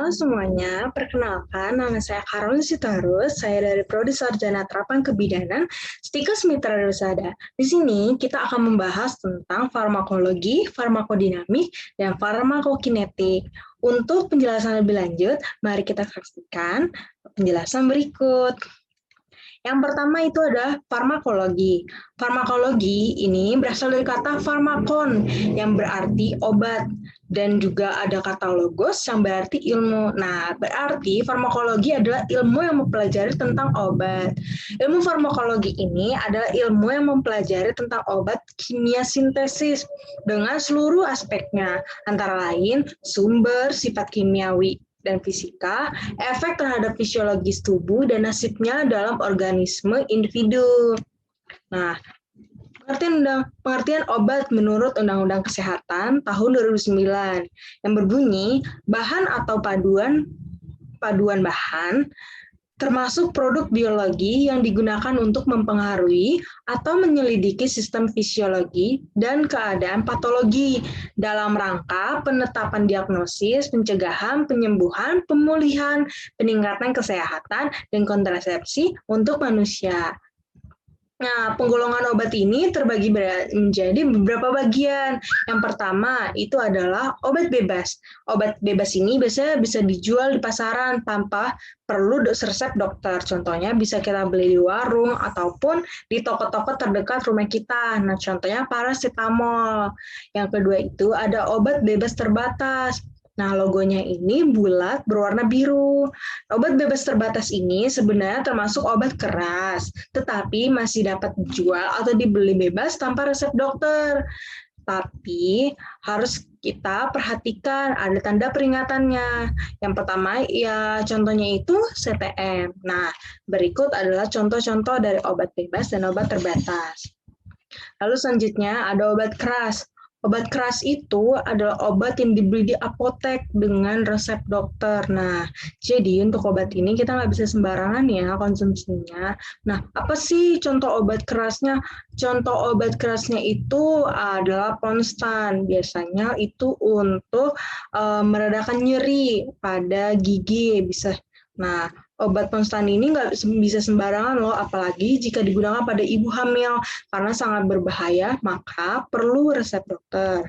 Halo semuanya, perkenalkan nama saya Karolin Sitorus, saya dari Prodi Sarjana Terapan Kebidanan, Stikes Mitra Dosada. Di sini kita akan membahas tentang farmakologi, farmakodinamik, dan farmakokinetik. Untuk penjelasan lebih lanjut, mari kita saksikan penjelasan berikut. Yang pertama itu adalah farmakologi. Farmakologi ini berasal dari kata farmakon yang berarti obat dan juga ada kata logos yang berarti ilmu. Nah, berarti farmakologi adalah ilmu yang mempelajari tentang obat. Ilmu farmakologi ini adalah ilmu yang mempelajari tentang obat kimia sintesis dengan seluruh aspeknya, antara lain sumber, sifat kimiawi, dan fisika, efek terhadap fisiologis tubuh dan nasibnya dalam organisme individu. Nah, pengertian obat menurut Undang-Undang Kesehatan tahun 2009 yang berbunyi bahan atau paduan bahan termasuk produk biologi yang digunakan untuk mempengaruhi atau menyelidiki sistem fisiologi dan keadaan patologi dalam rangka penetapan diagnosis, pencegahan, penyembuhan, pemulihan, peningkatan kesehatan, dan kontrasepsi untuk manusia. Nah, penggolongan obat ini terbagi menjadi beberapa bagian. Yang pertama itu adalah obat bebas. Obat bebas ini biasanya bisa dijual di pasaran tanpa perlu resep dokter. Contohnya bisa kita beli di warung ataupun di toko-toko terdekat rumah kita. Nah, contohnya paracetamol. Yang kedua itu ada obat bebas terbatas. Nah, logonya ini bulat berwarna biru. Obat bebas terbatas ini sebenarnya termasuk obat keras, tetapi masih dapat dijual atau dibeli bebas tanpa resep dokter. Tapi harus kita perhatikan ada tanda peringatannya. Yang pertama ya contohnya itu CTM. Nah, berikut adalah contoh-contoh dari obat bebas dan obat terbatas. Lalu selanjutnya ada obat keras. Obat keras itu adalah obat yang dibeli di apotek dengan resep dokter. Nah, jadi untuk obat ini kita nggak bisa sembarangan ya konsumsinya. Nah, apa sih contoh obat kerasnya? Contoh obat kerasnya itu adalah Ponstan. Biasanya itu untuk meredakan nyeri pada gigi. Nah, obat Ponstan ini nggak bisa sembarangan loh, apalagi jika digunakan pada ibu hamil, karena sangat berbahaya, maka perlu resep dokter.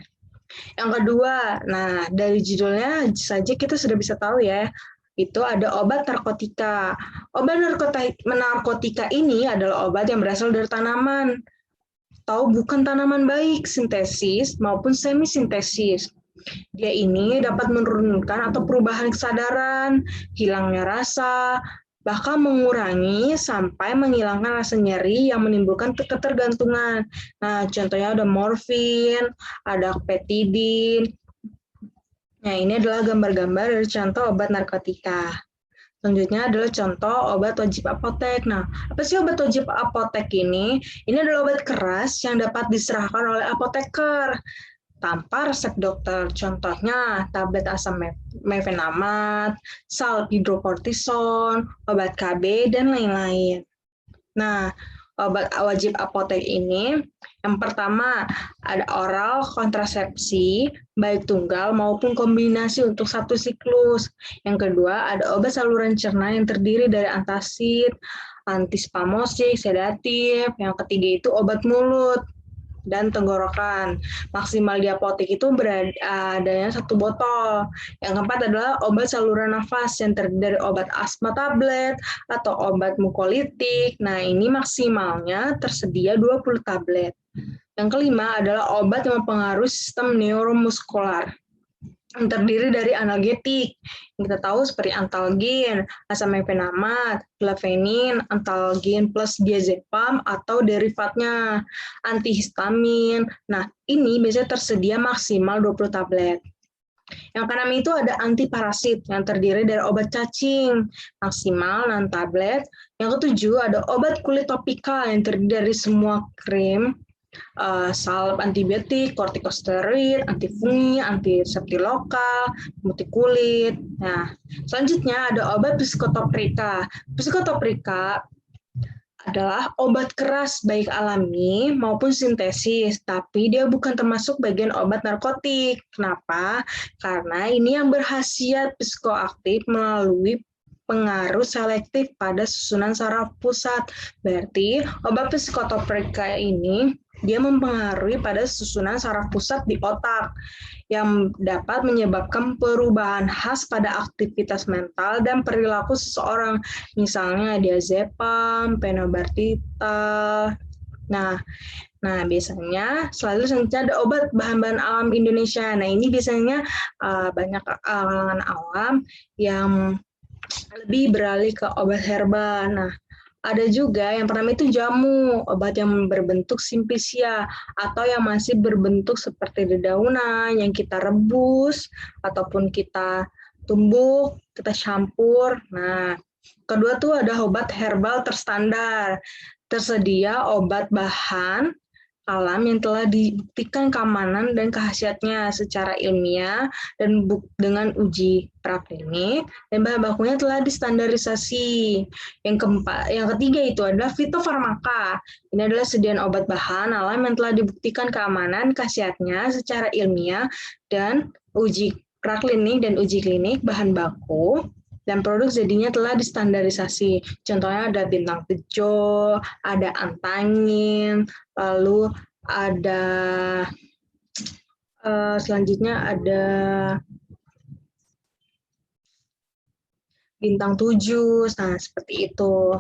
Yang kedua, nah dari judulnya saja kita sudah bisa tahu ya, itu ada obat narkotika. Obat narkotika ini adalah obat yang berasal dari tanaman, atau bukan tanaman baik, sintesis maupun semi-sintesis. Dia ini dapat menurunkan atau perubahan kesadaran, hilangnya rasa, bahkan mengurangi sampai menghilangkan rasa nyeri yang menimbulkan ketergantungan. Nah, contohnya ada morfin, ada petidin. Nah, ini adalah gambar-gambar dari contoh obat narkotika. Selanjutnya adalah contoh obat wajib apotek. Nah, apa sih obat wajib apotek ini? Ini adalah obat keras yang dapat diserahkan oleh apoteker tanpa resep dokter. Contohnya tablet asam mefenamat, salep hidrokortison, obat KB, dan lain-lain. Nah, obat wajib apotek ini yang pertama ada oral kontrasepsi baik tunggal maupun kombinasi untuk satu siklus. Yang kedua ada obat saluran cerna yang terdiri dari antasid, antispasmodik, sedatif. Yang ketiga itu obat mulut dan tenggorokan. Maksimal di apotek itu adanya 1 botol. Yang keempat adalah obat saluran nafas yang terdiri dari obat asma tablet atau obat mukolitik. Nah, ini maksimalnya tersedia 20 tablet. Yang kelima adalah obat yang mempengaruhi sistem neuromuskular yang terdiri dari analgetik. Kita tahu seperti antalgin, asam mefenamat, clavenin, antalgin plus diazepam atau derivatnya, antihistamin. Nah, ini biasanya tersedia maksimal 20 tablet. Yang keenam itu ada antiparasit yang terdiri dari obat cacing, maksimal 6 tablet. Yang ketujuh ada obat kulit topikal yang terdiri dari semua krim, salep antibiotik, kortikosteroid, antifungi, antiseptik lokal, pemutih kulit. Nah, selanjutnya ada obat psikotoprika. Psikotoprika adalah obat keras baik alami maupun sintesis, tapi dia bukan termasuk bagian obat narkotik. Kenapa? Karena ini yang berkhasiat psikoaktif melalui pengaruh selektif pada susunan saraf pusat. Berarti obat psikotropika ini dia mempengaruhi pada susunan saraf pusat di otak yang dapat menyebabkan perubahan khas pada aktivitas mental dan perilaku seseorang. Misalnya diazepam, phenobarbital. Nah, biasanya selalu selanjutnya ada obat bahan-bahan alam Indonesia. Nah, ini biasanya banyak kalangan awam yang lebih beralih ke obat herbal. Nah, ada juga yang pertama itu jamu, obat yang berbentuk simplicia atau yang masih berbentuk seperti dedaunan yang kita rebus ataupun kita tumbuk, kita campur. Nah, kedua tuh ada obat herbal terstandar. Tersedia obat bahan alam yang telah dibuktikan keamanan dan khasiatnya secara ilmiah dan dengan uji praklinik, dan bahan bakunya telah distandarisasi. Yang ketiga itu adalah fitofarmaka. Ini adalah sediaan obat bahan alam yang telah dibuktikan keamanan khasiatnya secara ilmiah dan uji praklinik dan uji klinik bahan baku dan produk jadinya telah distandarisasi. Contohnya ada bintang tejo, ada antangin, lalu ada selanjutnya ada bintang 7, nah seperti itu.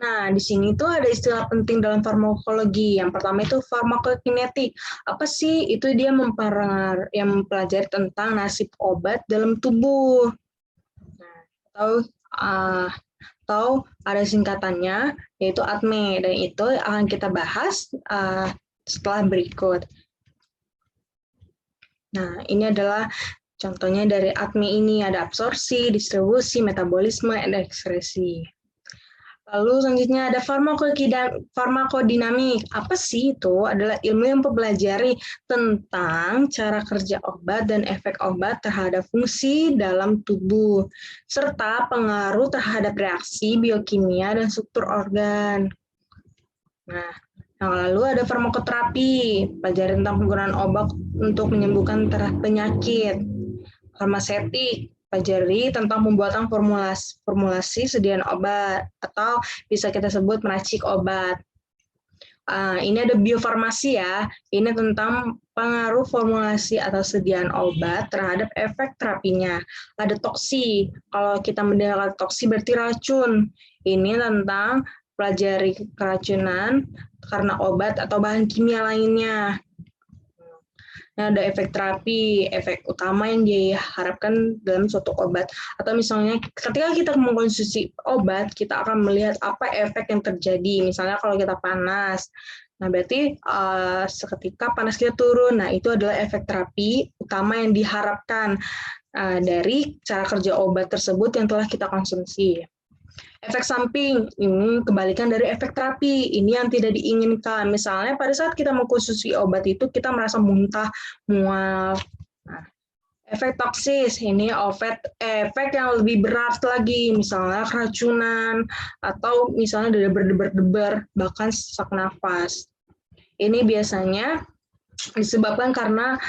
Nah, di sini tuh ada istilah penting dalam farmakologi. Yang pertama itu farmakokinetik. Apa sih? Itu dia yang mempelajari tentang nasib obat dalam tubuh. Atau ada singkatannya yaitu ATME, dan itu akan kita bahas setelah berikut. Nah, ini adalah contohnya dari ATME ini, ada absorpsi, distribusi, metabolisme, dan ekskresi. Lalu selanjutnya ada farmakodinamik. Apa sih itu? Adalah ilmu yang mempelajari tentang cara kerja obat dan efek obat terhadap fungsi dalam tubuh, serta pengaruh terhadap reaksi biokimia dan struktur organ. Nah, yang lalu ada farmakoterapi, pelajari tentang penggunaan obat untuk menyembuhkan penyakit. Farmasetik, pelajari tentang pembuatan formulasi sediaan obat, atau bisa kita sebut meracik obat. Ini ada biofarmasi ya, ini tentang pengaruh formulasi atau sediaan obat terhadap efek terapinya. Ada toksi, kalau kita mendengar toksi berarti racun. Ini tentang pelajari keracunan karena obat atau bahan kimia lainnya. Nah, ada efek terapi, efek utama yang diharapkan dalam suatu obat. Atau misalnya ketika kita mengkonsumsi obat, kita akan melihat apa efek yang terjadi. Misalnya kalau kita panas, nah berarti seketika panas kita turun. Nah, itu adalah efek terapi utama yang diharapkan dari cara kerja obat tersebut yang telah kita konsumsi. Efek samping, ini kebalikan dari efek terapi, ini yang tidak diinginkan. Misalnya pada saat kita mengkonsumsi obat itu, kita merasa muntah, mual. Nah, efek toksis, ini efek yang lebih berat lagi, misalnya keracunan, atau misalnya berdebar-debar, bahkan sesak nafas. Ini biasanya disebabkan karena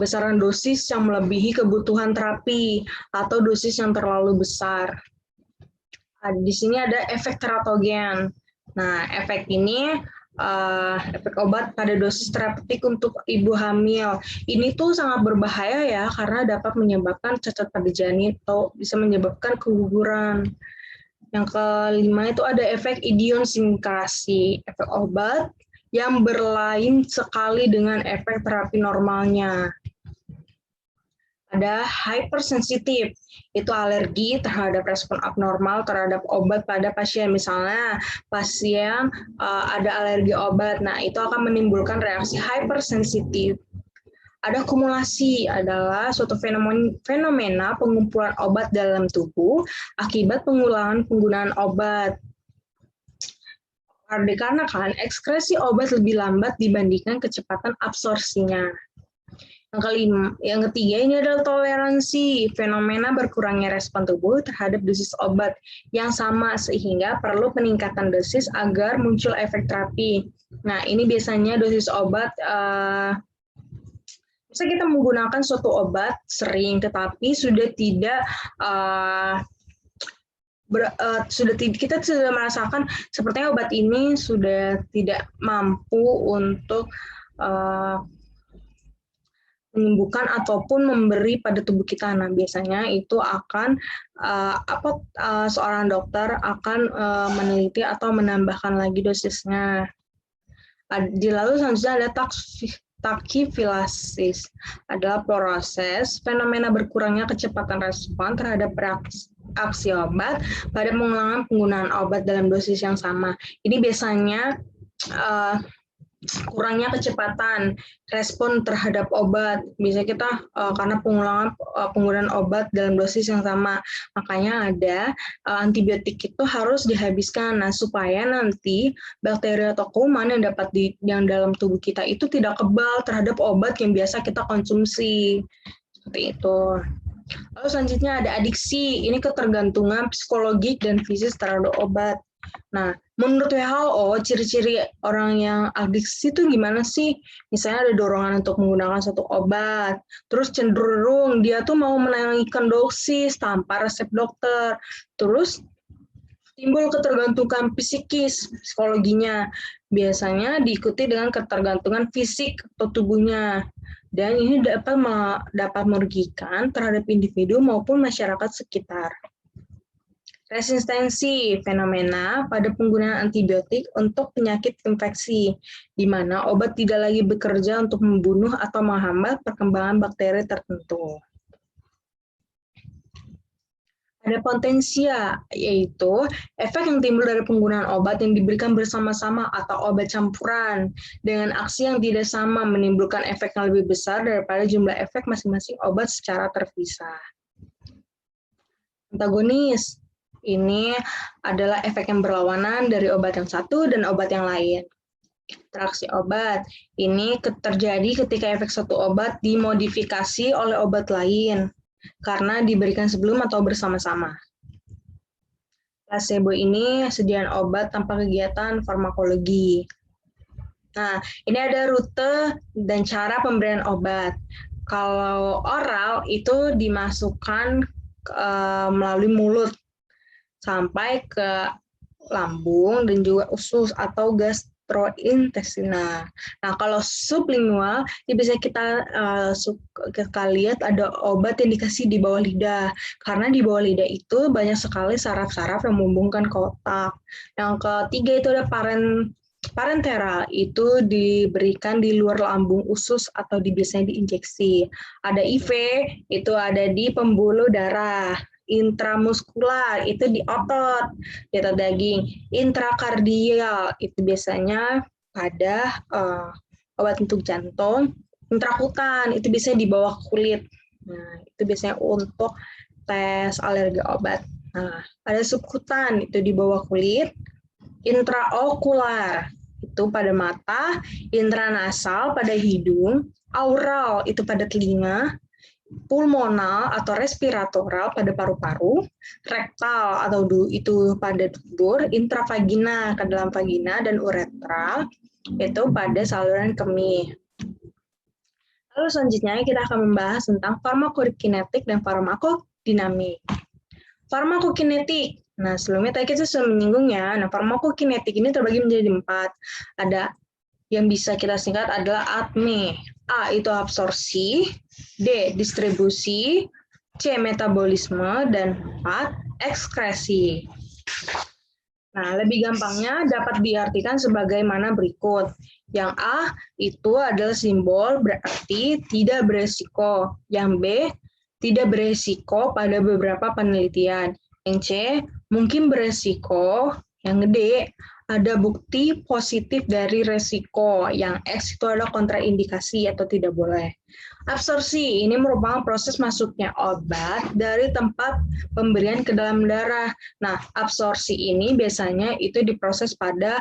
besaran dosis yang melebihi kebutuhan terapi, atau dosis yang terlalu besar. Di sini ada efek teratogen. Nah, efek ini efek obat pada dosis terapeutik untuk ibu hamil. Ini tuh sangat berbahaya ya, karena dapat menyebabkan cacat pada janin atau bisa menyebabkan keguguran. Yang kelima itu ada efek idiosinkasi, efek obat yang berlain sekali dengan efek terapi normalnya. Ada hypersensitif, itu alergi terhadap respon abnormal terhadap obat pada pasien. Misalnya pasien ada alergi obat, nah itu akan menimbulkan reaksi hypersensitif. Ada kumulasi, adalah suatu fenomena pengumpulan obat dalam tubuh akibat pengulangan penggunaan obat. Dikarenakan ekskresi obat lebih lambat dibandingkan kecepatan absorpsinya. Yang ketiga ini adalah toleransi, fenomena berkurangnya respon tubuh terhadap dosis obat yang sama sehingga perlu peningkatan dosis agar muncul efek terapi. Nah, ini biasanya dosis obat bisa kita menggunakan suatu obat sering, tetapi sudah tidak kita sudah merasakan sepertinya obat ini sudah tidak mampu untuk menyembuhkan ataupun memberi pada tubuh kita. Nah, biasanya itu akan seorang dokter akan meneliti atau menambahkan lagi dosisnya. Lalu selanjutnya ada tachyphylaxis, adalah proses fenomena berkurangnya kecepatan respon terhadap reaksi obat pada pengulangan penggunaan obat dalam dosis yang sama. Ini biasanya kurangnya kecepatan respon terhadap obat. Biasanya kita karena penggunaan obat dalam dosis yang sama, makanya ada antibiotik itu harus dihabiskan. Nah, supaya nanti bakteri atau kuman yang dalam tubuh kita itu tidak kebal terhadap obat yang biasa kita konsumsi. Seperti itu. Lalu selanjutnya ada adiksi. Ini ketergantungan psikologis dan fisik terhadap obat. Nah, menurut WHO, ciri-ciri orang yang adiksi itu gimana sih? Misalnya ada dorongan untuk menggunakan satu obat, terus cenderung dia tuh mau menaikkan dosis tanpa resep dokter, terus timbul ketergantungan psikis, psikologinya. Biasanya diikuti dengan ketergantungan fisik atau tubuhnya. Dan ini dapat merugikan terhadap individu maupun masyarakat sekitar. Resistensi, fenomena pada penggunaan antibiotik untuk penyakit infeksi, di mana obat tidak lagi bekerja untuk membunuh atau menghambat perkembangan bakteri tertentu. Ada potensia, yaitu efek yang timbul dari penggunaan obat yang diberikan bersama-sama atau obat campuran dengan aksi yang tidak sama menimbulkan efek yang lebih besar daripada jumlah efek masing-masing obat secara terpisah. Antagonis. Ini adalah efek yang berlawanan dari obat yang satu dan obat yang lain. Interaksi obat. Ini terjadi ketika efek satu obat dimodifikasi oleh obat lain karena diberikan sebelum atau bersama-sama. Placebo ini sediaan obat tanpa kegiatan farmakologi. Nah, ini ada rute dan cara pemberian obat. Kalau oral itu dimasukkan melalui mulut sampai ke lambung dan juga usus atau gastrointestinal. Nah, kalau sublingual, ini bisa kita lihat ada obat yang dikasih di bawah lidah. Karena di bawah lidah itu banyak sekali saraf-saraf yang menghubungkan ke otak. Yang ketiga itu ada parenteral, itu diberikan di luar lambung usus atau biasanya diinjeksi. Ada IV, itu ada di pembuluh darah. Intramuskular itu di otot daging. Intrakardial itu biasanya pada obat untuk jantung. Intrakutan itu biasanya di bawah kulit. Nah, itu biasanya untuk tes alergi obat. Nah, ada subkutan itu di bawah kulit. Intraokular itu pada mata, intranasal pada hidung, aural itu pada telinga, pulmonal atau respiratoral pada paru-paru, rektal atau itu pada dubur, intravagina ke dalam vagina, dan uretral itu pada saluran kemih. Lalu selanjutnya kita akan membahas tentang farmakokinetik dan farmakodinamik. Farmakokinetik. Nah, sebelumnya tadi kita sudah menyinggungnya. Nah, farmakokinetik ini terbagi menjadi 4. Ada yang bisa kita singkat adalah ADME. A itu absorpsi, D distribusi, C metabolisme, dan 4 ekskresi. Nah, lebih gampangnya dapat diartikan sebagaimana berikut. Yang A itu adalah simbol berarti tidak beresiko. Yang B tidak beresiko pada beberapa penelitian. Yang C mungkin beresiko. Yang D ada bukti positif dari resiko. Yang X itu adalah kontraindikasi atau tidak boleh. Absorpsi ini merupakan proses masuknya obat dari tempat pemberian ke dalam darah. Nah, absorpsi ini biasanya itu diproses pada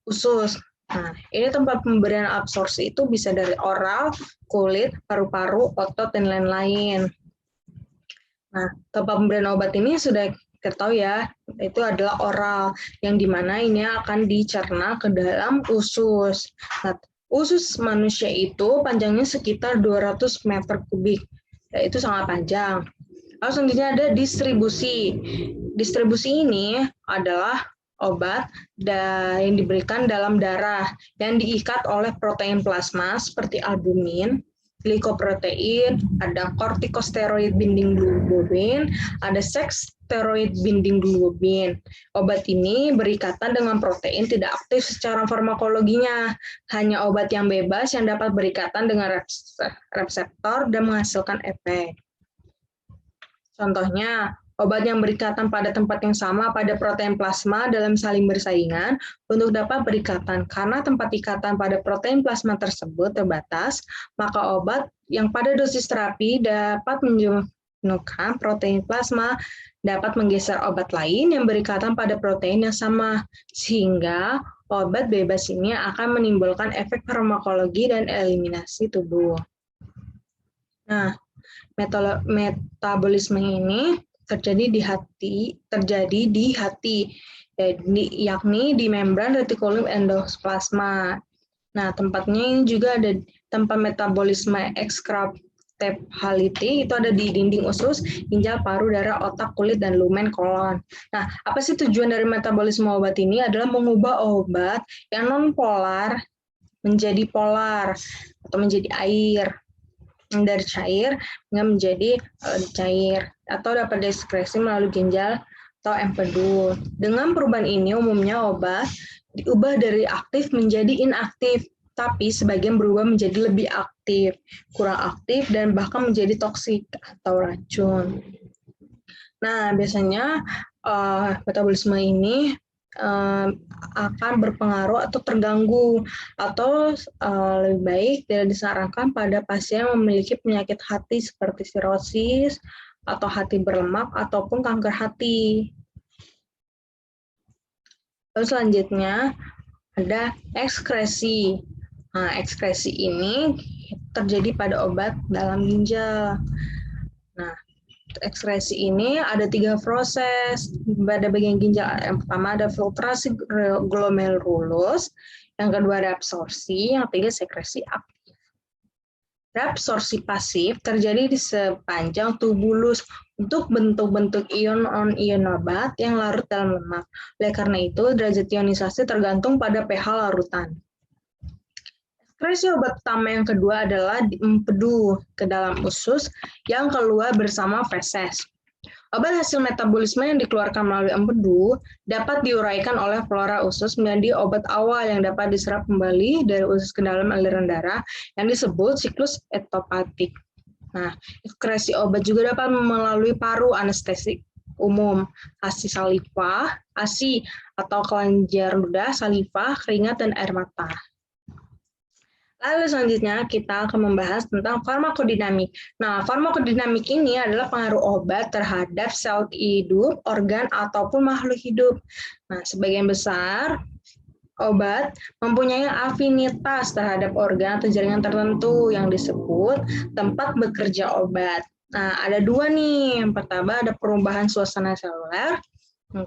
usus. Nah, ini tempat pemberian absorpsi itu bisa dari oral, kulit, paru-paru, otot, dan lain-lain. Nah, tempat pemberian obat ini sudah kita tahu ya, itu adalah oral, yang dimana ini akan dicerna ke dalam usus. Nah, usus manusia itu panjangnya sekitar 200 meter kubik, yaitu sangat panjang. Lalu selanjutnya ada distribusi. Distribusi ini adalah obat yang diberikan dalam darah yang diikat oleh protein plasma seperti albumin, glikoprotein, ada kortikosteroid binding globulin, ada steroid binding globulin. Obat ini berikatan dengan protein tidak aktif secara farmakologinya, hanya obat yang bebas yang dapat berikatan dengan reseptor dan menghasilkan efek. Contohnya, obat yang berikatan pada tempat yang sama pada protein plasma dalam saling bersaingan untuk dapat berikatan. Karena tempat ikatan pada protein plasma tersebut terbatas, maka obat yang pada dosis terapi dapat menemukan protein plasma dapat menggeser obat lain yang berikatan pada protein yang sama, sehingga obat bebas ini akan menimbulkan efek farmakologi dan eliminasi tubuh. Nah, metabolisme ini terjadi di hati, yakni di membran retikulum endoplasma. Nah, tempatnya ini juga ada tempat metabolisme ekskraptephaliti, itu ada di dinding usus, ginjal, paru, darah, otak, kulit, dan lumen kolon. Nah, apa sih tujuan dari metabolisme obat ini? Adalah mengubah obat yang non-polar menjadi polar atau menjadi air. Dari cair menjadi cair atau dapat diekskresi melalui ginjal atau empedu. Dengan perubahan ini umumnya obat diubah dari aktif menjadi inaktif, tapi sebagian berubah menjadi lebih aktif, kurang aktif, dan bahkan menjadi toksik atau racun. Nah, biasanya metabolisme ini akan berpengaruh atau terganggu, atau lebih baik tidak disarankan pada pasien yang memiliki penyakit hati seperti sirosis atau hati berlemak ataupun kanker hati. Lalu selanjutnya ada ekskresi. Nah, ekskresi ini terjadi pada obat dalam ginjal. Nah, ekskresi ini ada 3 proses pada bagian ginjal. Yang pertama ada filtrasi glomerulus, yang kedua reabsorpsi, yang ketiga sekresi aktif. Reabsorpsi pasif terjadi di sepanjang tubulus untuk bentuk-bentuk ion obat yang larut dalam lemak. Oleh karena itu, derajat ionisasi tergantung pada pH larutan. Ekskresi obat utama yang kedua adalah empedu ke dalam usus yang keluar bersama feses. Obat hasil metabolisme yang dikeluarkan melalui empedu dapat diuraikan oleh flora usus menjadi obat awal yang dapat diserap kembali dari usus ke dalam aliran darah yang disebut siklus etopatik. Nah, ekskresi obat juga dapat melalui paru anestesik umum, ASI saliva, ASI atau kelenjar ludah, saliva, keringat, dan air mata. Lalu selanjutnya kita akan membahas tentang farmakodinamik. Nah, farmakodinamik ini adalah pengaruh obat terhadap sel hidup, organ, ataupun makhluk hidup. Nah, sebagian besar obat mempunyai afinitas terhadap organ atau jaringan tertentu yang disebut tempat bekerja obat. Nah, ada 2 nih. Yang pertama ada perubahan suasana seluler, 2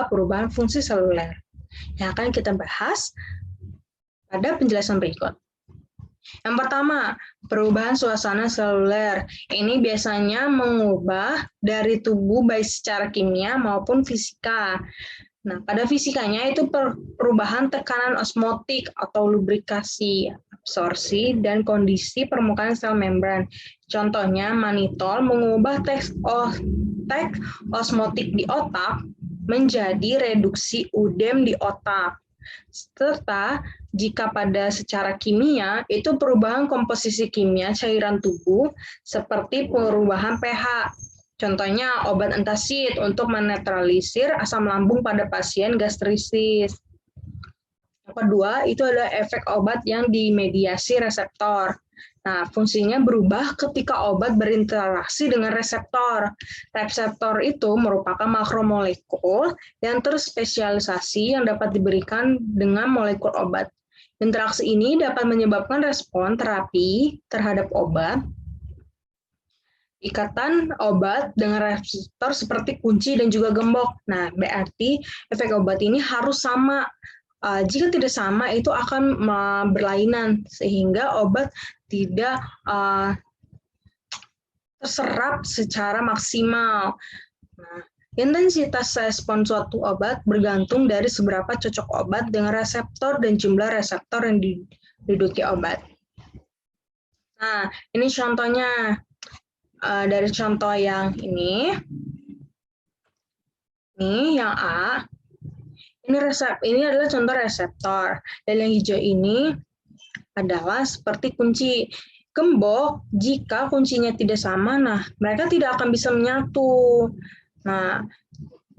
perubahan fungsi seluler. Yang akan kita bahas pada penjelasan berikut. Yang pertama, perubahan suasana seluler. Ini biasanya mengubah dari tubuh baik secara kimia maupun fisika. Nah, pada fisikanya itu perubahan tekanan osmotik atau lubrikasi, absorpsi, dan kondisi permukaan sel membran. Contohnya, manitol mengubah teks osmotik di otak menjadi reduksi udem di otak. Serta jika pada secara kimia itu perubahan komposisi kimia cairan tubuh seperti perubahan pH. Contohnya obat antacid untuk menetralisir asam lambung pada pasien gastritis. Yang kedua itu adalah efek obat yang dimediasi reseptor. Nah, fungsinya berubah ketika obat berinteraksi dengan reseptor. Reseptor itu merupakan makromolekul yang terspesialisasi yang dapat diberikan dengan molekul obat. Interaksi ini dapat menyebabkan respon terapi terhadap obat. Ikatan obat dengan reseptor seperti kunci dan juga gembok. Nah, berarti efek obat ini harus sama. Jika tidak sama, itu akan berlainan, sehingga obat tidak terserap secara maksimal. Nah, intensitas respon suatu obat bergantung dari seberapa cocok obat dengan reseptor dan jumlah reseptor yang diduduki obat. Nah, ini contohnya. Dari contoh yang ini yang A, ini adalah contoh reseptor, dan yang hijau ini adalah seperti kunci. Gembok, jika kuncinya tidak sama, nah mereka tidak akan bisa menyatu. Nah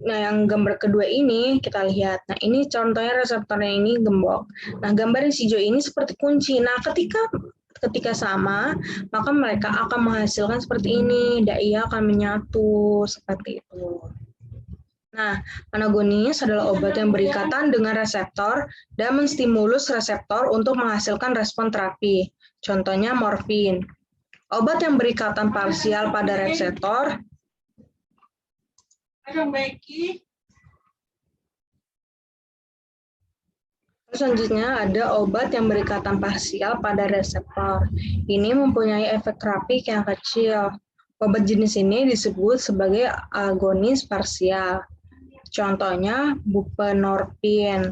yang gambar kedua ini kita lihat. Nah ini contohnya reseptornya ini gembok. Nah gambar yang hijau ini seperti kunci. Nah ketika sama, maka mereka akan menghasilkan seperti ini, dai akan menyatu, seperti itu. Nah, agonis adalah obat yang berikatan dengan reseptor dan menstimulus reseptor untuk menghasilkan respon terapi. Contohnya morfin. Obat yang berikatan parsial pada reseptor selanjutnya ada obat yang berikatan parsial pada reseptor. Ini mempunyai efek terapik yang kecil. Obat jenis ini disebut sebagai agonis parsial. Contohnya buprenorfin.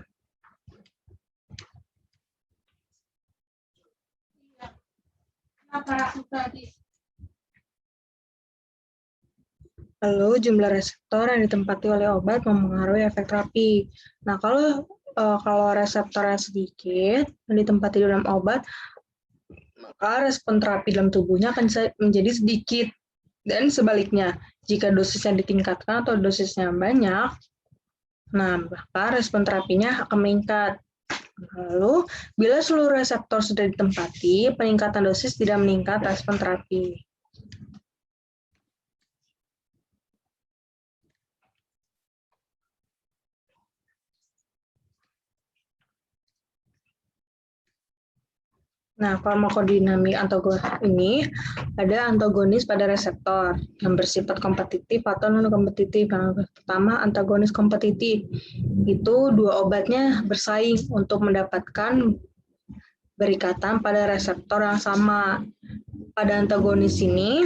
Lalu jumlah reseptor yang ditempati oleh obat mempengaruhi efek terapi. Nah, kalau reseptornya sedikit yang ditempati dalam obat, maka respon terapi dalam tubuhnya akan menjadi sedikit. Dan sebaliknya, jika dosisnya ditingkatkan atau dosisnya banyak, nah maka respon terapinya akan meningkat. Lalu, bila seluruh reseptor sudah ditempati, peningkatan dosis tidak meningkat respon terapi. Nah, farmakodinamik antagonis ini ada antagonis pada reseptor yang bersifat kompetitif atau non-kompetitif. Yang pertama, antagonis kompetitif. Itu dua obatnya bersaing untuk mendapatkan berikatan pada reseptor yang sama. Pada antagonis ini,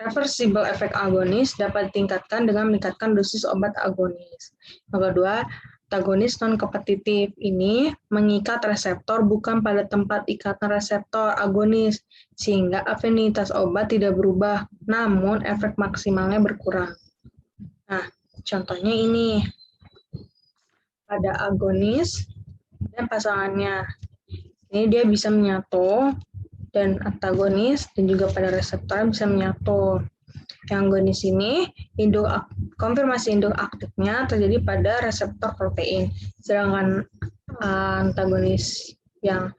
reversible efek agonis dapat ditingkatkan dengan meningkatkan dosis obat agonis. Yang kedua, antagonis non-kompetitif ini mengikat reseptor bukan pada tempat ikatan reseptor agonis, sehingga afinitas obat tidak berubah, namun efek maksimalnya berkurang. Nah, contohnya ini. Pada agonis dan pasangannya. Ini dia bisa menyatu, dan antagonis, dan juga pada reseptor bisa menyatu. Yang agonis ini, konfirmasi induk aktifnya terjadi pada reseptor protein, sedangkan antagonis yang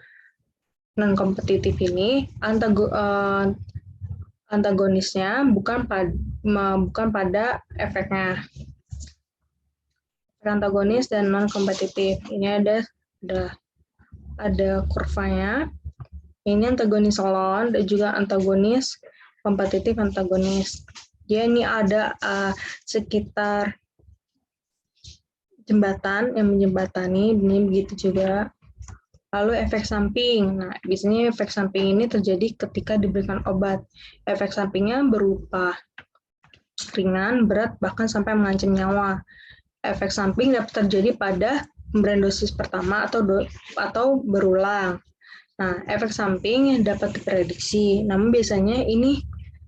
non-kompetitif ini, antagonisnya bukan pada efeknya. Antagonis dan non-kompetitif, ini ada kurvanya. Ini antagonis salon dan juga antagonis kompetitif antagonis. Dia ini ada sekitar jembatan yang menjembatani, ini begitu juga. Lalu efek samping. Nah, biasanya efek samping ini terjadi ketika diberikan obat. Efek sampingnya berupa ringan, berat, bahkan sampai mengancam nyawa. Efek samping dapat terjadi pada pemberian dosis pertama atau berulang. Nah, efek samping dapat diprediksi, namun biasanya ini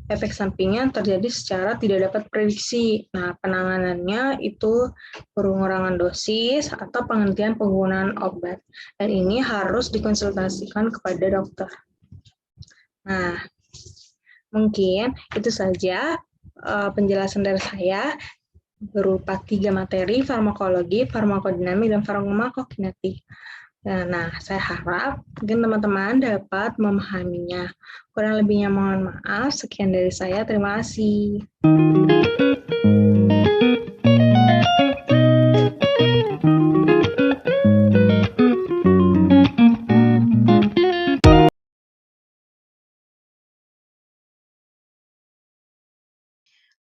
efek sampingnya terjadi secara tidak dapat prediksi. Nah, penanganannya itu pengurangan dosis atau penghentian penggunaan obat. Dan ini harus dikonsultasikan kepada dokter. Nah, mungkin itu saja penjelasan dari saya berupa 3 materi, farmakologi, farmakodinamik, dan farmakokinetik. Nah, saya harap mungkin teman-teman dapat memahaminya. Kurang lebihnya mohon maaf. Sekian dari saya. Terima kasih.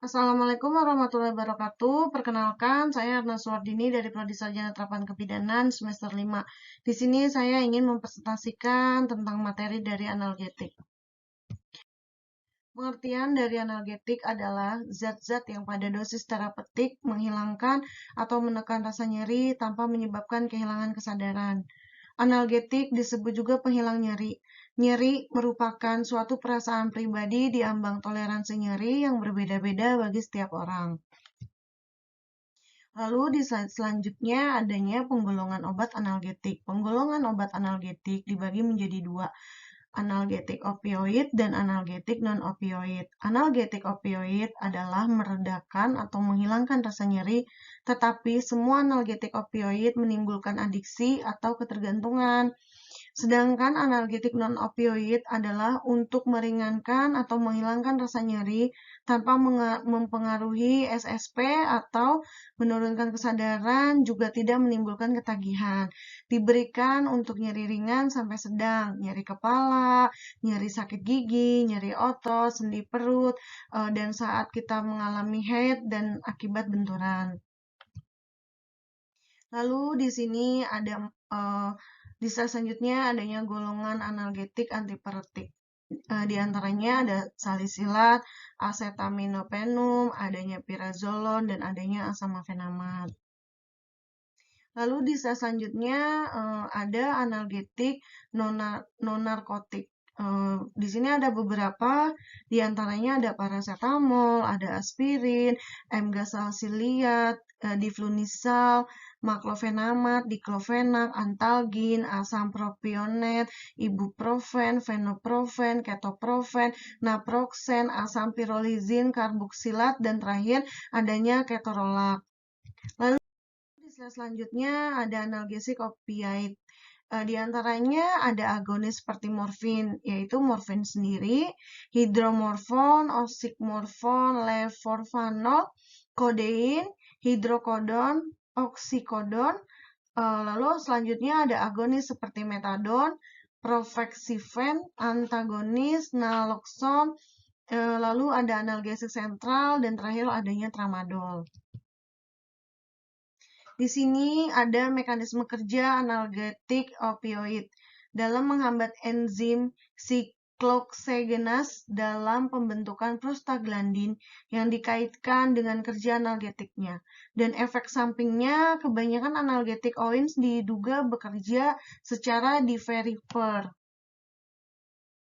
Assalamualaikum warahmatullahi wabarakatuh. Perkenalkan, saya Erna Suwardini dari Prodi Sarjana Terapan Kebidanan semester 5. Di sini saya ingin mempresentasikan tentang materi dari analgetik. Pengertian dari analgetik adalah zat-zat yang pada dosis terapeutik menghilangkan atau menekan rasa nyeri tanpa menyebabkan kehilangan kesadaran. Analgetik disebut juga penghilang nyeri. Nyeri merupakan suatu perasaan pribadi di ambang toleransi nyeri yang berbeda-beda bagi setiap orang. Lalu di slide selanjutnya adanya penggolongan obat analgetik. Penggolongan obat analgetik dibagi menjadi dua, analgetik opioid dan analgetik non-opioid. Analgetik opioid adalah meredakan atau menghilangkan rasa nyeri, tetapi semua analgetik opioid menimbulkan adiksi atau ketergantungan. Sedangkan analgetik non-opioid adalah untuk meringankan atau menghilangkan rasa nyeri tanpa mempengaruhi SSP atau menurunkan kesadaran, juga tidak menimbulkan ketagihan. Diberikan untuk nyeri ringan sampai sedang, nyeri kepala, nyeri sakit gigi, nyeri otot, sendi perut, dan saat kita mengalami haid dan akibat benturan. Lalu di sini ada di slide selanjutnya adanya golongan analgetik antipiretik. Di antaranya ada salisilat, acetaminophenum, adanya pirazolon, dan adanya asam afenamid. Lalu di slide selanjutnya ada analgetik non-narkotik. Di sini ada beberapa, di antaranya ada paracetamol, ada aspirin, M-gasalsiliat, diflunisal, maklofenamat, diklofenak, antalgin, asam propionet, ibuprofen, fenoprofen, ketoprofen, naproxen, asam pirolizin, karboksilat, dan terakhir adanya ketorolac. Lalu di slide selanjutnya ada analgesik opiat. Di antaranya ada agonis seperti morfin, yaitu morfin sendiri, hidromorfon, oxymorfon, levorfanol, kodein, hidrokodon, oksikodon. Lalu selanjutnya ada agonis seperti metadon, profexifen, antagonis, naloxon, lalu ada analgesik sentral, dan terakhir adanya tramadol. Di sini ada mekanisme kerja analgetik opioid dalam menghambat enzim siklooksegenase dalam pembentukan prostaglandin yang dikaitkan dengan kerja analgetiknya. Dan efek sampingnya, kebanyakan analgetik OINS diduga bekerja secara diferifer.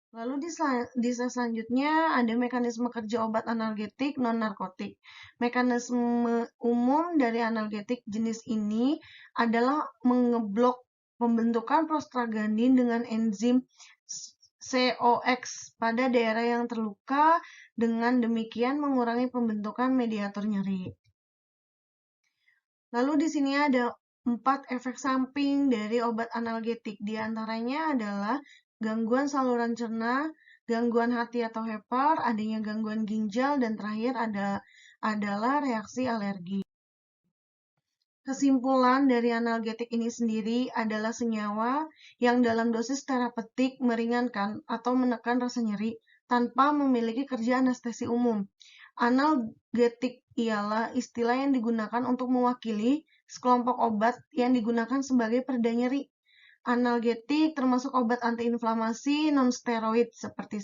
Lalu di slide selanjutnya ada mekanisme kerja obat analgetik non-narkotik. Mekanisme umum dari analgetik jenis ini adalah mengeblok pembentukan prostaglandin dengan enzim COX pada daerah yang terluka, dengan demikian mengurangi pembentukan mediator nyeri. Lalu di sini ada 4 efek samping dari obat analgetik. Di antaranya adalah gangguan saluran cerna, gangguan hati atau hepar, adanya gangguan ginjal, dan terakhir adalah reaksi alergi. Kesimpulan dari analgetik ini sendiri adalah senyawa yang dalam dosis terapeutik meringankan atau menekan rasa nyeri tanpa memiliki kerja anestesi umum. Analgetik ialah istilah yang digunakan untuk mewakili sekelompok obat yang digunakan sebagai pereda nyeri. Analgetik termasuk obat antiinflamasi non-steroid seperti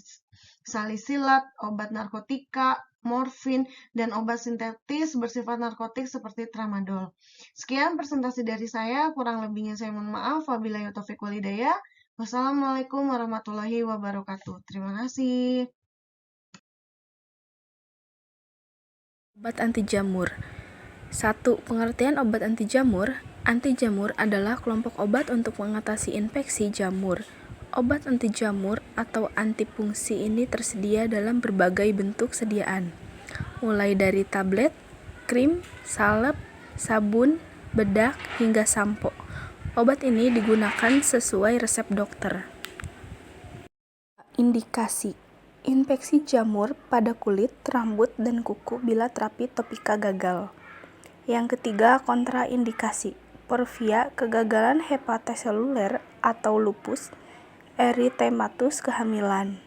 salisilat, obat narkotika, morfin, dan obat sintetis bersifat narkotik seperti tramadol. Sekian presentasi dari saya, kurang lebihnya saya mohon maaf. Wabillahi taufiq wal hidayah. Wassalamualaikum warahmatullahi wabarakatuh. Terima kasih. Obat anti jamur. 1. Pengertian obat anti jamur. Anti jamur adalah kelompok obat untuk mengatasi infeksi jamur. Obat anti jamur atau antipungsi ini tersedia dalam berbagai bentuk sediaan, mulai dari tablet, krim, salep, sabun, bedak, hingga sampo. Obat ini digunakan sesuai resep dokter. Indikasi: infeksi jamur pada kulit, rambut, dan kuku bila terapi topika gagal. Yang ketiga, kontraindikasi: porfia, kegagalan hepatoseluler atau lupus, erythematous, kehamilan.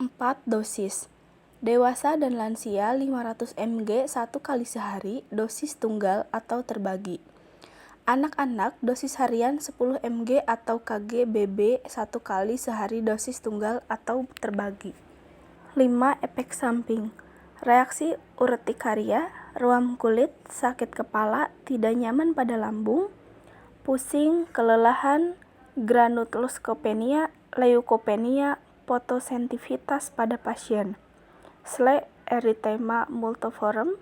4. Dosis: dewasa dan lansia 500 mg 1 kali sehari, dosis tunggal atau terbagi. Anak-anak dosis harian 10 mg atau kg/BB 1 kali sehari, dosis tunggal atau terbagi. 5. Efek samping: reaksi urtikaria, ruam kulit, sakit kepala, tidak nyaman pada lambung, pusing, kelelahan, granuloskopenia, leukopenia, fotosensitivitas pada pasien, erythema multiforme,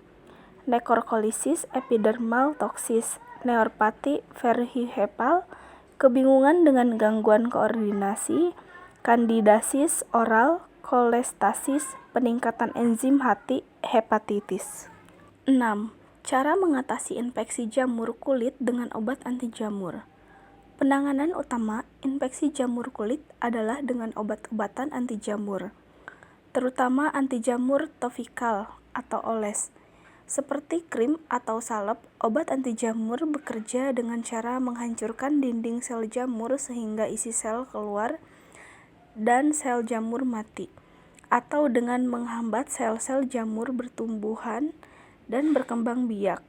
necrocolisis epidermal toksis, neuropati verhepal, kebingungan dengan gangguan koordinasi, kandidiasis oral, kolestasis, peningkatan enzim hati, hepatitis. 6. Cara mengatasi infeksi jamur kulit dengan obat anti jamur. Penanganan utama infeksi jamur kulit adalah dengan obat-obatan anti jamur, terutama anti jamur topikal atau oles. Seperti krim atau salep, obat anti jamur bekerja dengan cara menghancurkan dinding sel jamur sehingga isi sel keluar dan sel jamur mati, atau dengan menghambat sel-sel jamur bertumbuhan dan berkembang biak.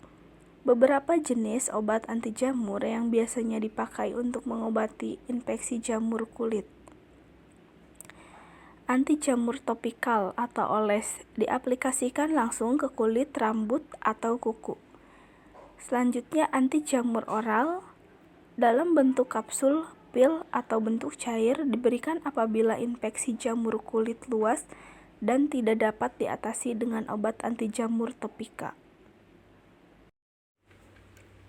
Beberapa jenis obat anti jamur yang biasanya dipakai untuk mengobati infeksi jamur kulit. Anti jamur topikal atau oles diaplikasikan langsung ke kulit, rambut, atau kuku. Selanjutnya, anti jamur oral dalam bentuk kapsul, pil, atau bentuk cair diberikan apabila infeksi jamur kulit luas dan tidak dapat diatasi dengan obat anti jamur topika.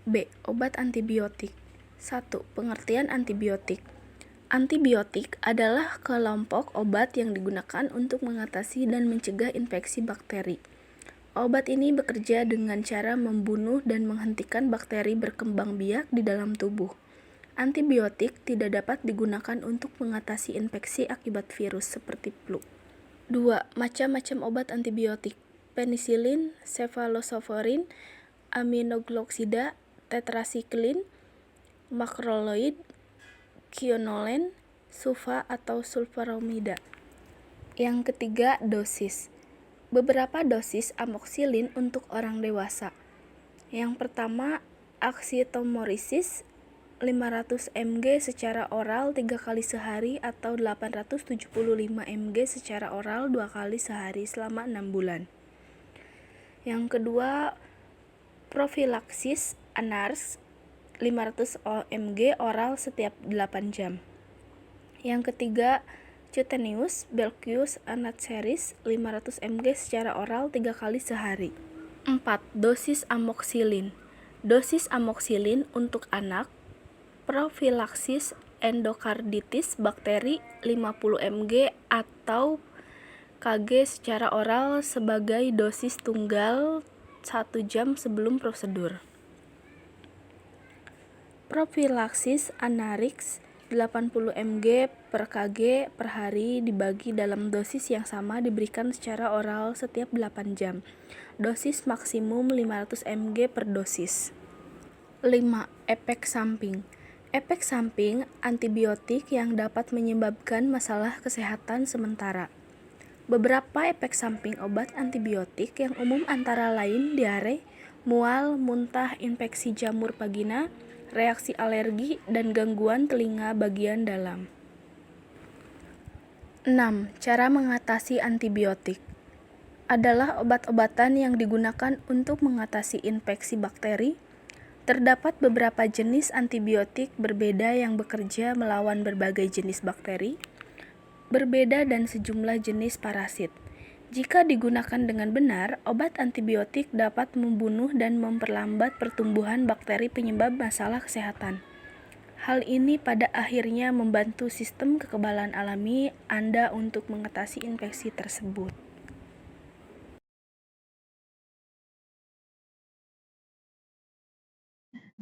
B. Obat antibiotik. 1. Pengertian antibiotik. Antibiotik adalah kelompok obat yang digunakan untuk mengatasi dan mencegah infeksi bakteri. Obat ini bekerja dengan cara membunuh dan menghentikan bakteri berkembang biak di dalam tubuh. Antibiotik tidak dapat digunakan untuk mengatasi infeksi akibat virus seperti flu. 2. Macam-macam obat antibiotik: penisilin, cefalosporin, aminogloksida, tetrasiklin, makrolid, quinolen, sulfa atau sulfaramida. Yang ketiga, dosis. Beberapa dosis amoxicillin untuk orang dewasa. Yang pertama, azithromycin 500 mg secara oral 3 kali sehari atau 875 mg secara oral 2 kali sehari selama 6 bulan. Yang kedua, profilaksis anars 500 mg oral setiap 8 jam. Yang ketiga, cutaneous belcus anacerius 500 mg secara oral 3 kali sehari. 4. Dosis amoxicillin. Dosis amoxicillin untuk anak, profilaksis endokarditis bakteri 50 mg atau kg secara oral sebagai dosis tunggal 1 jam sebelum prosedur. Profilaksis anarix 80 mg per kg per hari dibagi dalam dosis yang sama diberikan secara oral setiap 8 jam. Dosis maksimum 500 mg per dosis. 5. Efek samping. Efek samping antibiotik yang dapat menyebabkan masalah kesehatan sementara. Beberapa efek samping obat antibiotik yang umum antara lain diare, mual, muntah, infeksi jamur vagina, reaksi alergi, dan gangguan telinga bagian dalam. 6. Cara mengatasi antibiotik adalah obat-obatan yang digunakan untuk mengatasi infeksi bakteri. Terdapat beberapa jenis antibiotik berbeda yang bekerja melawan berbagai jenis bakteri, berbeda dan sejumlah jenis parasit. Jika digunakan dengan benar, obat antibiotik dapat membunuh dan memperlambat pertumbuhan bakteri penyebab masalah kesehatan. Hal ini pada akhirnya membantu sistem kekebalan alami Anda untuk mengatasi infeksi tersebut.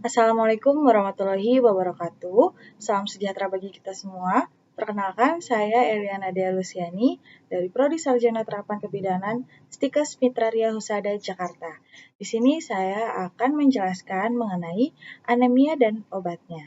Assalamualaikum warahmatullahi wabarakatuh. Salam sejahtera bagi kita semua. Perkenalkan, saya Eliana Dea Luciani dari Prodi Sarjana Terapan Kebidanan Stikes Mitra Ria Husada, Jakarta. Di sini saya akan menjelaskan mengenai anemia dan obatnya.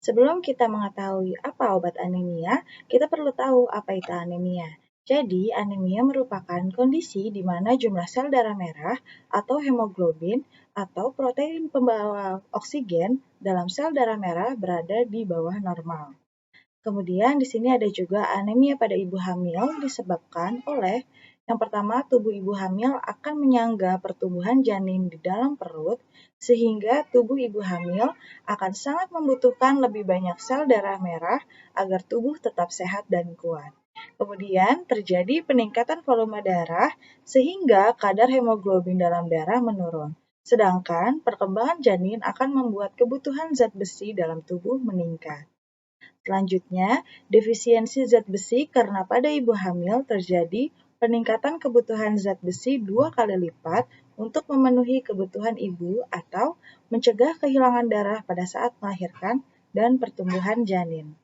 Sebelum kita mengetahui apa obat anemia, kita perlu tahu apa itu anemia. Jadi, anemia merupakan kondisi di mana jumlah sel darah merah atau hemoglobin atau protein pembawa oksigen dalam sel darah merah berada di bawah normal. Kemudian di sini ada juga anemia pada ibu hamil disebabkan oleh yang pertama, tubuh ibu hamil akan menyangga pertumbuhan janin di dalam perut sehingga tubuh ibu hamil akan sangat membutuhkan lebih banyak sel darah merah agar tubuh tetap sehat dan kuat. Kemudian terjadi peningkatan volume darah sehingga kadar hemoglobin dalam darah menurun. Sedangkan perkembangan janin akan membuat kebutuhan zat besi dalam tubuh meningkat. Selanjutnya, defisiensi zat besi karena pada ibu hamil terjadi peningkatan kebutuhan zat besi 2 kali lipat untuk memenuhi kebutuhan ibu atau mencegah kehilangan darah pada saat melahirkan dan pertumbuhan janin.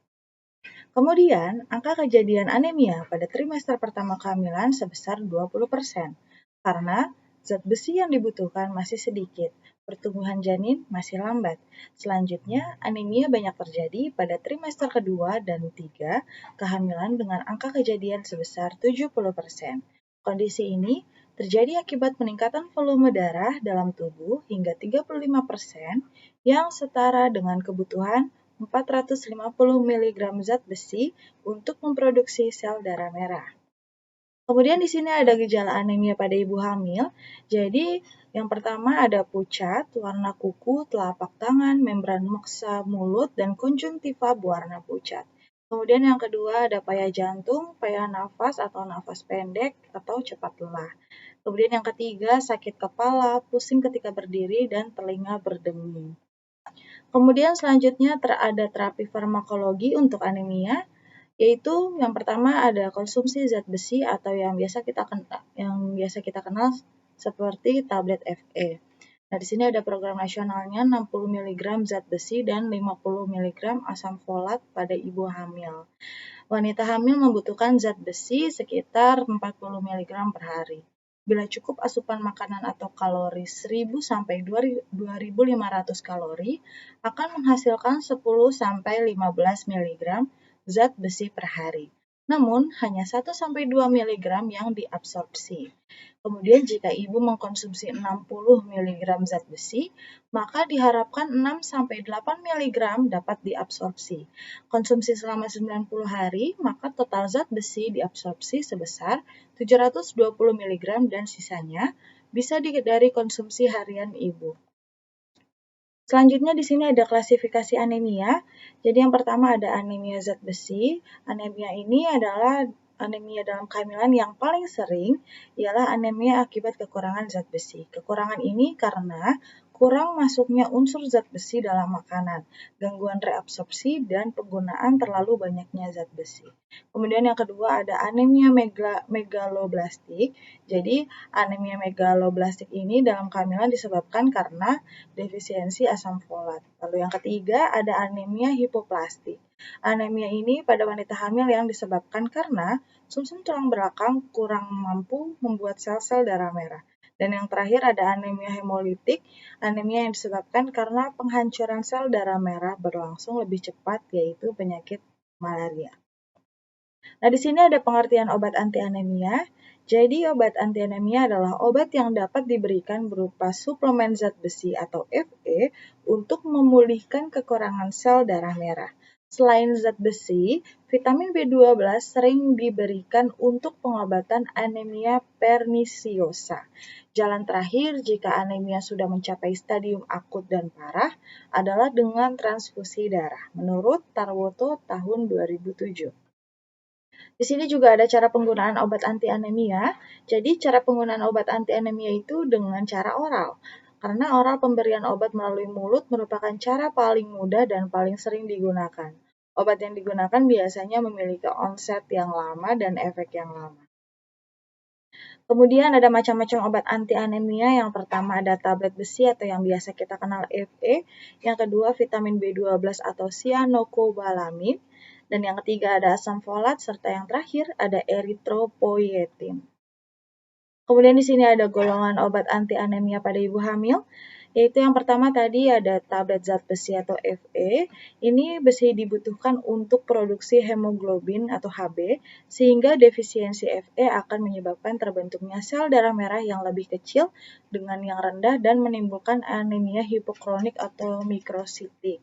Kemudian, angka kejadian anemia pada trimester pertama kehamilan sebesar 20%, karena zat besi yang dibutuhkan masih sedikit, pertumbuhan janin masih lambat. Selanjutnya, anemia banyak terjadi pada trimester kedua dan 3 kehamilan dengan angka kejadian sebesar 70%. Kondisi ini terjadi akibat peningkatan volume darah dalam tubuh hingga 35% yang setara dengan kebutuhan 450 mg zat besi untuk memproduksi sel darah merah. Kemudian di sini ada gejala anemia pada ibu hamil. Jadi yang pertama ada pucat, warna kuku, telapak tangan, membran maksa mulut, dan konjungtiva berwarna pucat. Kemudian yang kedua ada payah jantung, payah nafas atau nafas pendek, atau cepat lelah. Kemudian yang ketiga sakit kepala, pusing ketika berdiri, dan telinga berdenging. Kemudian selanjutnya ada terapi farmakologi untuk anemia, yaitu yang pertama ada konsumsi zat besi atau yang biasa kita kenal seperti tablet Fe. Nah, di sini ada program nasionalnya 60 mg zat besi dan 50 mg asam folat pada ibu hamil. Wanita hamil membutuhkan zat besi sekitar 40 mg per hari. Bila cukup asupan makanan atau kalori 1000 sampai 2500 kalori akan menghasilkan 10 sampai 15 mg zat besi per hari. Namun, hanya 1 sampai 2 mg yang diabsorpsi. Kemudian jika ibu mengkonsumsi 60 mg zat besi, maka diharapkan 6 sampai 8 mg dapat diabsorpsi. Konsumsi selama 90 hari, maka total zat besi diabsorpsi sebesar 720 mg dan sisanya bisa dari konsumsi harian ibu. Selanjutnya di sini ada klasifikasi anemia. Jadi yang pertama ada anemia zat besi. Anemia ini adalah anemia dalam kehamilan yang paling sering ialah anemia akibat kekurangan zat besi. Kekurangan ini karena kurang masuknya unsur zat besi dalam makanan, gangguan reabsorpsi, dan penggunaan terlalu banyaknya zat besi. Kemudian yang kedua ada anemia megaloblastik. Jadi anemia megaloblastik ini dalam kehamilan disebabkan karena defisiensi asam folat. Lalu yang ketiga ada anemia hipoplastik. Anemia ini pada wanita hamil yang disebabkan karena sumsum tulang belakang kurang mampu membuat sel-sel darah merah. Dan yang terakhir ada anemia hemolitik, anemia yang disebabkan karena penghancuran sel darah merah berlangsung lebih cepat, yaitu penyakit malaria. Nah, di sini ada pengertian obat anti anemia. Jadi, obat anti anemia adalah obat yang dapat diberikan berupa suplemen zat besi atau Fe untuk memulihkan kekurangan sel darah merah. Selain zat besi, vitamin B12 sering diberikan untuk pengobatan anemia pernisiosa. Jalan terakhir jika anemia sudah mencapai stadium akut dan parah adalah dengan transfusi darah, menurut Tarwoto tahun 2007. Di sini juga ada cara penggunaan obat anti anemia. Jadi cara penggunaan obat anti anemia itu dengan cara oral. Karena oral pemberian obat melalui mulut merupakan cara paling mudah dan paling sering digunakan. Obat yang digunakan biasanya memiliki onset yang lama dan efek yang lama. Kemudian ada macam-macam obat anti anemia. Yang pertama ada tablet besi atau yang biasa kita kenal Fe. Yang kedua vitamin B12 atau cyanocobalamin. Dan yang ketiga ada asam folat, serta yang terakhir ada erythropoietin. Kemudian di sini ada golongan obat anti anemia pada ibu hamil, yaitu yang pertama tadi ada tablet zat besi atau Fe. Ini besi dibutuhkan untuk produksi hemoglobin atau Hb, sehingga defisiensi Fe akan menyebabkan terbentuknya sel darah merah yang lebih kecil dengan yang rendah dan menimbulkan anemia hipokronik atau mikrositik.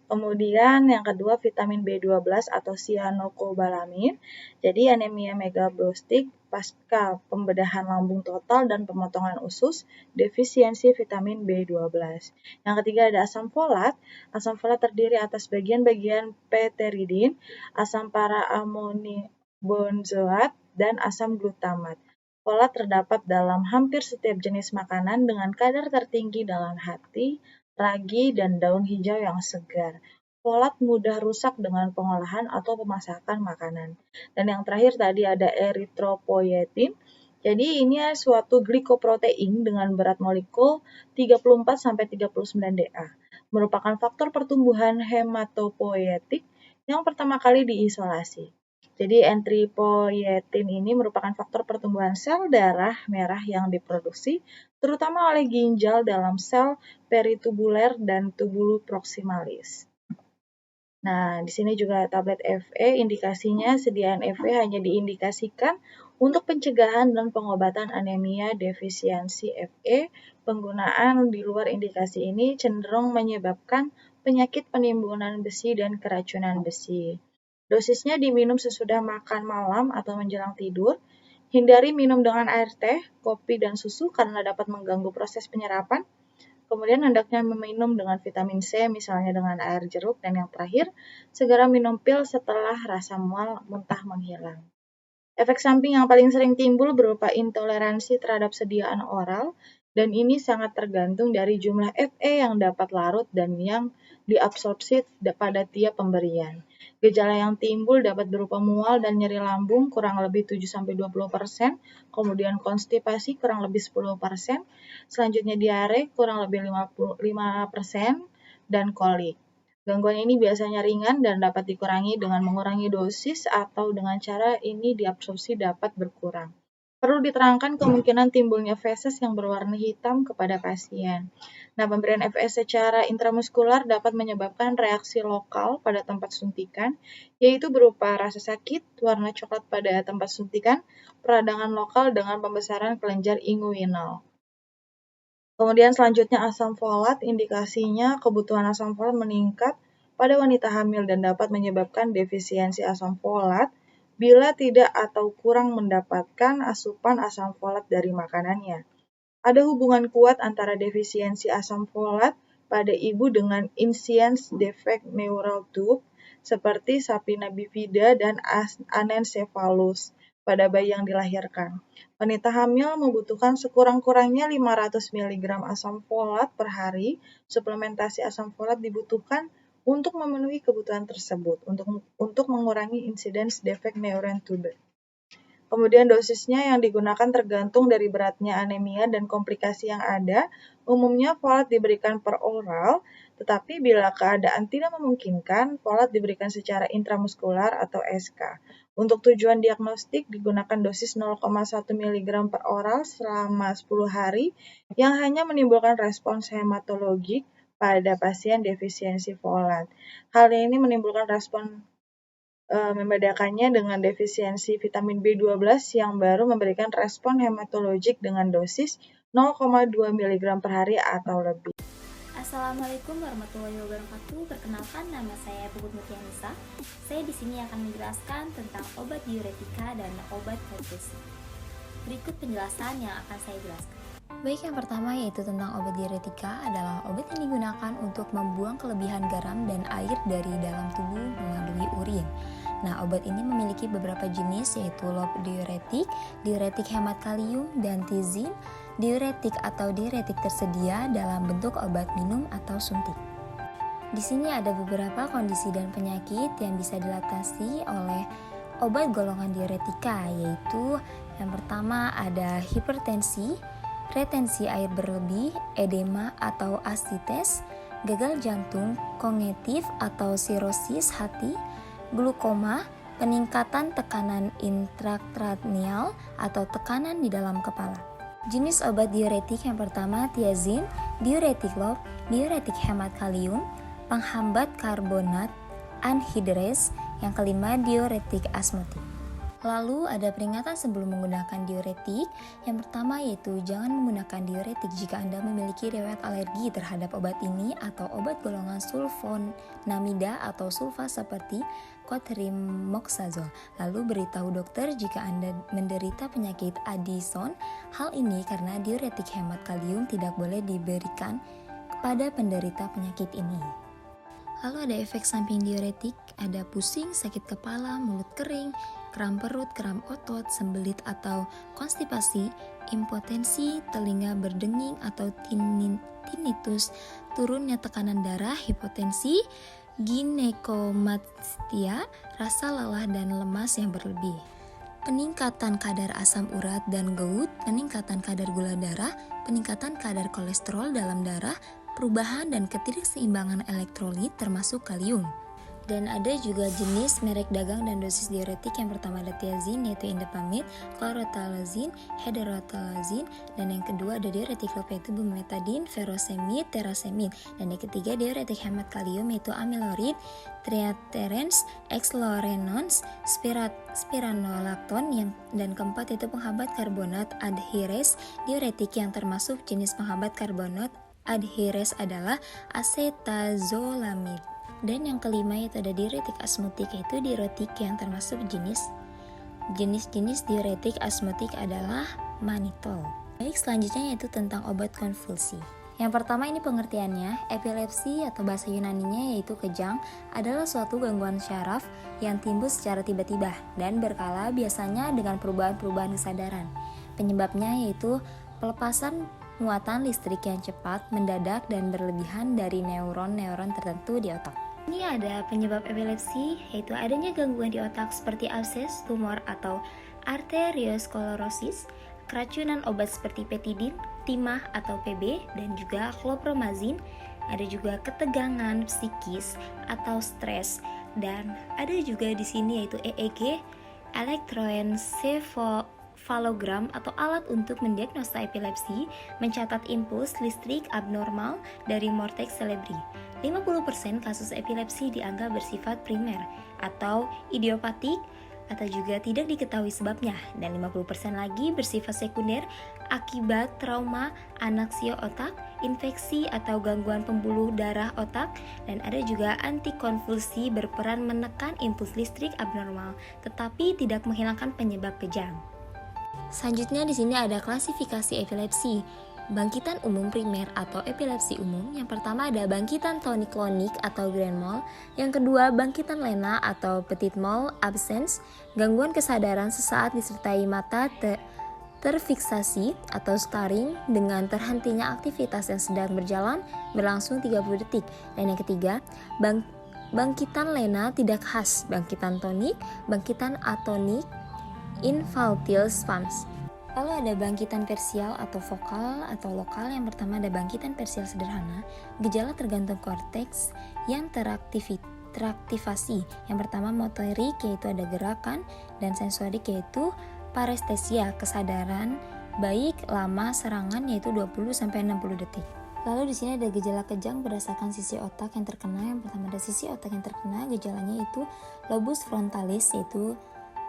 Kemudian yang kedua vitamin B12 atau cyanocobalamin. Jadi anemia megablostik pasca pembedahan lambung total dan pemotongan usus, defisiensi vitamin B12. Yang ketiga ada asam folat. Asam folat terdiri atas bagian-bagian pteridin, asam para-aminobenzoat, dan asam glutamat. Folat terdapat dalam hampir setiap jenis makanan dengan kadar tertinggi dalam hati, ragi, dan daun hijau yang segar. Folat mudah rusak dengan pengolahan atau pemasakan makanan. Dan yang terakhir tadi ada erythropoietin. Jadi ini suatu glikoprotein dengan berat molekul 34-39 Da. Merupakan faktor pertumbuhan hematopoietik yang pertama kali diisolasi. Jadi erythropoietin ini merupakan faktor pertumbuhan sel darah merah yang diproduksi terutama oleh ginjal dalam sel peritubuler dan tubulus proximalis. Nah, di sini juga tablet Fe, indikasinya sediaan Fe hanya diindikasikan untuk pencegahan dan pengobatan anemia defisiensi Fe. Penggunaan di luar indikasi ini cenderung menyebabkan penyakit penimbunan besi dan keracunan besi. Dosisnya diminum sesudah makan malam atau menjelang tidur. Hindari minum dengan air teh, kopi, dan susu karena dapat mengganggu proses penyerapan. Kemudian hendaknya meminum dengan vitamin C, misalnya dengan air jeruk. Dan yang terakhir, segera minum pil setelah rasa mual muntah menghilang. Efek samping yang paling sering timbul berupa intoleransi terhadap sediaan oral, dan ini sangat tergantung dari jumlah Fe yang dapat larut dan yang diabsorpsi pada tiap pemberian. Gejala yang timbul dapat berupa mual dan nyeri lambung kurang lebih 7-20%, kemudian konstipasi kurang lebih 10%, selanjutnya diare kurang lebih 5%, dan kolik. Gangguan ini biasanya ringan dan dapat dikurangi dengan mengurangi dosis atau dengan cara ini diabsorpsi dapat berkurang. Perlu diterangkan kemungkinan timbulnya feses yang berwarna hitam kepada pasien. Nah, pemberian Fe secara intramuskular dapat menyebabkan reaksi lokal pada tempat suntikan, yaitu berupa rasa sakit, warna coklat pada tempat suntikan, peradangan lokal dengan pembesaran kelenjar inguinal. Kemudian selanjutnya asam folat, indikasinya kebutuhan asam folat meningkat pada wanita hamil dan dapat menyebabkan defisiensi asam folat bila tidak atau kurang mendapatkan asupan asam folat dari makanannya. Ada hubungan kuat antara defisiensi asam folat pada ibu dengan inscience defect neural tube seperti sapina bifida dan anencephalus pada bayi yang dilahirkan. Wanita hamil membutuhkan sekurang-kurangnya 500 mg asam folat per hari. Suplementasi asam folat dibutuhkan untuk memenuhi kebutuhan tersebut, untuk mengurangi insiden defect neural tube. Kemudian dosisnya yang digunakan tergantung dari beratnya anemia dan komplikasi yang ada. Umumnya folat diberikan per oral, tetapi bila keadaan tidak memungkinkan, folat diberikan secara intramuskular atau SK. Untuk tujuan diagnostik digunakan dosis 0,1 mg per oral selama 10 hari yang hanya menimbulkan respons hematologik pada pasien defisiensi folat. Hal ini menimbulkan respon membedakannya dengan defisiensi vitamin B12 yang baru memberikan respon hematologik dengan dosis 0,2 mg per hari atau lebih. Assalamualaikum warahmatullahi wabarakatuh. Perkenalkan, nama saya Puput Mutianisa. Saya di sini akan menjelaskan tentang obat diuretika dan obat perkusi. Berikut penjelasan yang akan saya jelaskan. Baik, yang pertama yaitu tentang obat diuretika adalah obat yang digunakan untuk membuang kelebihan garam dan air dari dalam tubuh melalui urin. Nah, obat ini memiliki beberapa jenis yaitu loop diuretik, diuretik hemat kalium, dan tizin, diuretik atau diuretik tersedia dalam bentuk obat minum atau suntik. Di sini ada beberapa kondisi dan penyakit yang bisa diatasi oleh obat golongan diuretika, yaitu yang pertama ada hipertensi, retensi air berlebih, edema atau ascites, gagal jantung, kognitif atau sirosis hati, glukoma, peningkatan tekanan intrakranial atau tekanan di dalam kepala. Jenis obat diuretik yang pertama thiazin, diuretik lob, diuretik hemat kalium, penghambat karbonat anhidrous, yang kelima diuretik osmotik. Lalu ada peringatan sebelum menggunakan diuretik. Yang pertama yaitu jangan menggunakan diuretik jika Anda memiliki riwayat alergi terhadap obat ini atau obat golongan sulfonamida atau sulfa seperti cotrimoxazole. Lalu beritahu dokter jika Anda menderita penyakit Addison. Hal ini karena diuretik hemat kalium tidak boleh diberikan kepada penderita penyakit ini. Lalu ada efek samping diuretik, ada pusing, sakit kepala, mulut kering, kram perut, kram otot, sembelit atau konstipasi, impotensi, telinga berdenging atau tinnitus, turunnya tekanan darah, hipotensi, ginekomastia, rasa lelah dan lemas yang berlebih. Peningkatan kadar asam urat dan gout, peningkatan kadar gula darah, peningkatan kadar kolesterol dalam darah, perubahan dan ketidakseimbangan elektrolit termasuk kalium. Dan ada juga jenis merek dagang dan dosis diuretik. Yang pertama ada thiazin yaitu indapamid, chlorothalazine, hydrothalazine, dan yang kedua ada diuretik lob yaitu bumetadine, furosemid, terasemid, dan yang ketiga diuretik hemat kalium yaitu amyloid, triaterens, exlorenons, spironolactone, dan keempat yaitu penghambat karbonat adhires. Diuretik yang termasuk jenis penghambat karbonat adhires adalah acetazolamid. Dan yang kelima yaitu ada diuretik osmotik, yaitu diuretik yang termasuk jenis diuretik osmotik adalah mannitol. Baik, selanjutnya yaitu tentang obat konvulsi. Yang pertama ini pengertiannya, epilepsi atau bahasa Yunaninya yaitu kejang adalah suatu gangguan syaraf yang timbul secara tiba-tiba dan berkala, biasanya dengan perubahan-perubahan kesadaran. Penyebabnya yaitu pelepasan muatan listrik yang cepat, mendadak, dan berlebihan dari neuron-neuron tertentu di otak. Ini ada penyebab epilepsi, yaitu adanya gangguan di otak seperti abses, tumor, atau arteriosklerosis, keracunan obat seperti petidin, timah atau PB, dan juga chlorpromazine. Ada juga ketegangan psikis atau stres, dan ada juga di sini yaitu EEG, elektroencephalogram atau alat untuk mendiagnosa epilepsi, mencatat impuls listrik abnormal dari cortex cerebri. 50% kasus epilepsi dianggap bersifat primer atau idiopatik atau juga tidak diketahui sebabnya, dan 50% lagi bersifat sekunder akibat trauma, anaksio otak, infeksi atau gangguan pembuluh darah otak, dan ada juga antikonvulsi berperan menekan impuls listrik abnormal tetapi tidak menghilangkan penyebab kejang. Selanjutnya di sini ada klasifikasi epilepsi. Bangkitan umum primer atau epilepsi umum. Yang pertama ada bangkitan tonik-klonik atau grand mal. Yang kedua bangkitan lena atau petit mal absence, gangguan kesadaran sesaat disertai mata terfiksasi atau staring dengan terhentinya aktivitas yang sedang berjalan berlangsung 30 detik. Dan yang ketiga bangkitan lena tidak khas, bangkitan tonik, bangkitan atonik, infantile spasms. Lalu ada bangkitan tersial atau vokal atau lokal. Yang pertama ada bangkitan tersial sederhana, gejala tergantung korteks yang teraktivasi. Yang pertama motorik yaitu ada gerakan, dan sensorik yaitu parestesia, kesadaran baik lama serangan yaitu 20-60 detik. Lalu di sini ada gejala kejang berdasarkan sisi otak yang terkena. Yang pertama ada sisi otak yang terkena, gejalanya yaitu lobus frontalis yaitu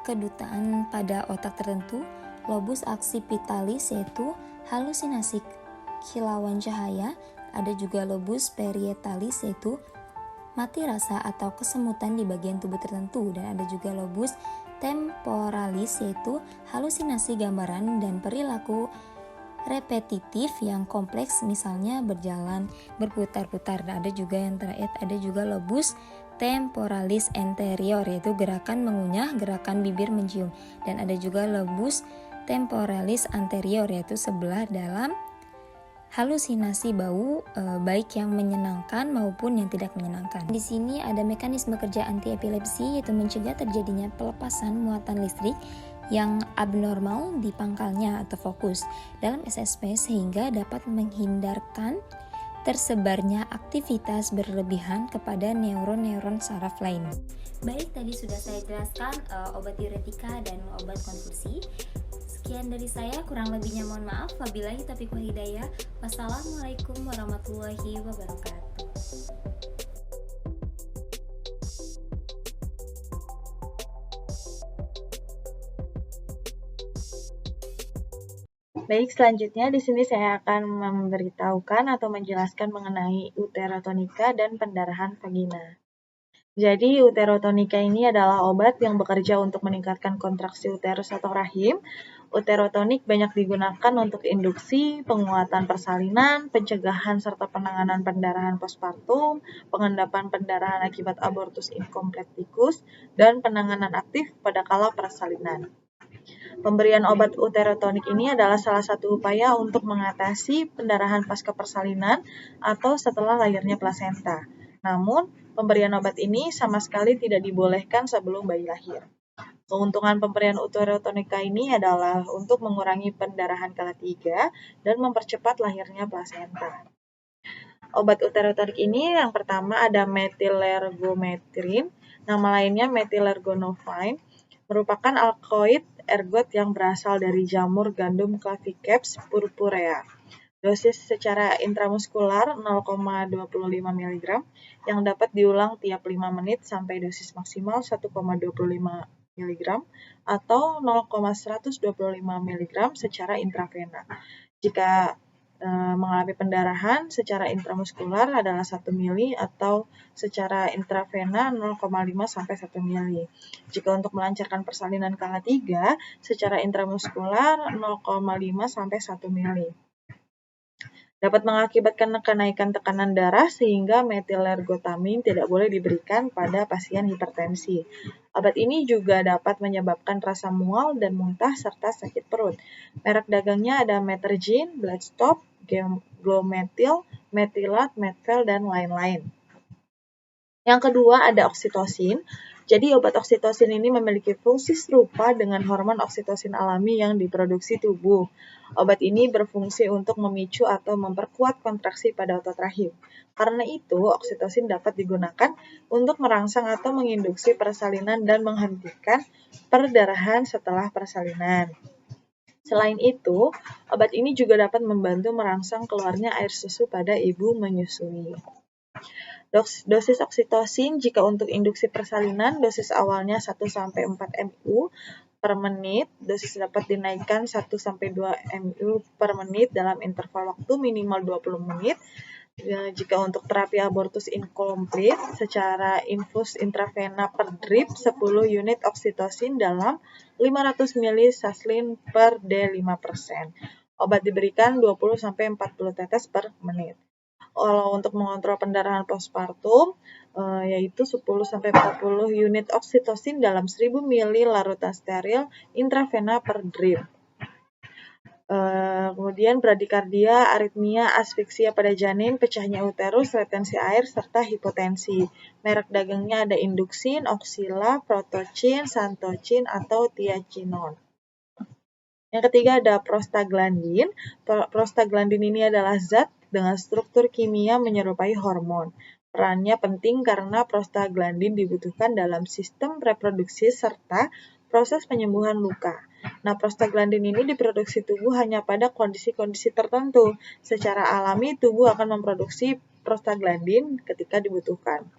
kedutaan pada otak tertentu, lobus occipitalis yaitu halusinasi kilauan cahaya, ada juga lobus parietalis yaitu mati rasa atau kesemutan di bagian tubuh tertentu, dan ada juga lobus temporalis yaitu halusinasi gambaran dan perilaku repetitif yang kompleks, misalnya berjalan berputar-putar. Dan ada juga yang terakhir ada juga lobus temporalis anterior yaitu gerakan mengunyah, gerakan bibir mencium, dan ada juga lobus temporalis anterior yaitu sebelah dalam halusinasi bau, baik yang menyenangkan maupun yang tidak menyenangkan. Di sini ada mekanisme kerja anti-epilepsi, yaitu mencegah terjadinya pelepasan muatan listrik yang abnormal di pangkalnya atau fokus dalam SSP, sehingga dapat menghindarkan tersebarnya aktivitas berlebihan kepada neuron-neuron saraf lain. Baik, tadi sudah saya jelaskan obat diuretika dan obat konvulsi. Sekian dari saya, kurang lebihnya mohon maaf. Wabillahi taufiq wal hidayah. Wassalamualaikum warahmatullahi wabarakatuh. Baik, selanjutnya di sini saya akan memberitahukan atau menjelaskan mengenai uterotonika dan pendarahan vagina. Jadi, uterotonika ini adalah obat yang bekerja untuk meningkatkan kontraksi uterus atau rahim. Uterotonik banyak digunakan untuk induksi, penguatan persalinan, pencegahan serta penanganan pendarahan postpartum, pengendapan pendarahan akibat abortus incompleticus, dan penanganan aktif pada kala persalinan. Pemberian obat uterotonik ini adalah salah satu upaya untuk mengatasi pendarahan pasca persalinan atau setelah lahirnya plasenta. Namun, pemberian obat ini sama sekali tidak dibolehkan sebelum bayi lahir. Keuntungan pemberian uterotonika ini adalah untuk mengurangi pendarahan kala-3 dan mempercepat lahirnya plasenta. Obat uterotonik ini yang pertama ada methylergometrin, nama lainnya methylergonopine, merupakan alkaloid ergot yang berasal dari jamur gandum Claviceps purpurea. Dosis secara intramuskular 0,25 mg yang dapat diulang tiap 5 menit sampai dosis maksimal 1,25 mg atau 0,125 mg secara intravena. Jika mengalami pendarahan secara intramuskular adalah 1 mili atau secara intravena 0,5 sampai 1 mili. Jika untuk melancarkan persalinan kala-3 secara intramuskular 0,5 sampai 1 mili. Dapat mengakibatkan kenaikan tekanan darah sehingga methylergotamin tidak boleh diberikan pada pasien hipertensi. Obat ini juga dapat menyebabkan rasa mual dan muntah serta sakit perut. Merek dagangnya ada Metergine, Bloodstop, Glometil, Methylat, Medvel, dan lain-lain. Yang kedua ada oksitosin. Jadi obat oksitosin ini memiliki fungsi serupa dengan hormon oksitosin alami yang diproduksi tubuh. Obat ini berfungsi untuk memicu atau memperkuat kontraksi pada otot rahim. Karena itu, oksitosin dapat digunakan untuk merangsang atau menginduksi persalinan dan menghentikan perdarahan setelah persalinan. Selain itu, obat ini juga dapat membantu merangsang keluarnya air susu pada ibu menyusui. Dosis oksitosin jika untuk induksi persalinan, dosis awalnya 1-4 mU per menit, dosis dapat dinaikkan 1-2 mU per menit dalam interval waktu minimal 20 menit. Jika untuk terapi abortus incomplete, secara infus intravena per drip 10 unit oksitosin dalam 500 ml saslin per D5%. Obat diberikan 20-40 tetes per menit. Untuk mengontrol pendarahan postpartum, yaitu 10-40 unit oksitosin dalam 1000 ml larutan steril intravena per drip. Kemudian bradikardia, aritmia, asfiksia pada janin, pecahnya uterus, retensi air, serta hipotensi. Merek dagangnya ada Induxin, Oxila, Protocin, Santocin, atau Tiacinon. Yang ketiga ada prostaglandin. Prostaglandin ini adalah zat dengan struktur kimia menyerupai hormon. Perannya penting karena prostaglandin dibutuhkan dalam sistem reproduksi serta proses penyembuhan luka. Nah, prostaglandin ini diproduksi tubuh hanya pada kondisi-kondisi tertentu. Secara alami, tubuh akan memproduksi prostaglandin ketika dibutuhkan.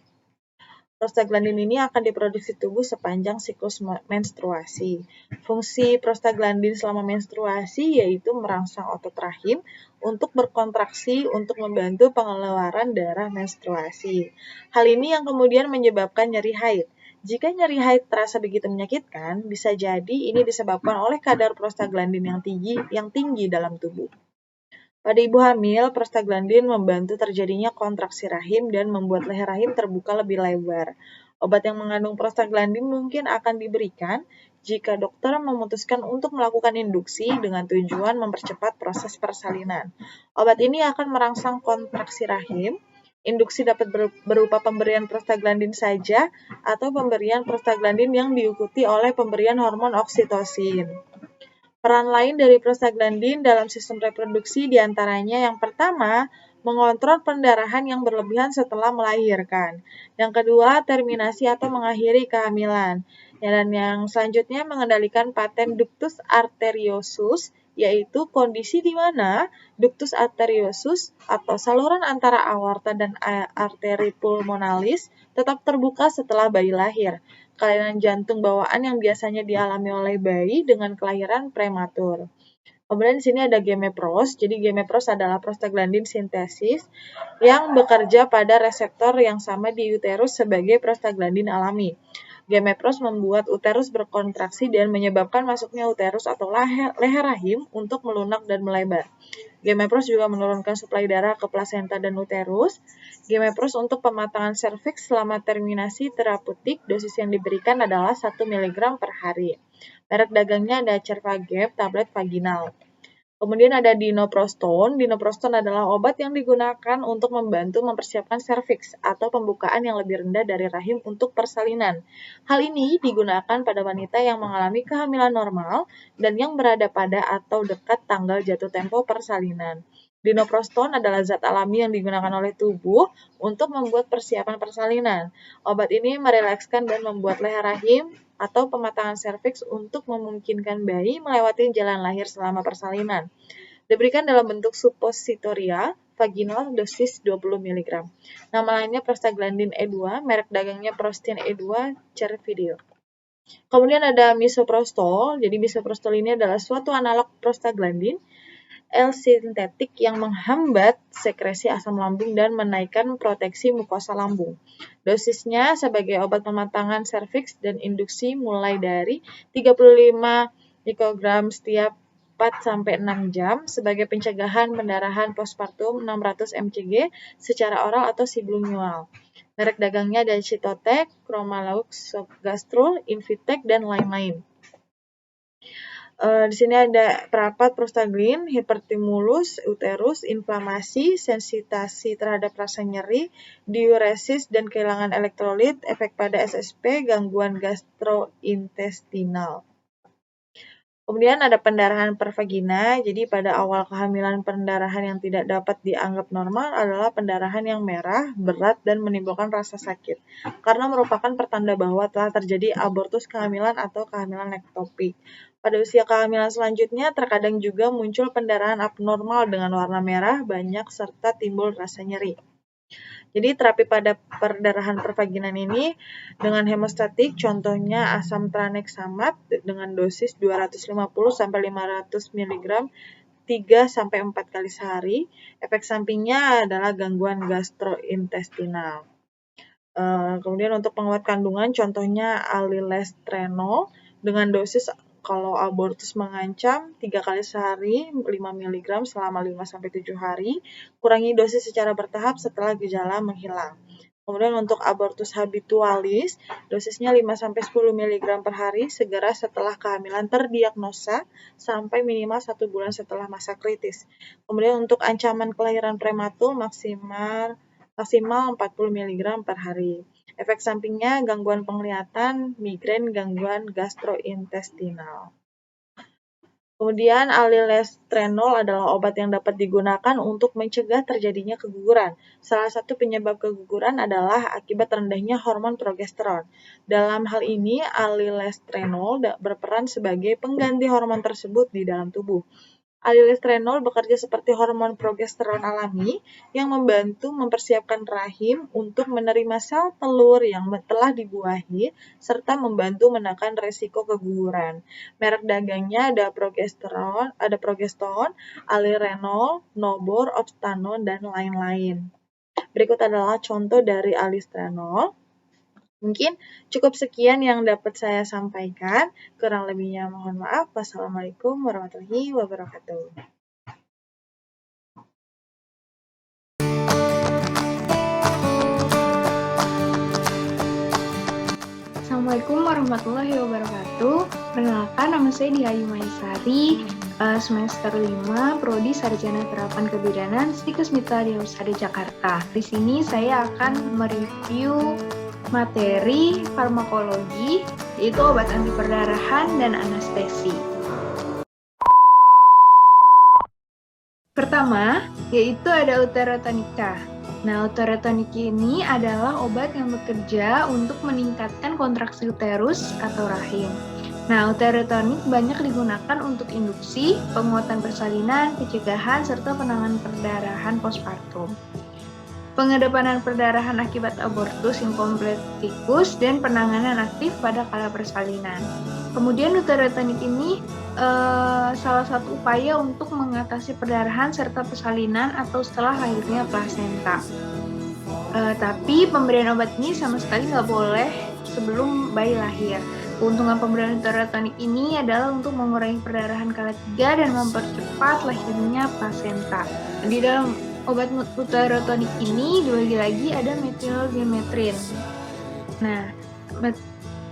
Prostaglandin ini akan diproduksi tubuh sepanjang siklus menstruasi. Fungsi prostaglandin selama menstruasi yaitu merangsang otot rahim untuk berkontraksi untuk membantu pengeluaran darah menstruasi. Hal ini yang kemudian menyebabkan nyeri haid. Jika nyeri haid terasa begitu menyakitkan, bisa jadi ini disebabkan oleh kadar prostaglandin yang tinggi dalam tubuh. Pada ibu hamil, prostaglandin membantu terjadinya kontraksi rahim dan membuat leher rahim terbuka lebih lebar. Obat yang mengandung prostaglandin mungkin akan diberikan jika dokter memutuskan untuk melakukan induksi dengan tujuan mempercepat proses persalinan. Obat ini akan merangsang kontraksi rahim. Induksi dapat berupa pemberian prostaglandin saja atau pemberian prostaglandin yang diikuti oleh pemberian hormon oksitosin. Peran lain dari prostaglandin dalam sistem reproduksi diantaranya yang pertama, mengontrol pendarahan yang berlebihan setelah melahirkan. Yang kedua, terminasi atau mengakhiri kehamilan. Dan yang selanjutnya mengendalikan paten ductus arteriosus, yaitu kondisi di mana ductus arteriosus atau saluran antara aorta dan arteri pulmonalis tetap terbuka setelah bayi lahir. Kelainan jantung bawaan yang biasanya dialami oleh bayi dengan kelahiran prematur. Kemudian di sini ada gemepros. Jadi gemepros adalah prostaglandin sintesis yang bekerja pada reseptor yang sama di uterus sebagai prostaglandin alami. Gemepros membuat uterus berkontraksi dan menyebabkan masuknya uterus atau leher rahim untuk melunak dan melebar. Gemepros juga menurunkan suplai darah ke plasenta dan uterus. Gemepros untuk pematangan serviks selama terminasi terapeutik, dosis yang diberikan adalah 1 mg per hari. Merek dagangnya ada Cervagep, tablet vaginal. Kemudian ada dinoproston. Dinoproston adalah obat yang digunakan untuk membantu mempersiapkan serviks atau pembukaan yang lebih rendah dari rahim untuk persalinan. Hal ini digunakan pada wanita yang mengalami kehamilan normal dan yang berada pada atau dekat tanggal jatuh tempo persalinan. Dinoproston adalah zat alami yang digunakan oleh tubuh untuk membuat persiapan persalinan. Obat ini merelekskan dan membuat leher rahim atau pematangan serviks untuk memungkinkan bayi melewati jalan lahir selama persalinan. Diberikan dalam bentuk suppositoria vaginal dosis 20 mg. Nama lainnya prostaglandin E2, merek dagangnya Prostin E2 Cervidil. Kemudian ada misoprostol. Jadi misoprostol ini adalah suatu analog prostaglandin L-sintetik yang menghambat sekresi asam lambung dan menaikkan proteksi mukosa lambung. Dosisnya sebagai obat pematangan serviks dan induksi mulai dari 35 mikrogram setiap 4-6 jam sebagai pencegahan pendarahan postpartum 600 mcg secara oral atau sublingual. Merek dagangnya ada Cytotec, Chromalox, Gastrol, Invitec, dan lain-lain. Di sini ada perapat prostaglandin, hiperstimulus uterus, inflamasi, sensitasi terhadap rasa nyeri, diuresis dan kehilangan elektrolit, efek pada SSP, gangguan gastrointestinal. Kemudian ada pendarahan per vagina. Jadi pada awal kehamilan pendarahan yang tidak dapat dianggap normal adalah pendarahan yang merah, berat, dan menimbulkan rasa sakit. Karena merupakan pertanda bahwa telah terjadi abortus kehamilan atau kehamilan ektopik. Pada usia kehamilan selanjutnya terkadang juga muncul pendarahan abnormal dengan warna merah, banyak, serta timbul rasa nyeri. Jadi terapi pada perdarahan pervaginan ini dengan hemostatik, contohnya asam tranexamat dengan dosis 250-500 mg 3-4 kali sehari. Efek sampingnya adalah gangguan gastrointestinal. Kemudian untuk penguat kandungan, contohnya alilestrenol dengan dosis kalau abortus mengancam 3 kali sehari 5 mg selama 5-7 hari, kurangi dosis secara bertahap setelah gejala menghilang. Kemudian untuk abortus habitualis, dosisnya 5-10 mg per hari segera setelah kehamilan terdiagnosa sampai minimal 1 bulan setelah masa kritis. Kemudian untuk ancaman kelahiran prematur maksimal 40 mg per hari. Efek sampingnya gangguan penglihatan, migrain, gangguan gastrointestinal. Kemudian alilestrenol adalah obat yang dapat digunakan untuk mencegah terjadinya keguguran. Salah satu penyebab keguguran adalah akibat rendahnya hormon progesteron. Dalam hal ini, alilestrenol berperan sebagai pengganti hormon tersebut di dalam tubuh. Alilestrenol bekerja seperti hormon progesteron alami yang membantu mempersiapkan rahim untuk menerima sel telur yang telah dibuahi serta membantu menekan resiko keguguran. Merek dagangnya ada progeston, alirenol, nobor, opstanon, dan lain-lain. Berikut adalah contoh dari alilestrenol. Mungkin cukup sekian yang dapat saya sampaikan. Kurang lebihnya mohon maaf. Wassalamualaikum warahmatullahi wabarakatuh. Assalamualaikum warahmatullahi wabarakatuh. Perkenalkan, nama saya Dihayu Maisari, semester 5, Prodi Sarjana Terapan Kebidanan, Stikes Mitra Husada Jakarta. Di sini saya akan mereview materi farmakologi, yaitu obat anti perdarahan dan anestesi. Pertama, yaitu ada uterotonika. Nah, uterotonik ini adalah obat yang bekerja untuk meningkatkan kontraksi uterus atau rahim. Nah, uterotonik banyak digunakan untuk induksi, penguatan persalinan, pencegahan, serta penanganan perdarahan postpartum. Pengedepanan perdarahan akibat abortus incompleticus dan penanganan aktif pada kala persalinan. Kemudian uterotonik ini salah satu upaya untuk mengatasi perdarahan serta persalinan atau setelah lahirnya plasenta. Tapi pemberian obat ini sama sekali nggak boleh sebelum bayi lahir. Keuntungan pemberian uterotonik ini adalah untuk mengurangi perdarahan kala 3 dan mempercepat lahirnya plasenta. Di dalam obat uterotonik ini dibagi lagi ada methylphenidate. Nah,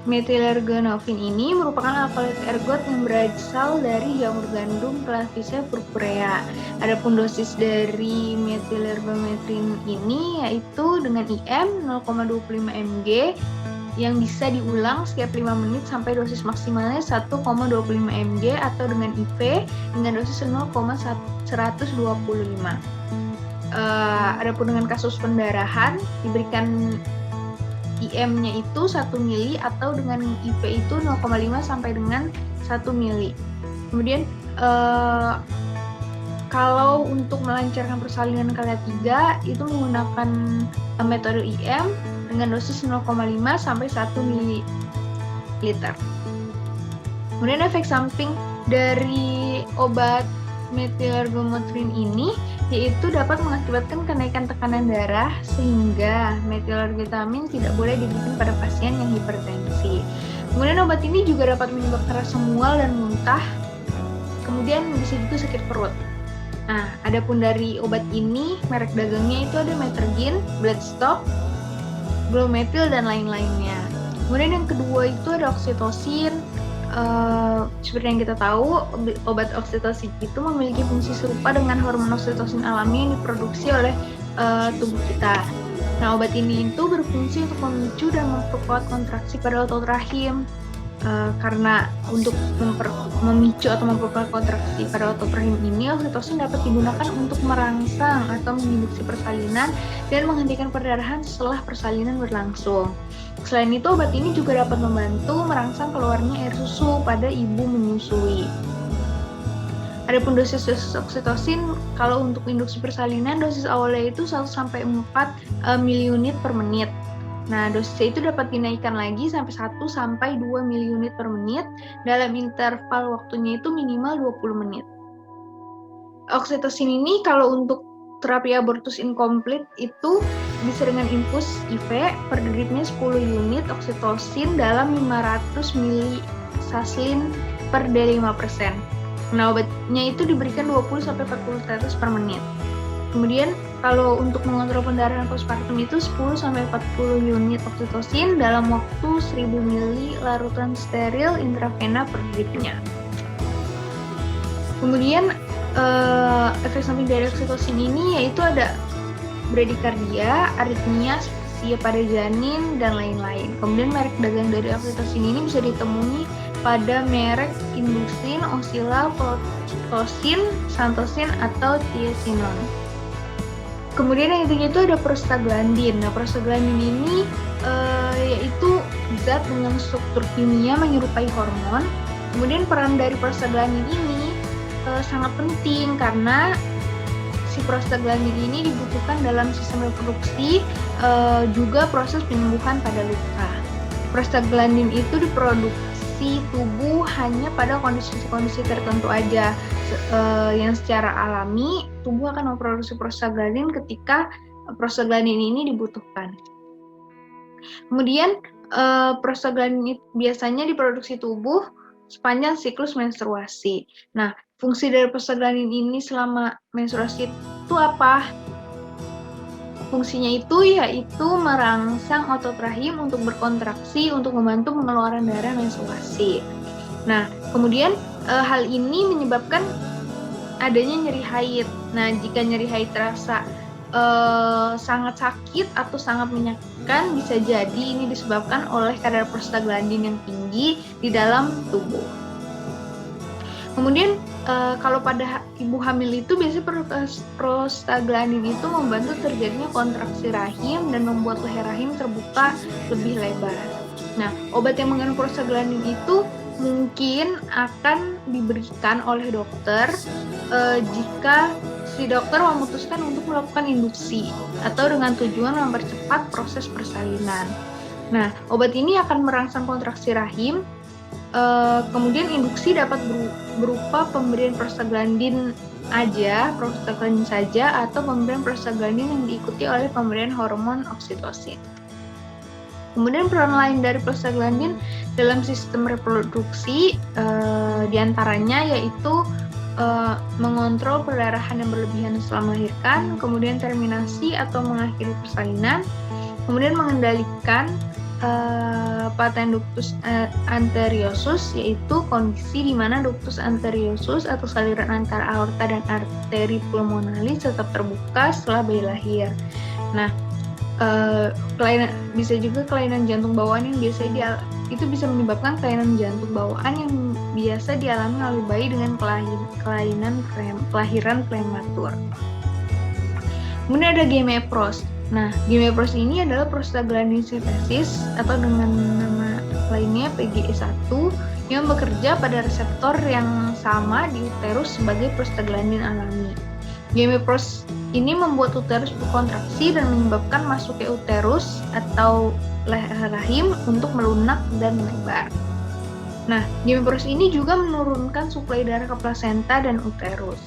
methylergonopin ini merupakan alkaloid ergot yang berasal dari jamur gandum Clavicia purpurea. Adapun dosis dari methylergonopin ini yaitu dengan IM 0,25 mg yang bisa diulang setiap 5 menit sampai dosis maksimalnya 1,25 mg atau dengan IV dengan dosis 0,125. Adapun dengan kasus pendarahan diberikan IM-nya itu 1 mili atau dengan IV itu 0,5 sampai dengan 1 mili. Kemudian kalau untuk melancarkan persalinan kala 3 itu menggunakan metode IM dengan dosis 0,5 sampai 1 ml. Kemudian efek samping dari obat methyllergometrin ini yaitu dapat mengakibatkan kenaikan tekanan darah sehingga methylergetamin tidak boleh diberikan pada pasien yang hipertensi. Kemudian obat ini juga dapat menyebabkan rasa mual dan muntah, kemudian bisa juga sakit perut. Nah, adapun dari obat ini merek dagangnya itu ada Metergin, Bloodstock, Glometil dan lain-lainnya. Kemudian yang kedua itu ada oksitosin. Seperti yang kita tahu, obat oksitosin itu memiliki fungsi serupa dengan hormon oksitosin alami yang diproduksi oleh tubuh kita. Nah, obat ini itu berfungsi untuk memicu dan memperkuat kontraksi pada otot rahim. Karena untuk memicu atau memperkuat kontraksi pada otot rahim ini, oksitosin dapat digunakan untuk merangsang atau menginduksi persalinan dan menghentikan perdarahan setelah persalinan berlangsung. Selain itu, obat ini juga dapat membantu merangsang keluarnya air susu pada ibu menyusui. Adapun dosis oksitosin, kalau untuk induksi persalinan, dosis awalnya itu 1-4 miliunit per menit. Nah, dosisnya itu dapat dinaikkan lagi sampai 1-2 miliunit per menit dalam interval waktunya itu minimal 20 menit. Oksitosin ini kalau untuk terapi abortus incomplete itu bisa dengan infus IV per dripnya 10 unit oksitosin dalam 500 ml saslin per D5%. Nah, obatnya itu diberikan 20-40 tetes per menit. Kemudian kalau untuk mengontrol pendarahan postpartum itu 10-40 unit oksitosin dalam waktu 1000 ml larutan steril intravena per dripnya. Kemudian efek samping dari oksitosin ini yaitu ada bradikardia, aritmia, asphyxia pada janin, dan lain-lain. Kemudian merek dagang dari oksitosin ini bisa ditemui pada merek Indusin, Oscilla, Protosin, Santosin, atau Tiesinon. Kemudian yang ketiga itu ada prostaglandin. Nah, prostaglandin ini yaitu zat dengan struktur kimia menyerupai hormon. Kemudian peran dari prostaglandin ini sangat penting karena si prostaglandin ini dibutuhkan dalam sistem reproduksi, juga proses penyembuhan pada luka. Prostaglandin itu diproduksi tubuh hanya pada kondisi-kondisi tertentu aja, yang secara alami tubuh akan memproduksi prostaglandin ketika prostaglandin ini dibutuhkan. Kemudian prostaglandin biasanya diproduksi tubuh sepanjang siklus menstruasi. Nah, fungsi dari prostaglandin ini selama menstruasi itu apa? Fungsinya itu yaitu merangsang otot rahim untuk berkontraksi untuk membantu pengeluaran darah menstruasi. Nah, kemudian hal ini menyebabkan adanya nyeri haid. Nah, jika nyeri haid terasa sangat sakit atau sangat menyakitkan, bisa jadi ini disebabkan oleh kadar prostaglandin yang tinggi di dalam tubuh. Kemudian kalau pada ibu hamil itu biasanya prostaglandin itu membantu terjadinya kontraksi rahim dan membuat leher rahim terbuka lebih lebar. Nah, obat yang mengandung prostaglandin itu mungkin akan diberikan oleh dokter jika si dokter memutuskan untuk melakukan induksi atau dengan tujuan mempercepat proses persalinan. Nah, obat ini akan merangsang kontraksi rahim. Kemudian induksi dapat berupa pemberian prostaglandin saja atau pemberian prostaglandin yang diikuti oleh pemberian hormon oksitosin. Kemudian peran lain dari prostaglandin dalam sistem reproduksi diantaranya yaitu mengontrol perdarahan yang berlebihan setelah melahirkan, kemudian terminasi atau mengakhiri persalinan, kemudian mengendalikan paten ductus anteriosus, yaitu kondisi di mana ductus anteriosus atau saluran antara aorta dan arteri pulmonalis tetap terbuka setelah bayi lahir. Nah, bisa juga kelainan jantung bawaan yang itu bisa menyebabkan kelainan jantung bawaan yang biasa dialami oleh bayi dengan kelahiran prematur. Kemudian ada Gemepros. Nah, Gemepros ini adalah prostaglandin sintesis atau dengan nama lainnya PGE1 yang bekerja pada reseptor yang sama di uterus sebagai prostaglandin alami. Gemepros ini membuat uterus berkontraksi dan menyebabkan masuknya uterus atau leher rahim untuk melunak dan melebar. Nah, Gemepros ini juga menurunkan suplai darah ke plasenta dan uterus.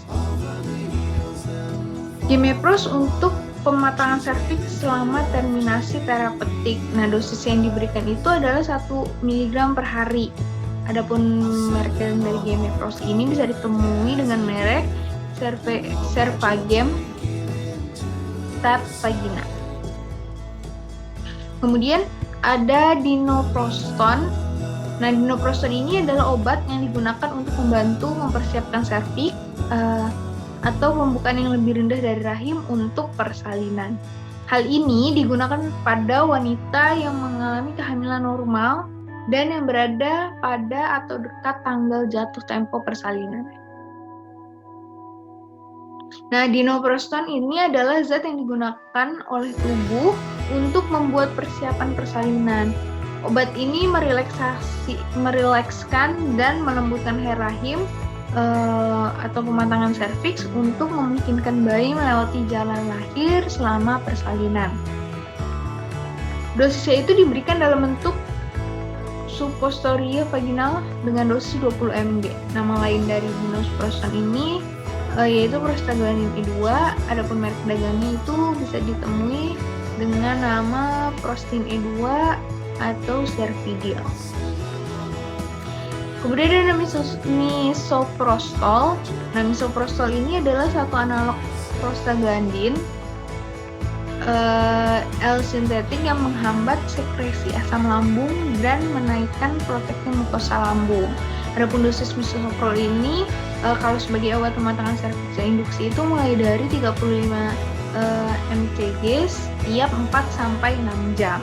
Gemepros untuk pematangan serviks selama terminasi terapeutik. Nah, dosis yang diberikan itu adalah 1 mg per hari. Adapun merek dari Gemepros ini bisa ditemui dengan merek Servagem Tab Vagina. Kemudian ada Dinoproston. Nah, Dinoproston ini adalah obat yang digunakan untuk membantu mempersiapkan serviks atau pembukaan yang lebih rendah dari rahim untuk persalinan. Hal ini digunakan pada wanita yang mengalami kehamilan normal dan yang berada pada atau dekat tanggal jatuh tempo persalinan. Nah, Dinoproston ini adalah zat yang digunakan oleh tubuh untuk membuat persiapan persalinan. Obat ini merilekskan dan melembutkan leher rahim atau pematangan serviks untuk memungkinkan bayi melewati jalan lahir selama persalinan. Dosisnya itu diberikan dalam bentuk suppositoria vaginal dengan dosis 20 mg. Nama lain dari Dinoproston ini yaitu prostaglandin E2. Adapun merek dagangnya itu bisa ditemui dengan nama Prostin E2 atau Servidil. Kemudian ada misoprostol. Nah, misoprostol ini adalah satu analog prostaglandin L-sintetik yang menghambat sekresi asam lambung dan menaikkan proteksi mukosa lambung. Adapun dosis misoprostol ini kalau sebagai obat pematangan serviks induksi itu mulai dari 35 mcg setiap 4-6 jam.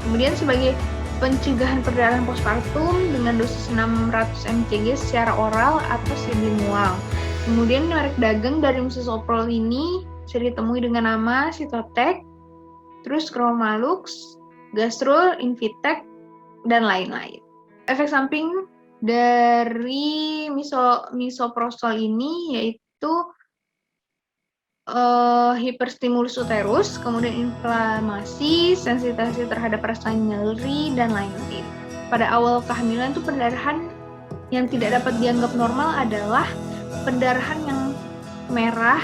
Kemudian sebagai pencegahan perdarahan postpartum dengan dosis 600 mcg secara oral atau sublingual. Kemudian merek dagang dari misoprostol ini bisa ditemui dengan nama Cytotec, terus Chromalux, Gastrul, Invitec, dan lain-lain. Efek samping dari misoprostol ini yaitu hiperstimulus uterus, kemudian inflamasi, sensitasi terhadap rasa nyeri, dan lain-lain. Pada awal kehamilan itu pendarahan yang tidak dapat dianggap normal adalah pendarahan yang merah,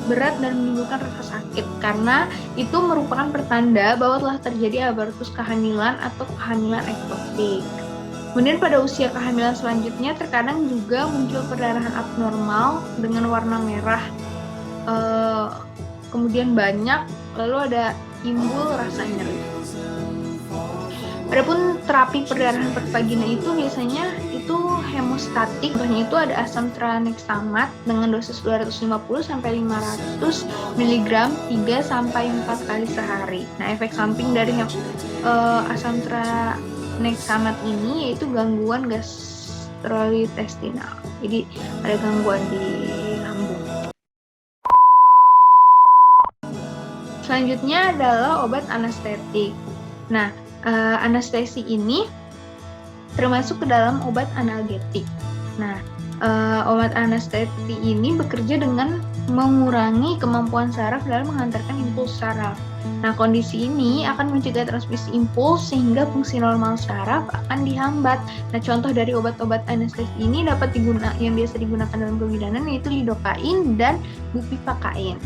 berat, dan menimbulkan rasa sakit karena itu merupakan pertanda bahwa telah terjadi abortus kehamilan atau kehamilan ektopik. Kemudian pada usia kehamilan selanjutnya terkadang juga muncul perdarahan abnormal dengan warna merah, kemudian banyak lalu ada timbul rasa nyeri. Adapun terapi perdarahan pervagina itu biasanya itu hemostatik, contohnya itu ada asam tranexamat dengan dosis 250 sampai 500 mg 3 sampai 4 kali sehari. Nah, efek samping dari asam tranexamat ini yaitu gangguan gastrointestinal. Jadi ada gangguan di lambung. Selanjutnya adalah obat anestetik. Nah, anestesi ini termasuk ke dalam obat analgetik. Nah, obat anestesi ini bekerja dengan mengurangi kemampuan saraf dalam mengantarkan impuls saraf. Nah, kondisi ini akan mencegah transmisi impuls sehingga fungsi normal saraf akan dihambat. Nah, contoh dari obat-obat anestesi ini yang biasa digunakan dalam kebidanan yaitu lidokain dan bupivakain.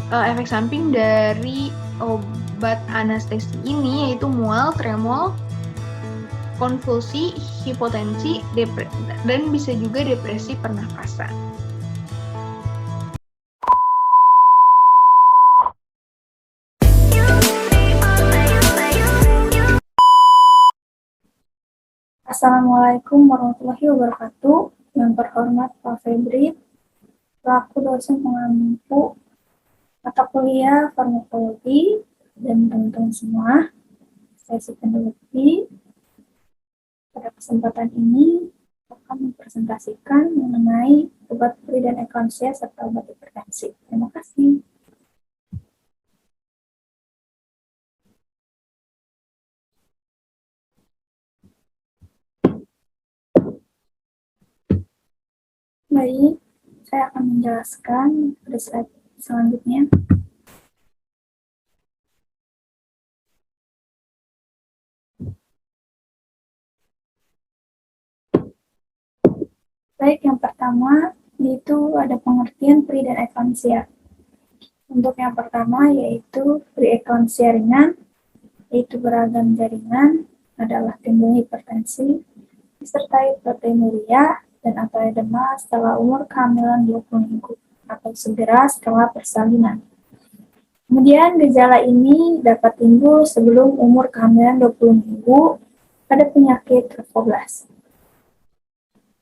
Efek samping dari obat anestesi ini yaitu mual, tremor, konvulsi, hipotensi, dan bisa juga depresi pernafasan. Assalamualaikum warahmatullahi wabarakatuh. Yang terhormat Pak Febri, selaku dosen pengampu mata kuliah farmakologi dan teman-teman semua, sesi peneliti. Pada kesempatan ini akan mempresentasikan mengenai obat pri dan eklansia serta obat hipertensi. Terima kasih. Baik, saya akan menjelaskan pada slide selanjutnya. Baik, yang pertama yaitu ada pengertian pri dan eklansia. Untuk yang pertama yaitu preeklansia ringan, yaitu beragam jaringan adalah timbul hipertensi, disertai proteinuria dan atau edema setelah umur kehamilan 20 minggu atau segera setelah persalinan. Kemudian gejala ini dapat timbul sebelum umur kehamilan 20 minggu pada penyakit trophoblast.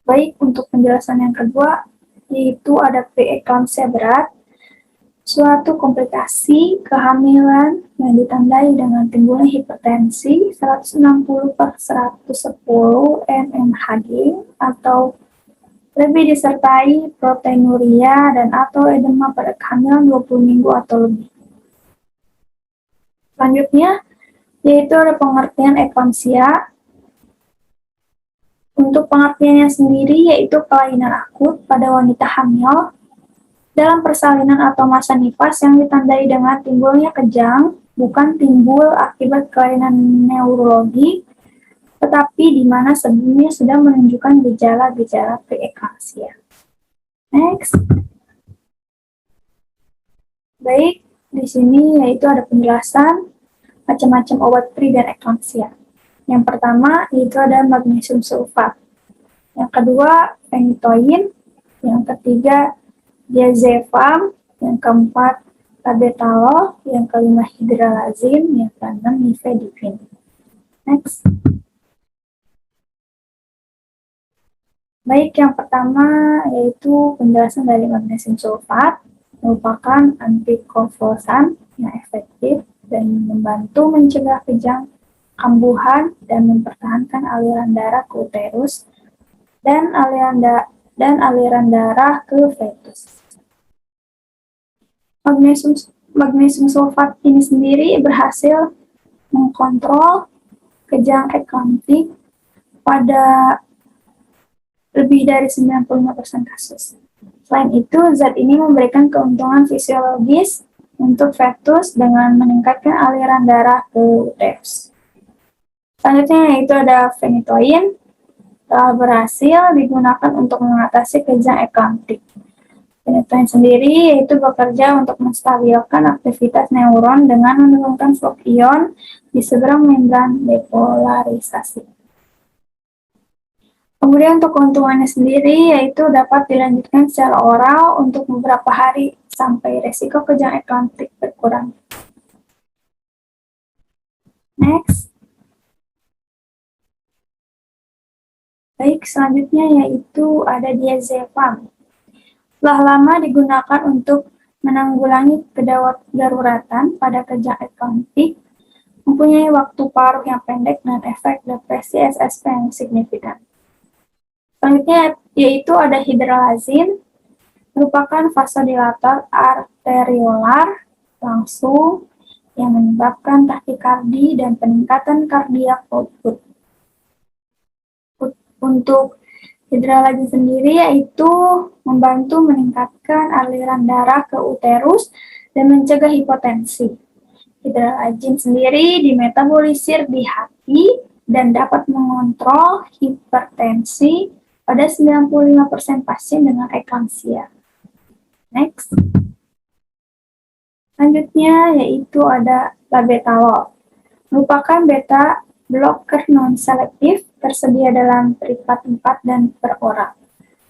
Baik, untuk penjelasan yang kedua, yaitu ada preeklamsia berat, suatu komplikasi kehamilan yang ditandai dengan timbulnya hipertensi 160/110 mmHg atau lebih disertai proteinuria dan atau edema pada kehamilan 20 minggu atau lebih. Selanjutnya, yaitu ada pengertian eklamsia. Untuk pengertiannya sendiri yaitu kelainan akut pada wanita hamil dalam persalinan atau masa nifas yang ditandai dengan timbulnya kejang, bukan timbul akibat kelainan neurologi, tetapi di mana sebelumnya sudah menunjukkan gejala-gejala preeklamsia. Next. Baik, di sini yaitu ada penjelasan macam-macam obat pri dan eklamsia. Yang pertama yaitu ada magnesium sulfat. Yang kedua phenytoin. Yang ketiga diazepam. Yang keempat labetalol. Yang kelima hidralazin. Yang keenam nifedipin. Next. Baik, yang pertama yaitu penjelasan dari magnesium sulfat, merupakan antikonvulsan yang efektif dan membantu mencegah kejang, kambuhan, dan mempertahankan aliran darah ke uterus dan aliran darah ke fetus. Magnesium sulfat ini sendiri berhasil mengkontrol kejang eklamptik pada lebih dari 95% kasus. Selain itu, zat ini memberikan keuntungan fisiologis untuk fetus dengan meningkatkan aliran darah ke uterus. Selanjutnya yaitu ada phenytoin, telah berhasil digunakan untuk mengatasi kejang eklamptik. Phenytoin sendiri yaitu bekerja untuk menstabilkan aktivitas neuron dengan menurunkan flux ion di seberang membran depolarisasi. Kemudian untuk keuntungannya sendiri yaitu dapat dilanjutkan secara oral untuk beberapa hari sampai resiko kejang eklamptik berkurang. Next. Baik, selanjutnya yaitu ada diazepam. Telah lama digunakan untuk menanggulangi kedaruratan pada kejang eklektik, mempunyai waktu paruh yang pendek dan efek depresi SSP yang signifikan. Selanjutnya yaitu ada hidralazin, merupakan vasodilator arteriolar langsung yang menyebabkan takikardi dan peningkatan kardiak output. Untuk hidralazin sendiri yaitu membantu meningkatkan aliran darah ke uterus dan mencegah hipotensi. Hidralazin sendiri dimetabolisir di hati dan dapat mengontrol hipertensi pada 95% pasien dengan eklamsia. Next. Selanjutnya yaitu ada labetalol. Merupakan beta blocker non-selektif tersedia dalam peripat 4 dan per oral.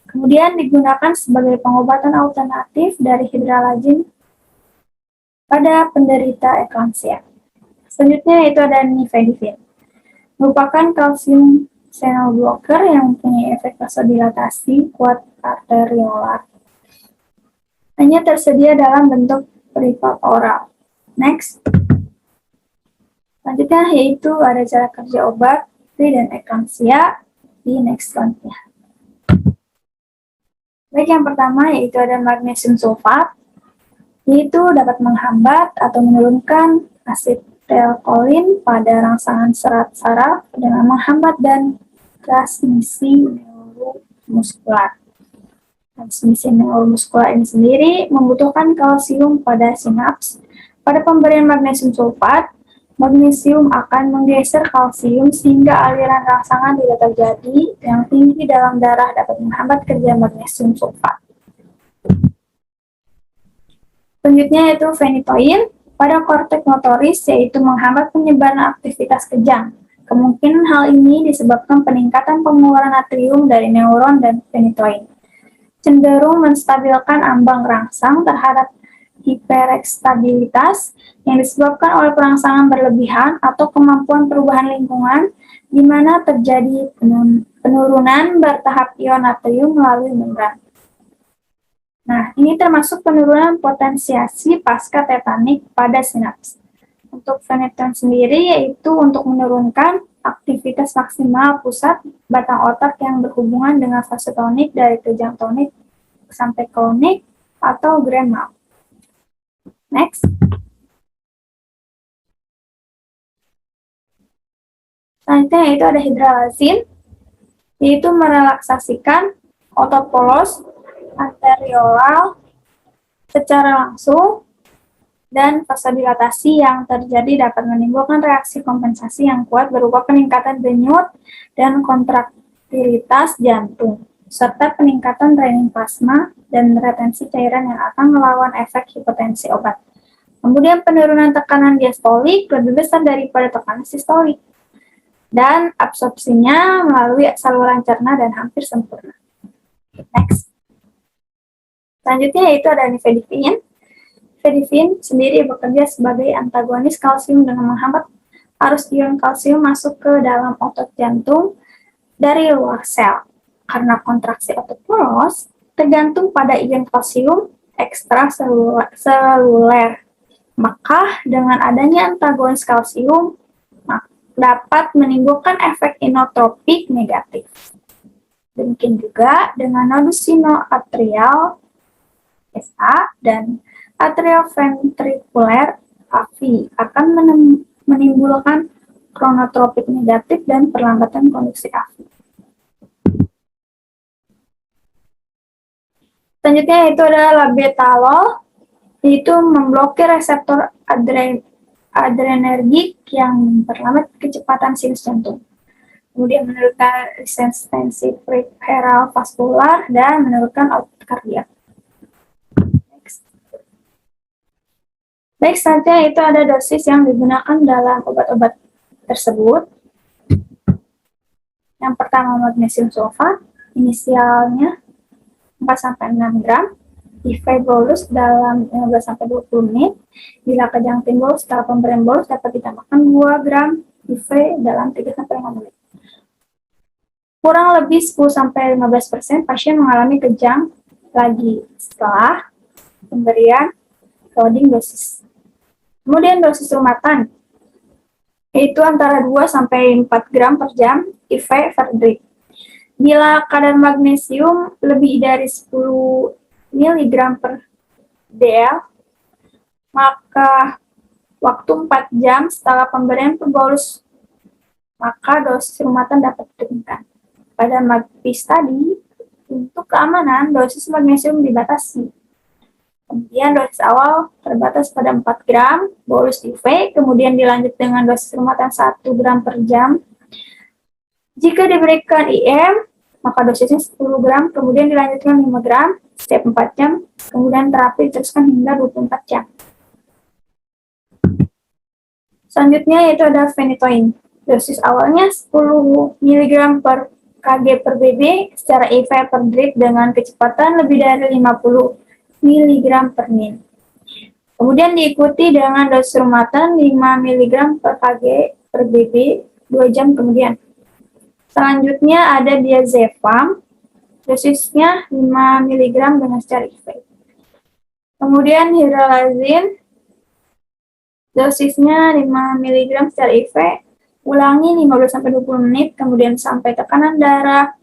Kemudian digunakan sebagai pengobatan alternatif dari hidralazin pada penderita eklamsia. Selanjutnya yaitu ada nifedipin. Merupakan kalsium channel blocker yang mempunyai efek vasodilatasi kuat arteriolar. Hanya tersedia dalam bentuk peripat oral. Next. Selanjutnya yaitu ada cara kerja obat pri dan eklamsia di next slide-nya. Baik, yang pertama yaitu ada magnesium sulfat, yaitu dapat menghambat atau menurunkan asetilkolin pada rangsangan serat saraf dengan menghambat dan transmisi neuromuskular. Transmisi neuromuskular ini sendiri membutuhkan kalsium pada sinaps. Pada pemberian magnesium sulfat, magnesium akan menggeser kalsium sehingga aliran rangsangan tidak terjadi yang tinggi dalam darah dapat menghambat kerja magnesium sulfat. Selanjutnya yaitu phenytoin pada korteks motoris, yaitu menghambat penyebaran aktivitas kejang. Kemungkinan hal ini disebabkan peningkatan pengeluaran natrium dari neuron dan phenytoin. Cenderung menstabilkan ambang rangsang terhadap hiperekstabilitas yang disebabkan oleh perangsangan berlebihan atau kemampuan perubahan lingkungan di mana terjadi penurunan bertahap ion natrium melalui membran. Nah, ini termasuk penurunan potensiasi pasca tetanik pada sinaps. Untuk phenytoin sendiri yaitu untuk menurunkan aktivitas maksimal pusat batang otak yang berhubungan dengan fase tonik dari kejang tonik sampai klonik atau grand mal. Next. Selanjutnya yaitu ada hidralazin, yaitu merelaksasikan otot polos arteriolar secara langsung dan vasodilatasi yang terjadi dapat menimbulkan reaksi kompensasi yang kuat berupa peningkatan denyut dan kontraktilitas jantung, serta peningkatan draining plasma dan retensi cairan yang akan melawan efek hipotensi obat. Kemudian penurunan tekanan diastolik lebih besar daripada tekanan sistolik, dan absorpsinya melalui saluran cerna dan hampir sempurna. Next. Selanjutnya yaitu ada nifedipin. Nifedipin sendiri bekerja sebagai antagonis kalsium dengan menghambat arus ion kalsium masuk ke dalam otot jantung dari luar sel. Karena kontraksi otot polos tergantung pada ion kalsium ekstraseluler. Maka dengan adanya antagonis kalsium dapat menimbulkan efek inotropik negatif. Demikian juga dengan nodus sinoatrial SA dan atrioventrikuler AV akan menimbulkan kronotropik negatif dan perlambatan konduksi AV. Selanjutnya yaitu adalah labetalol, yaitu memblokir reseptor adrenergik yang memperlambat kecepatan sinus jantung. Kemudian menurunkan resistensi peripheral vaskular dan menurunkan output kardiak. Baik, selanjutnya itu ada dosis yang digunakan dalam obat-obat tersebut. Yang pertama magnesium sulfat, inisialnya 4-6 gram, IV bolus dalam 15-20 menit. Bila kejang timbul setelah pemberian bolus, dapat ditambahkan 2 gram IV dalam 3-5 menit. Kurang lebih 10-15% pasien mengalami kejang lagi setelah pemberian loading dosis. Kemudian dosis rumatan, yaitu antara 2-4 gram per jam IV per drip. Bila kadar magnesium lebih dari 10 mg per dl, maka waktu 4 jam setelah pemberian bolus, maka dosis rumatan dapat diturunkan. Pada MAGPIS tadi, untuk keamanan, dosis magnesium dibatasi. Kemudian dosis awal terbatas pada 4 gram bolus IV, kemudian dilanjut dengan dosis rumatan 1 gram per jam. Jika diberikan IM, maka dosisnya 10 gram, kemudian dilanjutkan 5 gram setiap 4 jam, kemudian terapi diteruskan hingga 24 jam. Selanjutnya yaitu ada phenytoin. Dosis awalnya 10 mg per kg per BB secara IV per drip dengan kecepatan lebih dari 50 mg per min. Kemudian diikuti dengan dosis rumatan 5 mg per kg per BB 2 jam kemudian. Selanjutnya ada diazepam, dosisnya 5 mg dengan secara IV. Kemudian hydralazine, dosisnya 5 mg secara IV, ulangi 15-20 menit, kemudian sampai tekanan darah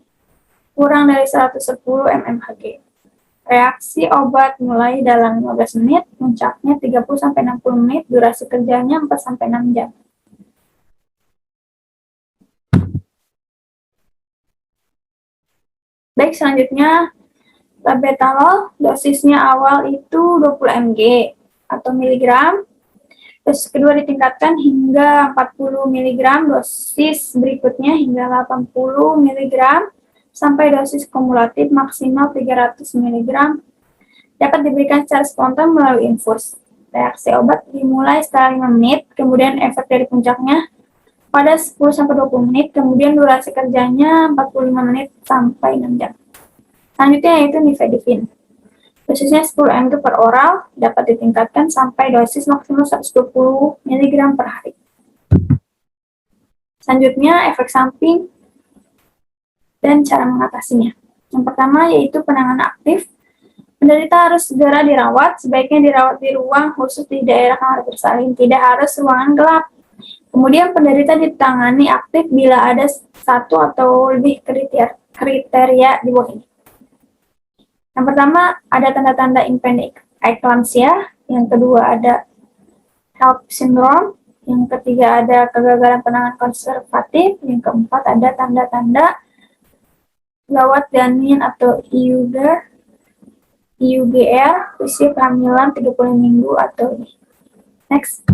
kurang dari 110 mmHg. Reaksi obat mulai dalam 15 menit, puncaknya 30-60 menit, durasi kerjanya 4-6 jam. Baik, selanjutnya labetalol, dosisnya awal itu 20 mg atau miligram. Dosis kedua ditingkatkan hingga 40 mg, dosis berikutnya hingga 80 mg, sampai dosis kumulatif maksimal 300 mg. Dapat diberikan secara spontan melalui infus. Reaksi obat dimulai setelah 5 menit, kemudian efek dari puncaknya pada 10-20 menit, kemudian durasi kerjanya 45 menit sampai 6 jam. Selanjutnya yaitu nifedipin. Dosisnya 10 mg per oral, dapat ditingkatkan sampai dosis maksimal 120 mg per hari. Selanjutnya efek samping dan cara mengatasinya. Yang pertama yaitu penanganan aktif. Penderita harus segera dirawat, sebaiknya dirawat di ruang khusus di daerah kamar bersalin, tidak harus ruangan gelap. Kemudian penderita ditangani aktif bila ada 1 atau lebih kriteria di bawah ini. Yang pertama ada tanda-tanda impending eclampsia, yang kedua ada HELLP syndrome, yang ketiga ada kegagalan penanganan konservatif, yang keempat ada tanda-tanda gawat janin atau IUGR, usia kehamilan 30 minggu atau lebih. Next.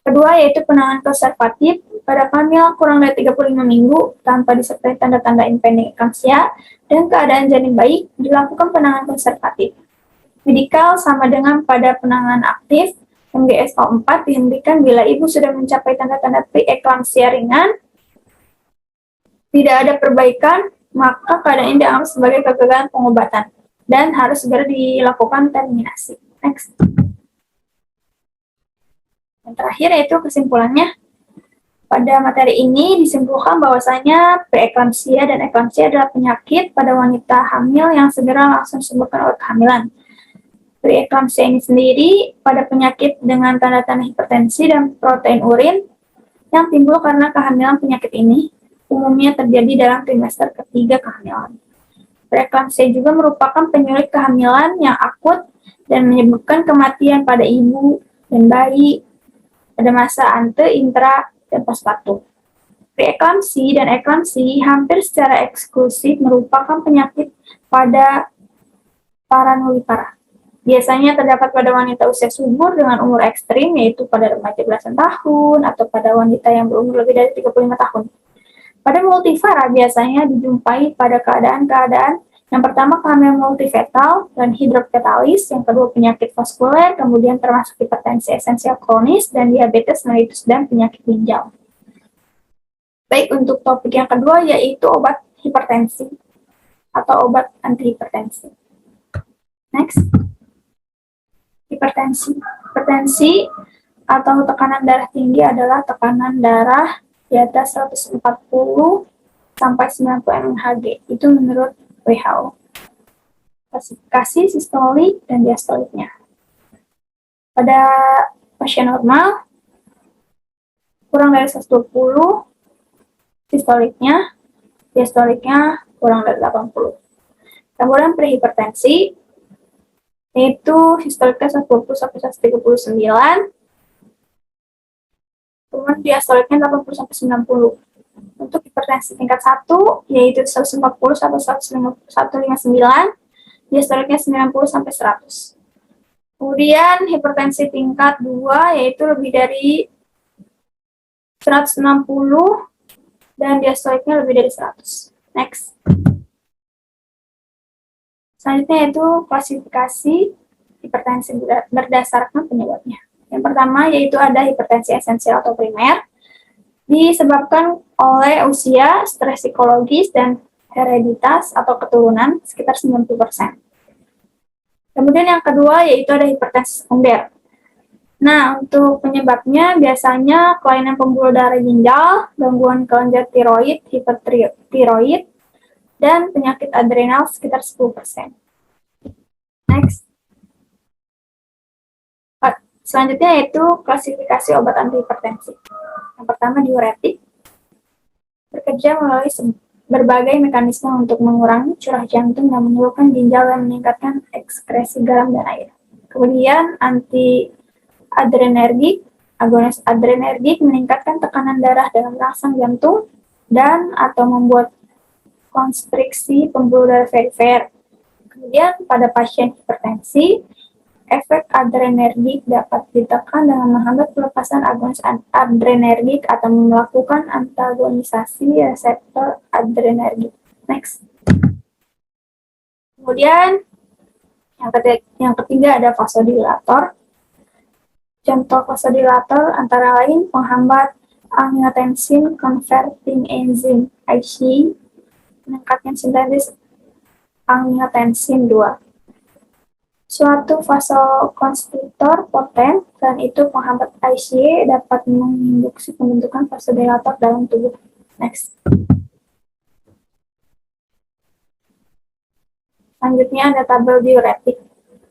Kedua yaitu penanganan konservatif pada hamil kurang dari 35 minggu tanpa disertai tanda-tanda impending eclampsia dan keadaan janin baik, dilakukan penanganan konservatif. Medikal sama dengan pada penanganan aktif, MGSO4 dihentikan bila ibu sudah mencapai tanda-tanda preeclampsia ringan, tidak ada perbaikan, maka keadaan ini dianggap sebagai kegagalan pengobatan dan harus segera dilakukan terminasi. Next. Yang terakhir yaitu kesimpulannya. Pada materi ini disimpulkan bahwasanya preeklamsia dan eklamsia adalah penyakit pada wanita hamil yang segera langsung disebabkan oleh kehamilan. Preeklamsia ini sendiri pada penyakit dengan tanda-tanda hipertensi dan protein urin yang timbul karena kehamilan. Penyakit ini umumnya terjadi dalam trimester ketiga kehamilan. Preeklamsia juga merupakan penyulit kehamilan yang akut dan menyebabkan kematian pada ibu dan bayi pada masa ante, intra, dan postpartum. Preeklamsi dan eklamsi hampir secara eksklusif merupakan penyakit pada para nulipara. Biasanya terdapat pada wanita usia subur dengan umur ekstrim, yaitu pada remaja belasan tahun atau pada wanita yang berumur lebih dari 35 tahun. Pada multivara biasanya dijumpai pada keadaan-keadaan yang pertama kehamilan multifetal dan hidrofetalis, yang kedua penyakit vaskuler, kemudian termasuk hipertensi esensial kronis dan diabetes mellitus dan penyakit ginjal. Baik, untuk topik yang kedua yaitu obat hipertensi atau obat antihipertensi. Next, hipertensi. Hipertensi atau tekanan darah tinggi adalah tekanan darah di atas 140 sampai 90 mmHg. Itu menurut WHO. Klasifikasi sistolik dan diastoliknya. Pada pasien normal, kurang dari 120, sistoliknya, diastoliknya kurang dari 80. Kemudian prehipertensi, yaitu sistoliknya 120 sampai 139, kemudian diastoliknya 80 sampai 90. Untuk hipertensi tingkat 1, yaitu 140 sampai 159, diastoliknya 90 sampai 100. Kemudian hipertensi tingkat 2, yaitu lebih dari 160, dan diastoliknya lebih dari 100. Next. Selanjutnya yaitu klasifikasi hipertensi berdasarkan penyebabnya. Yang pertama yaitu ada hipertensi esensial atau primer, disebabkan oleh usia, stres psikologis, dan hereditas atau keturunan sekitar 90%. Kemudian yang kedua yaitu ada hipertensi sekunder. Nah, untuk penyebabnya biasanya kelainan pembuluh darah ginjal, gangguan kelenjar tiroid, hipertiroid, dan penyakit adrenal sekitar 10%. Next. Selanjutnya yaitu klasifikasi obat antihipertensi. Yang pertama diuretik, bekerja melalui berbagai mekanisme untuk mengurangi curah jantung dan menurunkan ginjal dan meningkatkan ekskresi garam dan air. Kemudian anti-adrenergik, agonis adrenergik meningkatkan tekanan darah dalam rangsang jantung dan atau membuat konstriksi pembuluh darah perifer. Kemudian pada pasien hipertensi, efek adrenergik dapat ditekan dengan menghambat pelepasan agonis adrenergik atau melakukan antagonisasi reseptor adrenergik. Next. Kemudian yang ketiga ada vasodilator. Contoh vasodilator antara lain penghambat angiotensin converting enzyme IC, meningkatkan sintesis angiotensin 2. Suatu vasokonstriktor poten dan itu penghambat ICA dapat menginduksi pembentukan vasodilator dalam tubuh. Next. Selanjutnya ada tabel diuretik,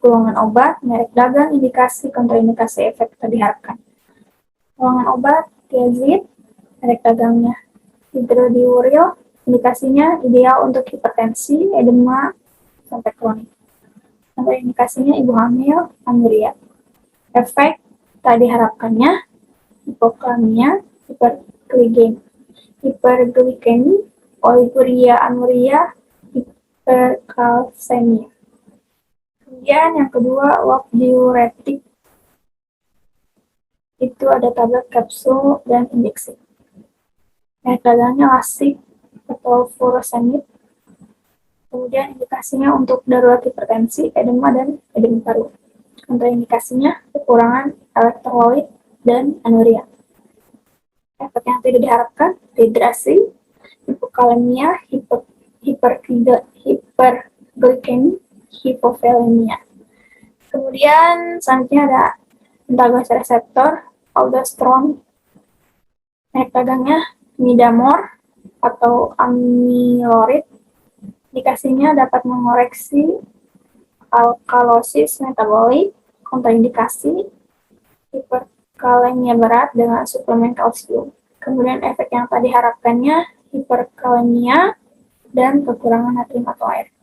golongan obat, merek dagang, indikasi, kontraindikasi, efek diharapkan. Golongan obat, tiazid, merek dagangnya hidrodiuril, indikasinya ideal untuk hipertensi, edema, sampai kronik. Kontraindikasinya ibu hamil, anuria. Efek tak diharapkannya, hipokalemia, hiperglikemi, oliguria, anuria, hiperkalsemia. Kemudian yang kedua, wak diuretik. Itu ada tablet, kapsul, dan injeksi. Merek dagangnya lasik atau furosemid. Kemudian indikasinya untuk darurat hipertensi, edema, dan edema paru. Kontraindikasinya kekurangan elektrolit dan anuria. Efek yang tidak diharapkan, dehidrasi, hipokalemia, hiperglikemi, hipovolemia. Kemudian selanjutnya ada antagonis reseptor, aldosterone. Merek dagangnya midamor atau amilorid. Indikasinya dapat mengoreksi alkalosis metabolik. Kontraindikasi hiperkalemia berat dengan suplemen kalsium. Kemudian efek yang tak diharapkannya hiperkalemia dan kekurangan natrium atau air.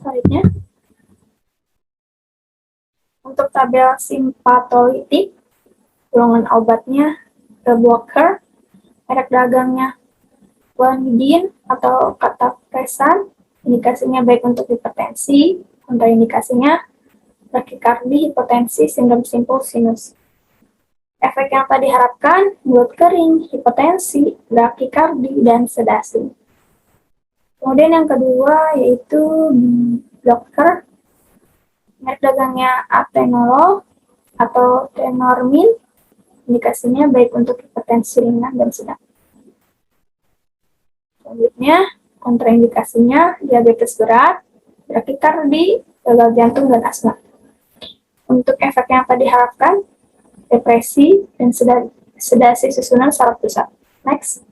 Selanjutnya, untuk tabel simpatolitik, golongan obatnya blocker, merek dagangnya guanidin atau katapresan, indikasinya baik untuk hipertensi, kontraindikasinya brakikardi, hipotensi, sindrom simpul sinus. Efek yang tak diharapkan, mulut kering, hipotensi, brakikardi, dan sedasi. Kemudian yang kedua yaitu blocker, merek dagangnya atenolol atau tenormin, indikasinya baik untuk hipertensi ringan dan sedang. Selanjutnya, kontraindikasinya diabetes berat, brakikardi, gagal jantung, dan asma. Untuk efek yang tadi diharapkan, depresi, dan sedasi susunan saraf pusat. Next.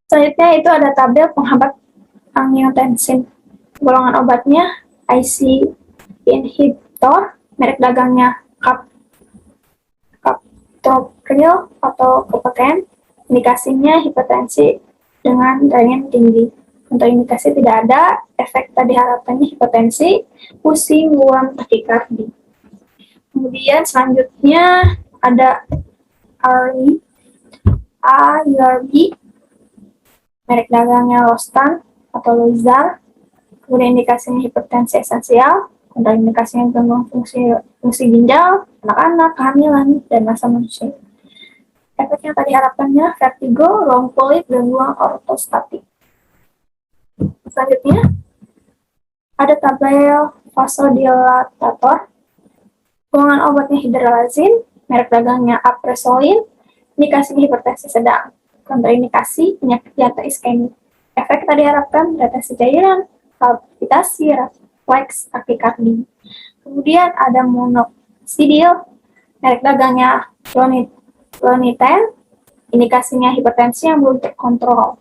Selanjutnya itu ada tabel penghambat angiotensin. Golongan obatnya IC inhibitor, merek dagangnya captopril atau Coumadin. Indikasinya hipertensi dengan range tinggi. Untuk indikasi tidak ada, efek tadi harapannya hipertensi, pusing, muam, takikardi. Kemudian selanjutnya ada ARB, merek dagangnya Lostan atau Lozar. Kemudian indikasinya hipertensi esensial, kontraindikasinya gangguan fungsi ginjal, anak-anak, kehamilan, dan masa manusia. Efeknya tadi harapannya vertigo, long COVID, gangguan ortostatik. Selanjutnya, ada tabel vasodilatator. Golongan obatnya hidralazin, merek dagangnya apresolin, indikasinya hipertensi sedang, kontraindikasi penyakit jantung iskemik. Efek tadi harapkan retensi cairan, palpitasi, refleks, takikardi. Kemudian ada monoxidil, merek dagangnya Clonidine, indikasinya hipertensi yang belum terkontrol.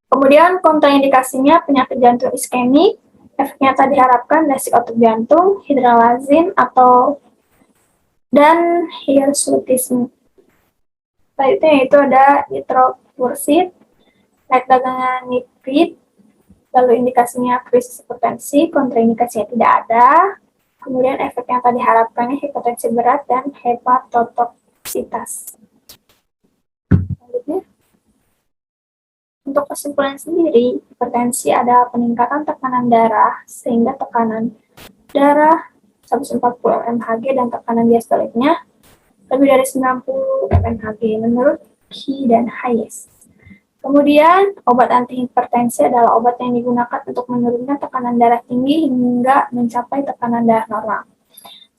Kemudian kontraindikasinya penyakit jantung iskemik, efeknya tadi diharapkan desik otot jantung, hidralazin dan hirsutisme. Selanjutnya itu ada nitrofursid, merek dagangnya Niprid, lalu indikasinya krisis hipertensi, kontraindikasinya tidak ada. Kemudian efek yang tadi diharapkannya hipertensi berat dan hepatotoksitas. Selanjutnya, untuk kesimpulan sendiri, hipertensi adalah peningkatan tekanan darah sehingga tekanan darah 140 mmHg dan tekanan diastoliknya lebih dari 90 mmHg menurut Key dan Hayes. Kemudian, obat antihipertensi adalah obat yang digunakan untuk menurunkan tekanan darah tinggi hingga mencapai tekanan darah normal.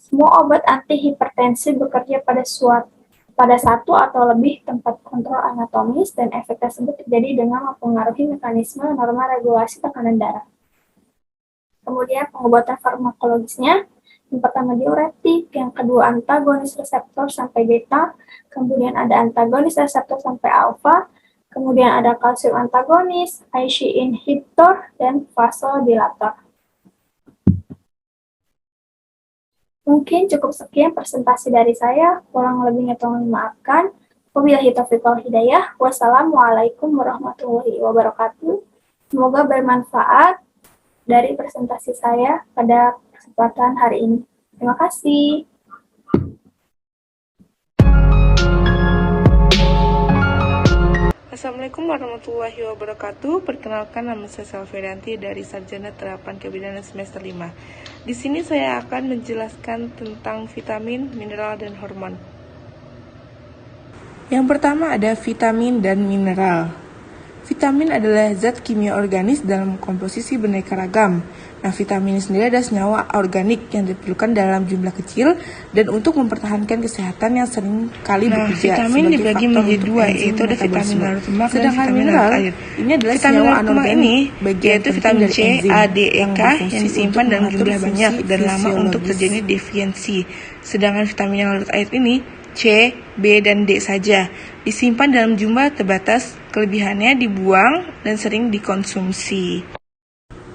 Semua obat antihipertensi bekerja pada satu atau lebih tempat kontrol anatomis dan efek tersebut terjadi dengan mempengaruhi mekanisme normal regulasi tekanan darah. Kemudian pengobatan farmakologisnya, yang pertama diuretik, yang kedua antagonis reseptor sampai beta, kemudian ada antagonis reseptor sampai alfa, kemudian ada kalsium antagonis, IC inhibitor, dan vasodilator. Mungkin cukup sekian presentasi dari saya, kurang lebihnya tolong dimaafkan. Wabillahi taufiq wal hidayah. Wassalamualaikum warahmatullahi wabarakatuh. Semoga bermanfaat dari presentasi saya pada kesempatan hari ini. Terima kasih. Assalamualaikum warahmatullahi wabarakatuh. Perkenalkan, nama saya Salvedanti dari Sarjana Terapan Kebidanan semester 5. Di sini saya akan menjelaskan tentang vitamin, mineral, dan hormon. Yang pertama ada vitamin dan mineral. Vitamin adalah zat kimia organis dalam komposisi beraneka ragam. Nah, vitamin sendiri adalah senyawa organik yang diperlukan dalam jumlah kecil dan untuk mempertahankan kesehatan yang sering kali bekerja. Vitamin dibagi menjadi dua, yaitu ada vitamin larut lemak dan vitamin larut air. Ini adalah senyawa anorganik, yaitu vitamin C, A, D, E, K yang disimpan dalam jumlah banyak dan lama untuk terjadi defisiensi. Sedangkan vitamin yang larut air ini C, B, dan D saja disimpan dalam jumlah terbatas, kelebihannya dibuang dan sering dikonsumsi.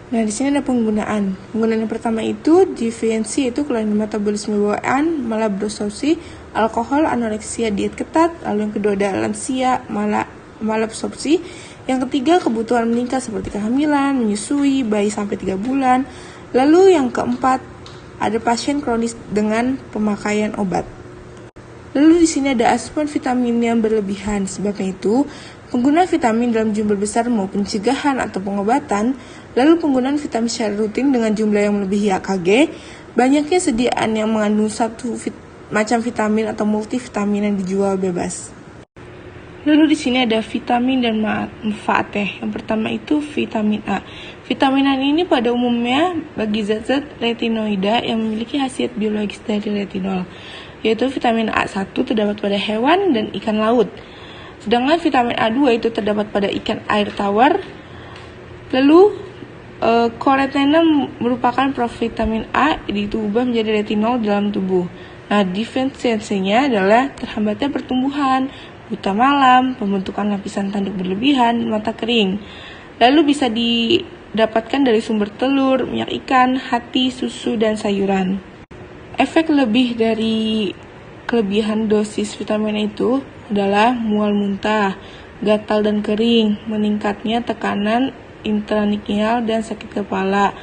Nah, di sini ada penggunaan. Penggunaan yang pertama itu defisiensi, yaitu kelainan metabolisme bawaan, malabsorpsi, alkohol, anoreksia, diet ketat. Lalu yang kedua ada lansia, malabsorpsi. Yang ketiga kebutuhan meningkat seperti kehamilan, menyusui, bayi sampai 3 bulan. Lalu yang keempat ada pasien kronis dengan pemakaian obat. Lalu di sini ada asupan vitamin yang berlebihan. Sebabnya itu, penggunaan vitamin dalam jumlah besar maupun pencegahan atau pengobatan, lalu penggunaan vitamin secara rutin dengan jumlah yang melebihi AKG, banyaknya sediaan yang mengandung satu macam vitamin atau multivitamin yang dijual bebas. Lalu di sini ada vitamin dan manfaatnya. Yang pertama itu vitamin A. Vitamin A ini pada umumnya bagi zat-zat retinoida yang memiliki khasiat biologis dari retinol, yaitu vitamin A1 terdapat pada hewan dan ikan laut. Sedangkan vitamin A2 itu terdapat pada ikan air tawar. Lalu Carotene merupakan provitamin A diubah menjadi retinol dalam tubuh. Nah, defisiensinya adalah terhambatnya pertumbuhan, buta malam, pembentukan lapisan tanduk berlebihan, mata kering. Lalu bisa didapatkan dari sumber telur, minyak ikan, hati, susu, dan sayuran. Efek lebih dari kelebihan dosis vitamin itu adalah mual muntah, gatal dan kering, meningkatnya tekanan intracranial dan sakit kepala,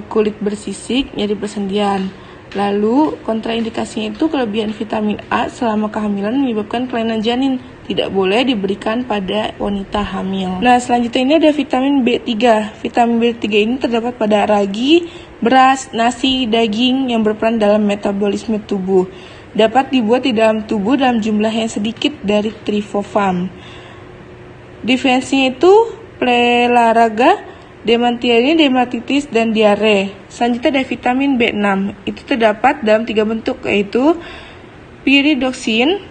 kulit bersisik, nyeri persendian. Lalu kontraindikasinya itu kelebihan vitamin A selama kehamilan menyebabkan kelainan janin, tidak boleh diberikan pada wanita hamil. Nah, selanjutnya ini ada vitamin B3. Vitamin B3 ini terdapat pada ragi, beras, nasi, daging yang berperan dalam metabolisme tubuh. Dapat dibuat di dalam tubuh dalam jumlah yang sedikit dari triptofan. Defensinya itu pelaraga, demantianya dermatitis dan diare. Selanjutnya ada vitamin B6. Itu terdapat dalam 3 bentuk, yaitu pyridoxine,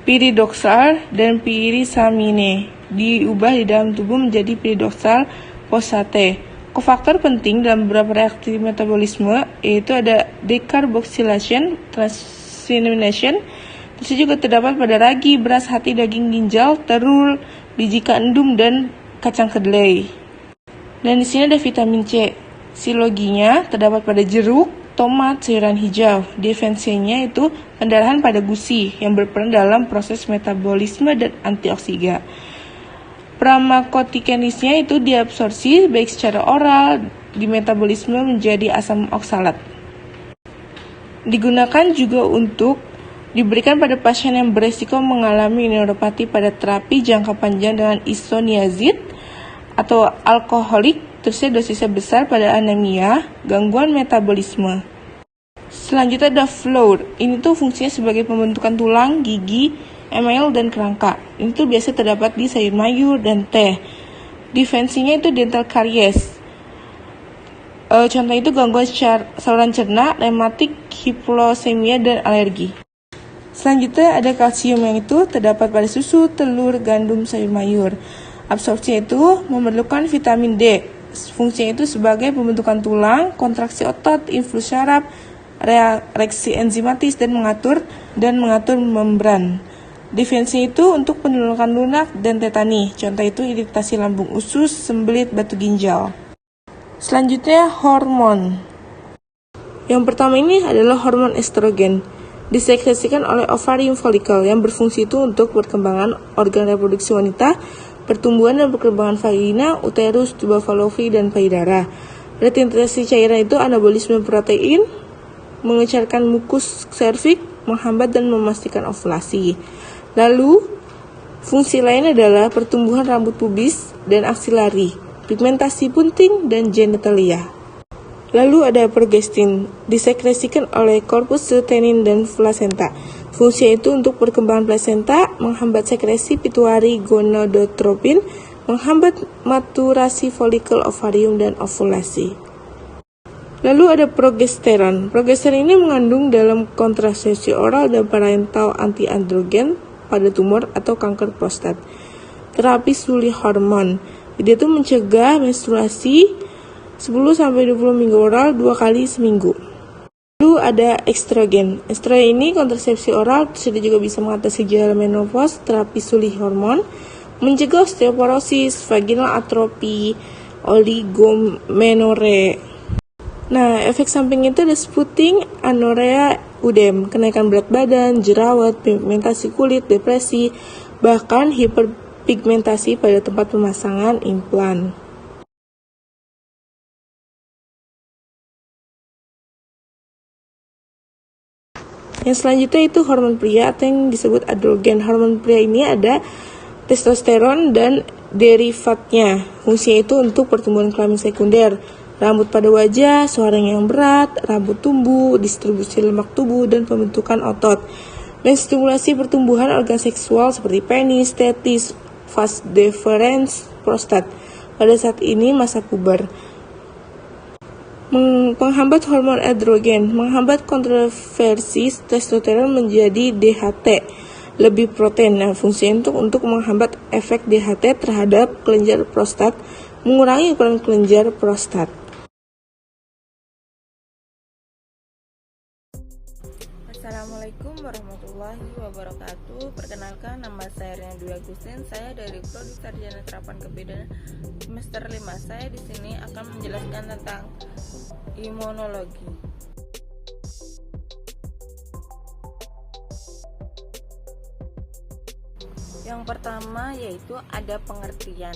pyridoxal, dan pyrisamine. Diubah di dalam tubuh menjadi pyridoxal phosphate. Kofaktor penting dalam beberapa reaksi metabolisme yaitu ada decarboxylation, transamination. Terus juga terdapat pada ragi, beras, hati, daging, ginjal, terul, biji gandum, dan kacang kedelai. Dan di sini ada vitamin C. Siloginya terdapat pada jeruk, tomat, sayuran hijau. Defensinya itu pendarahan pada gusi yang berperan dalam proses metabolisme dan antioksidan. Pramakotikenisnya itu diabsorpsi baik secara oral, di metabolisme menjadi asam oksalat. Digunakan juga untuk diberikan pada pasien yang beresiko mengalami neuropati pada terapi jangka panjang dengan isoniazid atau alkoholik, terusnya dosisnya besar pada anemia, gangguan metabolisme. Selanjutnya ada flour. Ini tuh fungsinya sebagai pembentukan tulang, gigi, emel, dan kerangka. Ini tuh biasa terdapat di sayur mayur dan teh. Defensinya itu dental caries. Contoh itu gangguan saluran cerna, rematik, hipoglikemia, dan alergi. Selanjutnya ada kalsium yang itu terdapat pada susu, telur, gandum, sayur mayur. Absorpsinya itu memerlukan vitamin D. Fungsinya itu sebagai pembentukan tulang, kontraksi otot, infus syaraf, reaksi enzimatis, dan mengatur membran. Defensinya itu untuk penolakan lunak dan tetani. Contoh itu iritasi lambung usus, sembelit, batu ginjal. Selanjutnya hormon. Yang pertama ini adalah hormon estrogen. Disekresikan oleh ovarium follicle yang berfungsi itu untuk perkembangan organ reproduksi wanita, pertumbuhan dan perkembangan vagina, uterus, tuba fallopi, dan payudara. Retensi cairan itu anabolisme protein, mengecarkan mukus serviks, menghambat dan memastikan ovulasi. Lalu, fungsi lain adalah pertumbuhan rambut pubis dan aksilari, pigmentasi punting, dan genitalia. Lalu ada progestin, disekresikan oleh korpus lutein dan plasenta. Fungsinya itu untuk perkembangan plasenta, menghambat sekresi pituitari gonadotropin, menghambat maturasi folikel ovarium dan ovulasi. Lalu ada progesteron. Progesteron ini mengandung dalam kontrasepsi oral dan parental anti-androgen pada tumor atau kanker prostat. Terapi suli hormon. Dia itu mencegah menstruasi 10-20 minggu oral 2 kali seminggu. Lalu ada estrogen. Estrogen ini kontrasepsi oral, sudah juga bisa mengatasi gejala menopause, terapi suli hormon, mencegah osteoporosis, vaginal atrofi, oligomenore. Nah, efek samping itu ada spotting, anorea, udem, kenaikan berat badan, jerawat, pigmentasi kulit, depresi, bahkan hiperpigmentasi pada tempat pemasangan implan. Yang selanjutnya itu hormon pria atau yang disebut androgen. Hormon pria ini ada testosteron dan derivatnya. Fungsinya itu untuk pertumbuhan kelamin sekunder, rambut pada wajah, suara yang berat, rambut tumbuh, distribusi lemak tubuh, dan pembentukan otot. Menstimulasi pertumbuhan organ seksual seperti penis, testis, vas deferens, prostat. Pada saat ini masa puber. Menghambat hormon androgen, menghambat konversi testosteron menjadi DHT, lebih protein. Nah, fungsinya untuk menghambat efek DHT terhadap kelenjar prostat, mengurangi ukuran kelenjar prostat. Assalamualaikum warahmatullahi wabarakatuh. Perkenalkan, nama saya Riana Dwi Agustin. Saya dari Prodi Sarjana Terapan Kebidanan semester 5. Saya di sini akan menjelaskan tentang imunologi. Yang pertama yaitu ada pengertian.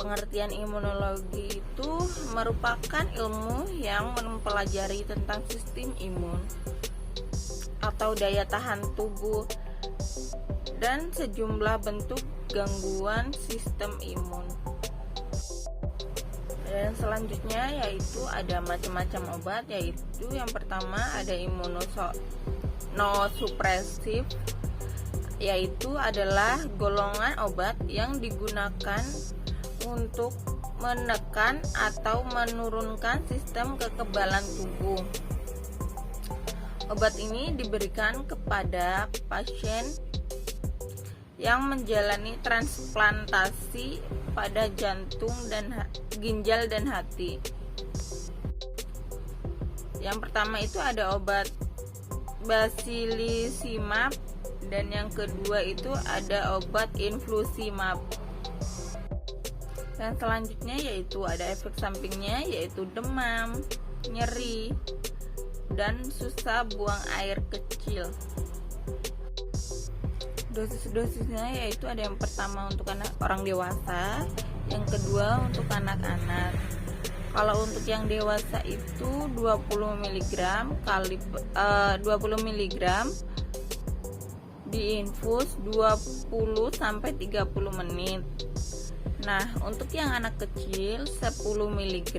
Pengertian imunologi itu merupakan ilmu yang mempelajari tentang sistem imun atau daya tahan tubuh dan sejumlah bentuk gangguan sistem imun. Dan selanjutnya yaitu ada macam-macam obat, yaitu yang pertama ada imunosupresif, yaitu adalah golongan obat yang digunakan untuk menekan atau menurunkan sistem kekebalan tubuh. Obat ini diberikan kepada pasien yang menjalani transplantasi pada jantung dan ginjal dan hati. Yang pertama itu ada obat Basilicimab, dan yang kedua itu ada obat Influsimab. Dan selanjutnya yaitu ada efek sampingnya, yaitu demam, nyeri, dan susah buang air kecil. Dosis-dosisnya yaitu ada yang pertama untuk orang dewasa, yang kedua untuk anak-anak. Kalau untuk yang dewasa itu 20 mg diinfus 20 sampai 30 menit. Nah, untuk yang anak kecil 10 mg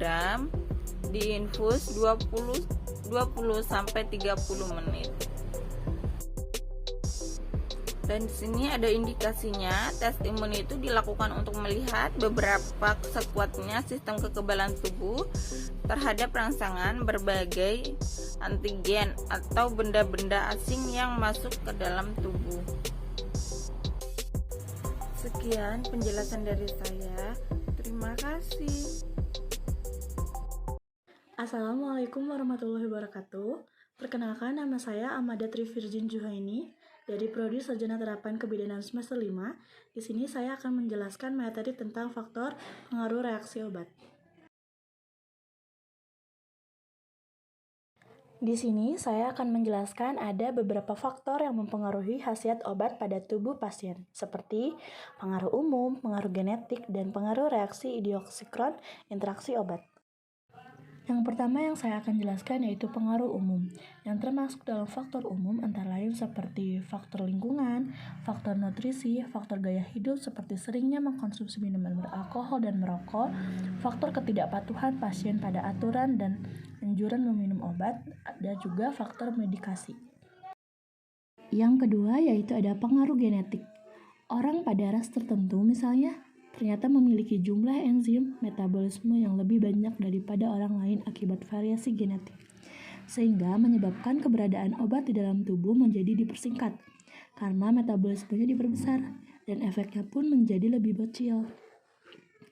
diinfus 20 sampai 30 menit. Dan di sini ada indikasinya. Tes imun itu dilakukan untuk melihat beberapa sekuatnya sistem kekebalan tubuh terhadap rangsangan berbagai antigen atau benda-benda asing yang masuk ke dalam tubuh. Sekian penjelasan dari saya. Terima kasih. Assalamualaikum warahmatullahi wabarakatuh. Perkenalkan, nama saya Amada Trivirjin Juhaini dari Prodi Sarjana Terapan Kebidanan semester 5. Di sini saya akan menjelaskan materi tentang faktor pengaruh reaksi obat. Di sini saya akan menjelaskan ada beberapa faktor yang mempengaruhi khasiat obat pada tubuh pasien, seperti pengaruh umum, pengaruh genetik, dan pengaruh reaksi idiosikron interaksi obat. Yang pertama yang saya akan jelaskan yaitu pengaruh umum, yang termasuk dalam faktor umum antara lain seperti faktor lingkungan, faktor nutrisi, faktor gaya hidup seperti seringnya mengkonsumsi minuman beralkohol dan merokok, faktor ketidakpatuhan pasien pada aturan dan anjuran meminum obat, dan juga faktor medikasi. Yang kedua yaitu ada pengaruh genetik. Orang pada ras tertentu misalnya ternyata memiliki jumlah enzim metabolisme yang lebih banyak daripada orang lain akibat variasi genetik, sehingga menyebabkan keberadaan obat di dalam tubuh menjadi dipersingkat karena metabolismenya diperbesar dan efeknya pun menjadi lebih bocil.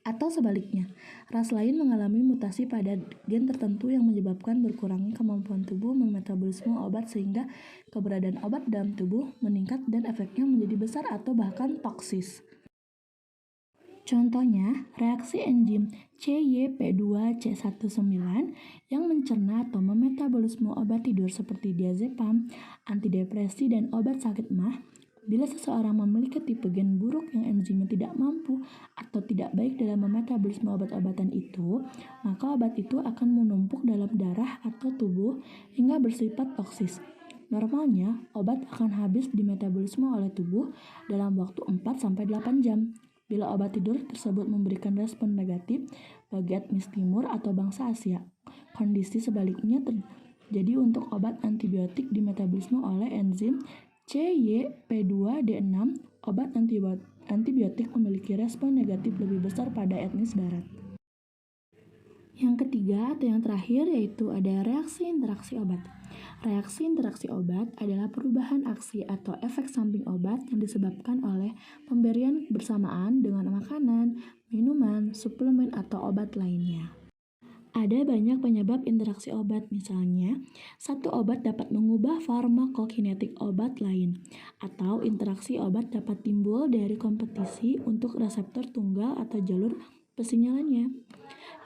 Atau sebaliknya, ras lain mengalami mutasi pada gen tertentu yang menyebabkan berkurangnya kemampuan tubuh memetabolisme obat sehingga keberadaan obat dalam tubuh meningkat dan efeknya menjadi besar atau bahkan toksis. Contohnya, reaksi enzim CYP2C19 yang mencerna atau memetabolisme obat tidur seperti diazepam, antidepresi, dan obat sakit mah. Bila seseorang memiliki tipe gen buruk yang enzimnya tidak mampu atau tidak baik dalam memetabolisme obat-obatan itu, maka obat itu akan menumpuk dalam darah atau tubuh hingga bersifat toksis. Normalnya, obat akan habis dimetabolisme oleh tubuh dalam waktu 4-8 jam. Bila obat tidur tersebut memberikan respon negatif bagi etnis timur atau bangsa Asia. Kondisi sebaliknya terjadi untuk obat antibiotik dimetabolisme oleh enzim CYP2D6. Obat antibiotik memiliki respon negatif lebih besar pada etnis barat. Yang ketiga atau yang terakhir yaitu ada reaksi interaksi obat. Reaksi interaksi obat adalah perubahan aksi atau efek samping obat yang disebabkan oleh pemberian bersamaan dengan makanan, minuman, suplemen, atau obat lainnya. Ada banyak penyebab interaksi obat, misalnya satu obat dapat mengubah farmakokinetik obat lain, atau interaksi obat dapat timbul dari kompetisi untuk reseptor tunggal atau jalur pesinyalannya.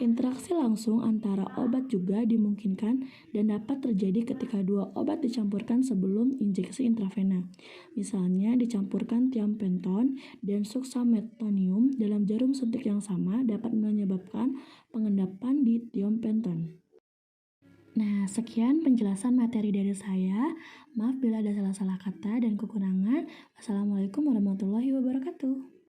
Interaksi langsung antara obat juga dimungkinkan dan dapat terjadi ketika dua obat dicampurkan sebelum injeksi intravena. Misalnya dicampurkan tiampenton dan suksametonium dalam jarum suntik yang sama dapat menyebabkan pengendapan di tiampenton. Nah, sekian penjelasan materi dari saya. Maaf bila ada salah-salah kata dan kekurangan. Wassalamualaikum warahmatullahi wabarakatuh.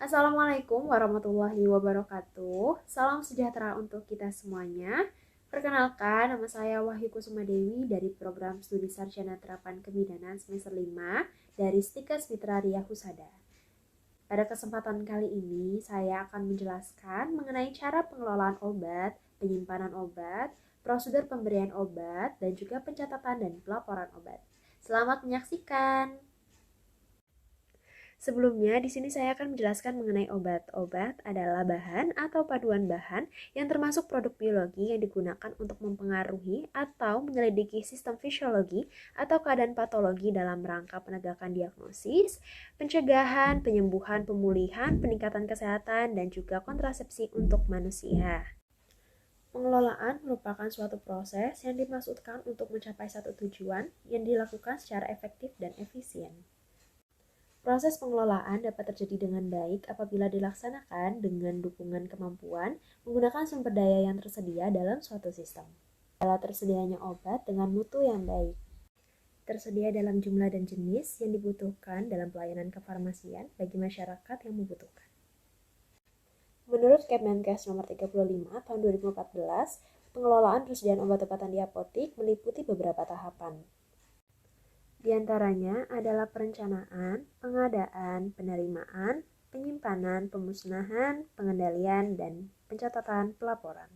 Assalamualaikum warahmatullahi wabarakatuh. Salam sejahtera untuk kita semuanya. Perkenalkan, nama saya Wahyu Kusuma Dewi dari Program Studi Sarjana Terapan Kebidanan semester 5 dari Stikes Mitra Ria Husada. Pada kesempatan kali ini, saya akan menjelaskan mengenai cara pengelolaan obat, penyimpanan obat, prosedur pemberian obat, dan juga pencatatan dan pelaporan obat. Selamat menyaksikan! Sebelumnya, di sini saya akan menjelaskan mengenai obat. Obat adalah bahan atau paduan bahan yang termasuk produk biologi yang digunakan untuk mempengaruhi atau menyelidiki sistem fisiologi atau keadaan patologi dalam rangka penegakan diagnosis, pencegahan, penyembuhan, pemulihan, peningkatan kesehatan, dan juga kontrasepsi untuk manusia. Pengelolaan merupakan suatu proses yang dimaksudkan untuk mencapai satu tujuan yang dilakukan secara efektif dan efisien. Proses pengelolaan dapat terjadi dengan baik apabila dilaksanakan dengan dukungan kemampuan menggunakan sumber daya yang tersedia dalam suatu sistem. Adalah tersedianya obat dengan mutu yang baik. Tersedia dalam jumlah dan jenis yang dibutuhkan dalam pelayanan kefarmasian bagi masyarakat yang membutuhkan. Menurut Kemenkes nomor 35 tahun 2014, pengelolaan persediaan obat-obatan di apotik meliputi beberapa tahapan. Di antaranya adalah perencanaan, pengadaan, penerimaan, penyimpanan, pemusnahan, pengendalian, dan pencatatan pelaporan.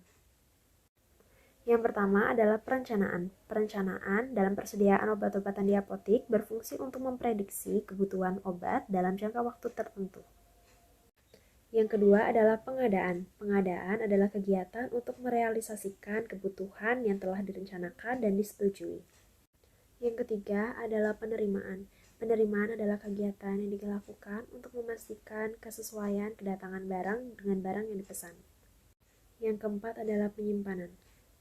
Yang pertama adalah perencanaan. Perencanaan dalam persediaan obat-obatan di apotik berfungsi untuk memprediksi kebutuhan obat dalam jangka waktu tertentu. Yang kedua adalah pengadaan. Pengadaan adalah kegiatan untuk merealisasikan kebutuhan yang telah direncanakan dan disetujui. Yang ketiga adalah penerimaan. Penerimaan adalah kegiatan yang dilakukan untuk memastikan kesesuaian kedatangan barang dengan barang yang dipesan. Yang keempat adalah penyimpanan.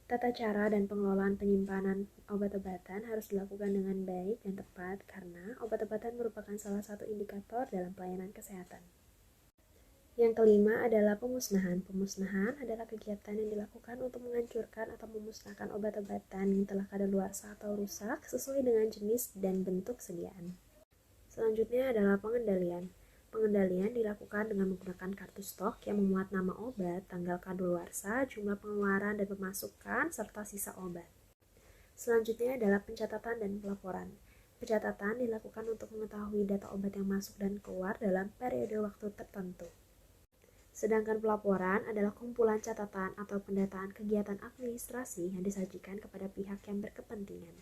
Tata cara dan pengelolaan penyimpanan obat-obatan harus dilakukan dengan baik dan tepat karena obat-obatan merupakan salah satu indikator dalam pelayanan kesehatan. Yang kelima adalah pemusnahan. Pemusnahan adalah kegiatan yang dilakukan untuk menghancurkan atau memusnahkan obat-obatan yang telah kadaluarsa atau rusak sesuai dengan jenis dan bentuk sediaan. Selanjutnya adalah pengendalian. Pengendalian dilakukan dengan menggunakan kartu stok yang memuat nama obat, tanggal kadaluarsa, jumlah pengeluaran dan pemasukan, serta sisa obat. Selanjutnya adalah pencatatan dan pelaporan. Pencatatan dilakukan untuk mengetahui data obat yang masuk dan keluar dalam periode waktu tertentu. Sedangkan pelaporan adalah kumpulan catatan atau pendataan kegiatan administrasi yang disajikan kepada pihak yang berkepentingan.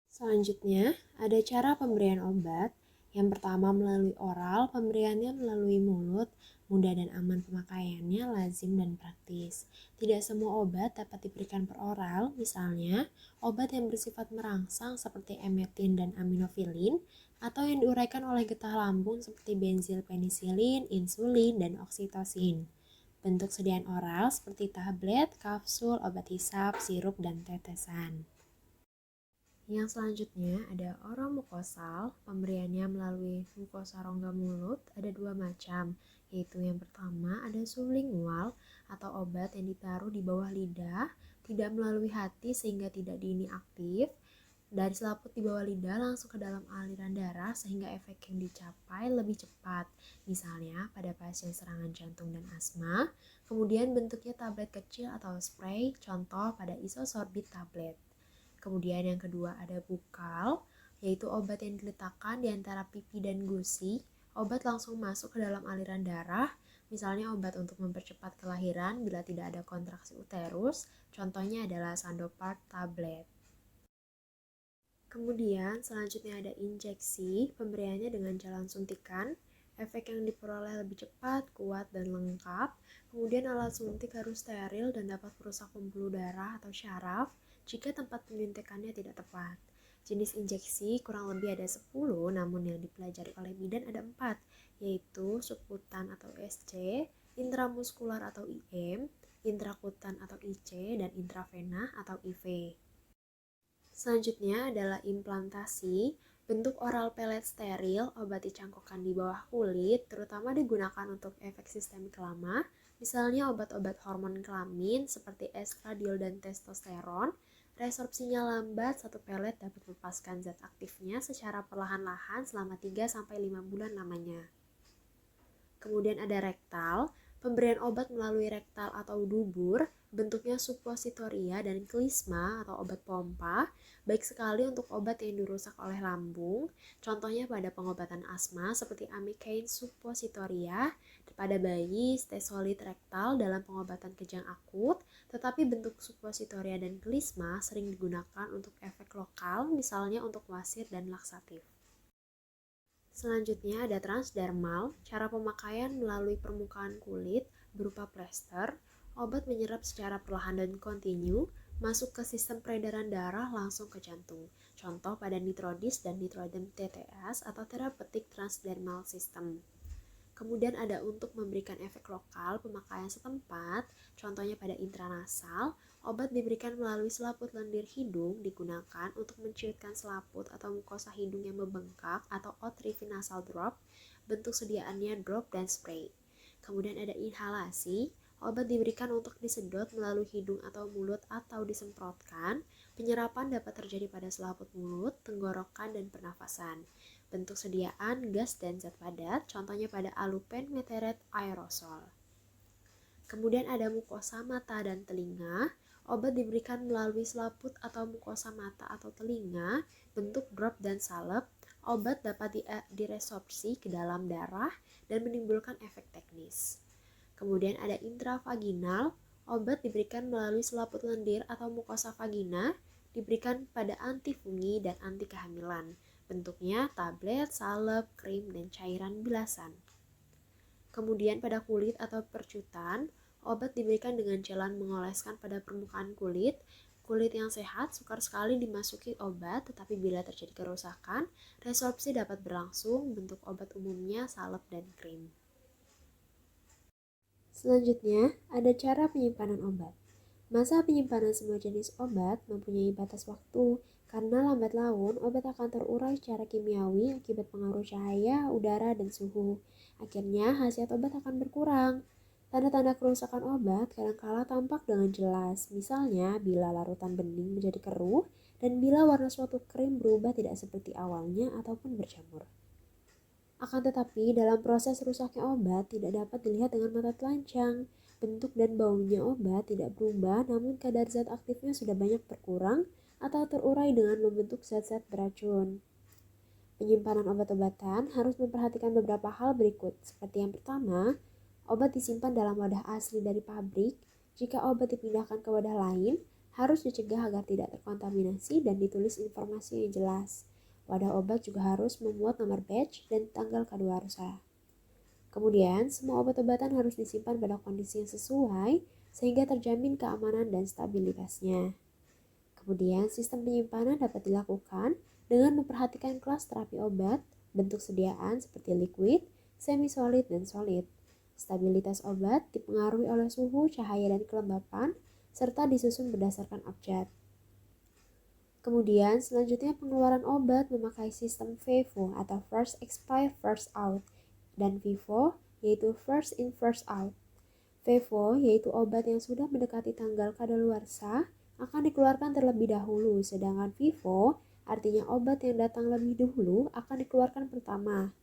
Selanjutnya, ada cara pemberian obat. Yang pertama melalui oral, pemberiannya melalui mulut, mudah dan aman pemakaiannya, lazim dan praktis. Tidak semua obat dapat diberikan per oral, misalnya obat yang bersifat merangsang seperti emetin dan aminofilin, atau yang diuraikan oleh getah lambung seperti benzilpenisilin, insulin, dan oksitosin. Bentuk sediaan oral seperti tablet, kapsul, obat hisap, sirup, dan tetesan. Yang selanjutnya ada oromukosal. Pemberiannya melalui mukosa rongga mulut ada dua macam, yaitu yang pertama ada sublingual atau obat yang ditaruh di bawah lidah, tidak melalui hati sehingga tidak diinaktif. Dari selaput di bawah lidah langsung ke dalam aliran darah sehingga efek yang dicapai lebih cepat. Misalnya pada pasien serangan jantung dan asma, kemudian bentuknya tablet kecil atau spray, contoh pada isosorbit tablet. Kemudian yang kedua ada bukal, yaitu obat yang diletakkan di antara pipi dan gusi. Obat langsung masuk ke dalam aliran darah, misalnya obat untuk mempercepat kelahiran bila tidak ada kontraksi uterus, contohnya adalah Sandopar tablet. Kemudian selanjutnya ada injeksi, pemberiannya dengan jalan suntikan, efek yang diperoleh lebih cepat, kuat, dan lengkap. Kemudian alat suntik harus steril dan dapat merusak pembuluh darah atau syaraf jika tempat penyuntikannya tidak tepat. Jenis injeksi kurang lebih ada 10, namun yang dipelajari oleh bidan ada 4, yaitu subkutan atau SC, intramuskular atau IM, intrakutan atau IC, dan intravena atau IV. Selanjutnya adalah implantasi, bentuk oral pelet steril, obat dicangkokkan di bawah kulit, terutama digunakan untuk efek sistemik lama, misalnya obat-obat hormon kelamin seperti estradiol dan testosteron. Resorpsinya lambat, satu pelet dapat melepaskan zat aktifnya secara perlahan-lahan selama 3-5 bulan lamanya. Kemudian ada rektal, pemberian obat melalui rektal atau dubur, bentuknya suppositoria dan klisma atau obat pompa, baik sekali untuk obat yang dirusak oleh lambung, contohnya pada pengobatan asma seperti amikain suppositoria, pada bayi stesolid rektal dalam pengobatan kejang akut, tetapi bentuk suppositoria dan klisma sering digunakan untuk efek lokal, misalnya untuk wasir dan laksatif. Selanjutnya ada transdermal, cara pemakaian melalui permukaan kulit berupa plester, obat menyerap secara perlahan dan kontinu, masuk ke sistem peredaran darah langsung ke jantung. Contoh pada Nitrodis dan Nitrodem TTS atau Therapeutic Transdermal System. Kemudian ada untuk memberikan efek lokal pemakaian setempat, contohnya pada intranasal, obat diberikan melalui selaput lendir hidung digunakan untuk menciutkan selaput atau mukosa hidung yang membengkak atau Otrivi nasal drop, bentuk sediaannya drop dan spray. Kemudian ada inhalasi, obat diberikan untuk disedot melalui hidung atau mulut atau disemprotkan. Penyerapan dapat terjadi pada selaput mulut, tenggorokan, dan pernafasan. Bentuk sediaan gas dan zat padat, contohnya pada alupen meteret aerosol. Kemudian ada mukosa mata dan telinga, obat diberikan melalui selaput atau mukosa mata atau telinga, bentuk drop dan salep. Obat dapat diresorpsi ke dalam darah dan menimbulkan efek teknis. Kemudian ada intravaginal, obat diberikan melalui selaput lendir atau mukosa vagina, diberikan pada antifungi dan anti kehamilan. Bentuknya tablet, salep, krim, dan cairan bilasan. Kemudian pada kulit atau percutan, obat diberikan dengan jalan mengoleskan pada permukaan kulit. Kulit yang sehat sukar sekali dimasuki obat, tetapi bila terjadi kerusakan, resorpsi dapat berlangsung. Bentuk obat umumnya salep dan krim. Selanjutnya, ada cara penyimpanan obat. Masa penyimpanan semua jenis obat mempunyai batas waktu, karena lambat laun obat akan terurai secara kimiawi akibat pengaruh cahaya, udara, dan suhu. Akhirnya, khasiat obat akan berkurang. Tanda-tanda kerusakan obat kadangkala tampak dengan jelas, misalnya bila larutan bening menjadi keruh, dan bila warna suatu krim berubah tidak seperti awalnya ataupun berjamur. Akan tetapi, dalam proses rusaknya obat tidak dapat dilihat dengan mata telanjang. Bentuk dan baunya obat tidak berubah, namun kadar zat aktifnya sudah banyak berkurang atau terurai dengan membentuk zat-zat beracun. Penyimpanan obat-obatan harus memperhatikan beberapa hal berikut, seperti yang pertama, obat disimpan dalam wadah asli dari pabrik. Jika obat dipindahkan ke wadah lain, harus dicegah agar tidak terkontaminasi dan ditulis informasi yang jelas. Wadah obat juga harus memuat nomor batch dan tanggal kadaluarsa. Kemudian, semua obat-obatan harus disimpan pada kondisi yang sesuai sehingga terjamin keamanan dan stabilitasnya. Kemudian, sistem penyimpanan dapat dilakukan dengan memperhatikan kelas terapi obat, bentuk sediaan seperti liquid, semi-solid, dan solid. Stabilitas obat dipengaruhi oleh suhu, cahaya, dan kelembapan, serta disusun berdasarkan abjad. Kemudian, selanjutnya pengeluaran obat memakai sistem FIFO atau First Expire First Out, dan FIFO yaitu First In First Out. FIFO yaitu obat yang sudah mendekati tanggal kadaluarsa akan dikeluarkan terlebih dahulu, sedangkan FIFO artinya obat yang datang lebih dahulu akan dikeluarkan pertama.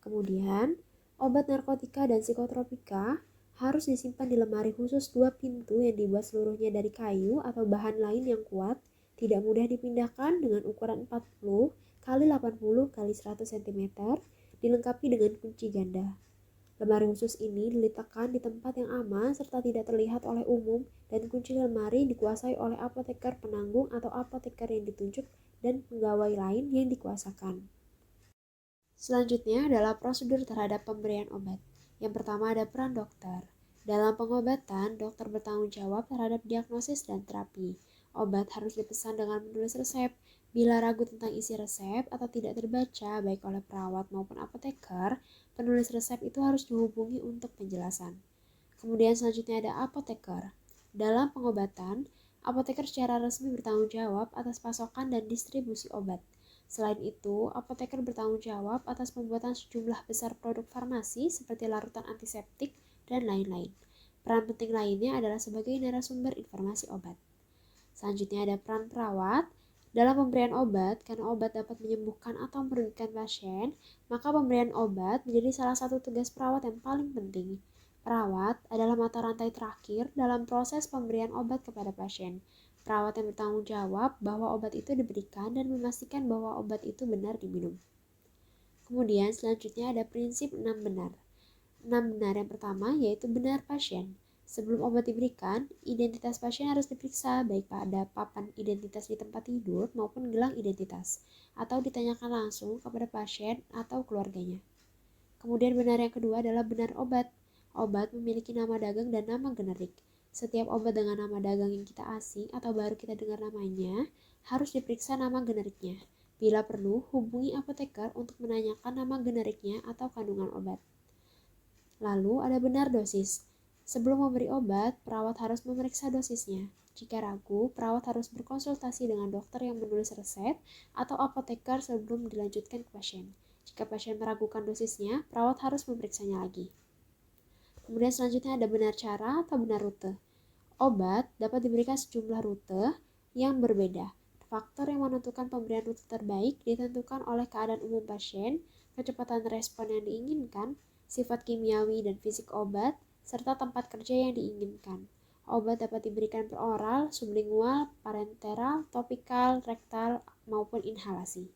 Kemudian, obat narkotika dan psikotropika harus disimpan di lemari khusus 2 pintu yang dibuat seluruhnya dari kayu atau bahan lain yang kuat, tidak mudah dipindahkan, dengan ukuran 40 x 80 x 100 cm, dilengkapi dengan kunci ganda. Lemari khusus ini diletakkan di tempat yang aman serta tidak terlihat oleh umum, dan kunci lemari dikuasai oleh apoteker penanggung atau apoteker yang ditunjuk dan pegawai lain yang dikuasakan. Selanjutnya adalah prosedur terhadap pemberian obat. Yang pertama ada peran dokter. Dalam pengobatan, dokter bertanggung jawab terhadap diagnosis dan terapi. Obat harus dipesan dengan menulis resep. Bila ragu tentang isi resep atau tidak terbaca baik oleh perawat maupun apoteker, penulis resep itu harus dihubungi untuk penjelasan. Kemudian selanjutnya ada apoteker. Dalam pengobatan, apoteker secara resmi bertanggung jawab atas pasokan dan distribusi obat. Selain itu, apoteker bertanggung jawab atas pembuatan sejumlah besar produk farmasi seperti larutan antiseptik dan lain-lain. Peran penting lainnya adalah sebagai narasumber informasi obat. Selanjutnya ada peran perawat. Dalam pemberian obat, karena obat dapat menyembuhkan atau merugikan pasien, maka pemberian obat menjadi salah satu tugas perawat yang paling penting. Perawat adalah mata rantai terakhir dalam proses pemberian obat kepada pasien. Perawat yang bertanggung jawab bahwa obat itu diberikan dan memastikan bahwa obat itu benar diminum. Kemudian selanjutnya ada prinsip 6 benar. 6 benar yang pertama yaitu benar pasien. Sebelum obat diberikan, identitas pasien harus diperiksa baik pada papan identitas di tempat tidur maupun gelang identitas, atau ditanyakan langsung kepada pasien atau keluarganya. Kemudian benar yang kedua adalah benar obat. Obat memiliki nama dagang dan nama generik. Setiap obat dengan nama dagang yang kita asing atau baru kita dengar namanya, harus diperiksa nama generiknya. Bila perlu, hubungi apoteker untuk menanyakan nama generiknya atau kandungan obat. Lalu ada benar dosis. Sebelum memberi obat, perawat harus memeriksa dosisnya. Jika ragu, perawat harus berkonsultasi dengan dokter yang menulis resep atau apoteker sebelum dilanjutkan ke pasien. Jika pasien meragukan dosisnya, perawat harus memeriksanya lagi. Kemudian selanjutnya ada benar cara atau benar rute. Obat dapat diberikan sejumlah rute yang berbeda. Faktor yang menentukan pemberian rute terbaik ditentukan oleh keadaan umum pasien, kecepatan respon yang diinginkan, sifat kimiawi dan fisik obat, serta tempat kerja yang diinginkan. Obat dapat diberikan per oral, sublingual, parenteral, topikal, rektal, maupun inhalasi.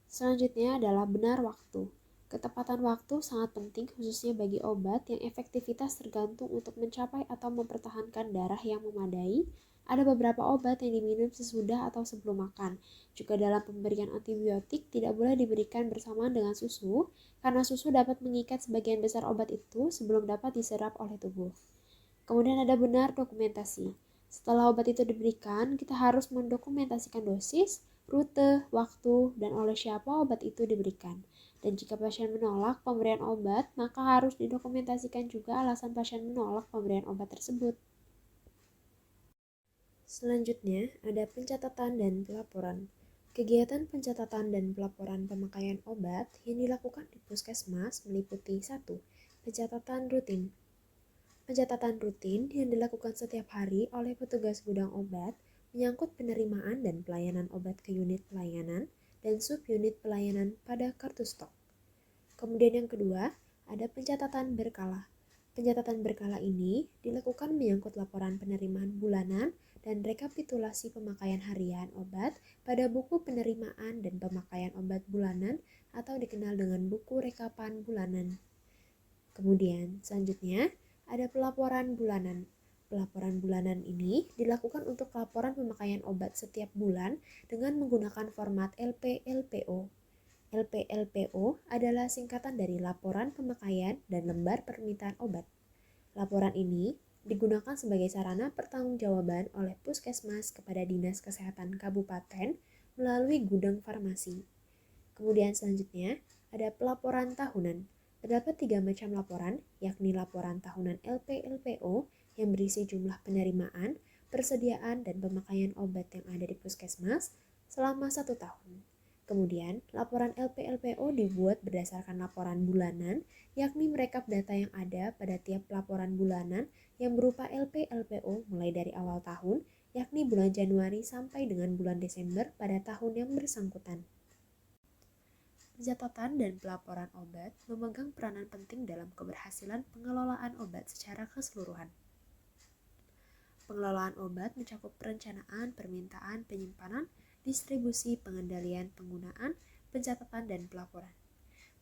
Selanjutnya adalah benar waktu. Ketepatan waktu sangat penting khususnya bagi obat yang efektivitas tergantung untuk mencapai atau mempertahankan darah yang memadai. Ada beberapa obat yang diminum sesudah atau sebelum makan. Juga dalam pemberian antibiotik tidak boleh diberikan bersamaan dengan susu, karena susu dapat mengikat sebagian besar obat itu sebelum dapat diserap oleh tubuh. Kemudian ada benar dokumentasi. Setelah obat itu diberikan, kita harus mendokumentasikan dosis, rute, waktu, dan oleh siapa obat itu diberikan. Dan jika pasien menolak pemberian obat, maka harus didokumentasikan juga alasan pasien menolak pemberian obat tersebut. Selanjutnya, ada pencatatan dan pelaporan. Kegiatan pencatatan dan pelaporan pemakaian obat yang dilakukan di puskesmas meliputi 1. Pencatatan rutin. Pencatatan rutin yang dilakukan setiap hari oleh petugas gudang obat menyangkut penerimaan dan pelayanan obat ke unit pelayanan dan subunit pelayanan pada kartu stok. Kemudian yang kedua, ada pencatatan berkala. Pencatatan berkala ini dilakukan menyangkut laporan penerimaan bulanan dan rekapitulasi pemakaian harian obat pada buku penerimaan dan pemakaian obat bulanan atau dikenal dengan buku rekapan bulanan. Kemudian selanjutnya ada pelaporan bulanan. Pelaporan bulanan ini dilakukan untuk laporan pemakaian obat setiap bulan dengan menggunakan format LP-LPO. LP-LPO adalah singkatan dari laporan pemakaian dan lembar permintaan obat. Laporan ini digunakan sebagai sarana pertanggungjawaban oleh puskesmas kepada Dinas Kesehatan Kabupaten melalui gudang farmasi. Kemudian selanjutnya ada pelaporan tahunan. Terdapat 3 macam laporan, yakni laporan tahunan LP-LPO yang berisi jumlah penerimaan, persediaan, dan pemakaian obat yang ada di puskesmas selama 1 tahun. Kemudian, laporan LP-LPO dibuat berdasarkan laporan bulanan, yakni merekap data yang ada pada tiap laporan bulanan yang berupa LP-LPO mulai dari awal tahun, yakni bulan Januari sampai dengan bulan Desember pada tahun yang bersangkutan. Pencatatan dan pelaporan obat memegang peranan penting dalam keberhasilan pengelolaan obat secara keseluruhan. Pengelolaan obat mencakup perencanaan, permintaan, penyimpanan, distribusi, pengendalian, penggunaan, pencatatan, dan pelaporan.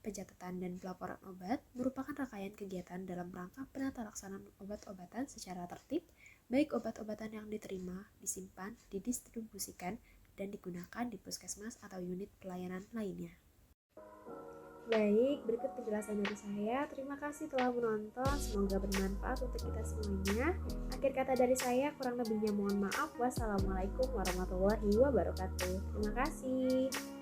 pencatatan dan pelaporan obat merupakan rangkaian kegiatan dalam rangka penata laksanaan obat-obatan secara tertib, baik obat-obatan yang diterima, disimpan, didistribusikan, dan digunakan di puskesmas atau unit pelayanan lainnya. Baik, berikut penjelasan dari saya. Terima kasih telah menonton, semoga bermanfaat untuk kita semuanya. Akhir kata dari saya, kurang lebihnya mohon maaf. Wassalamualaikum warahmatullahi wabarakatuh. Terima kasih.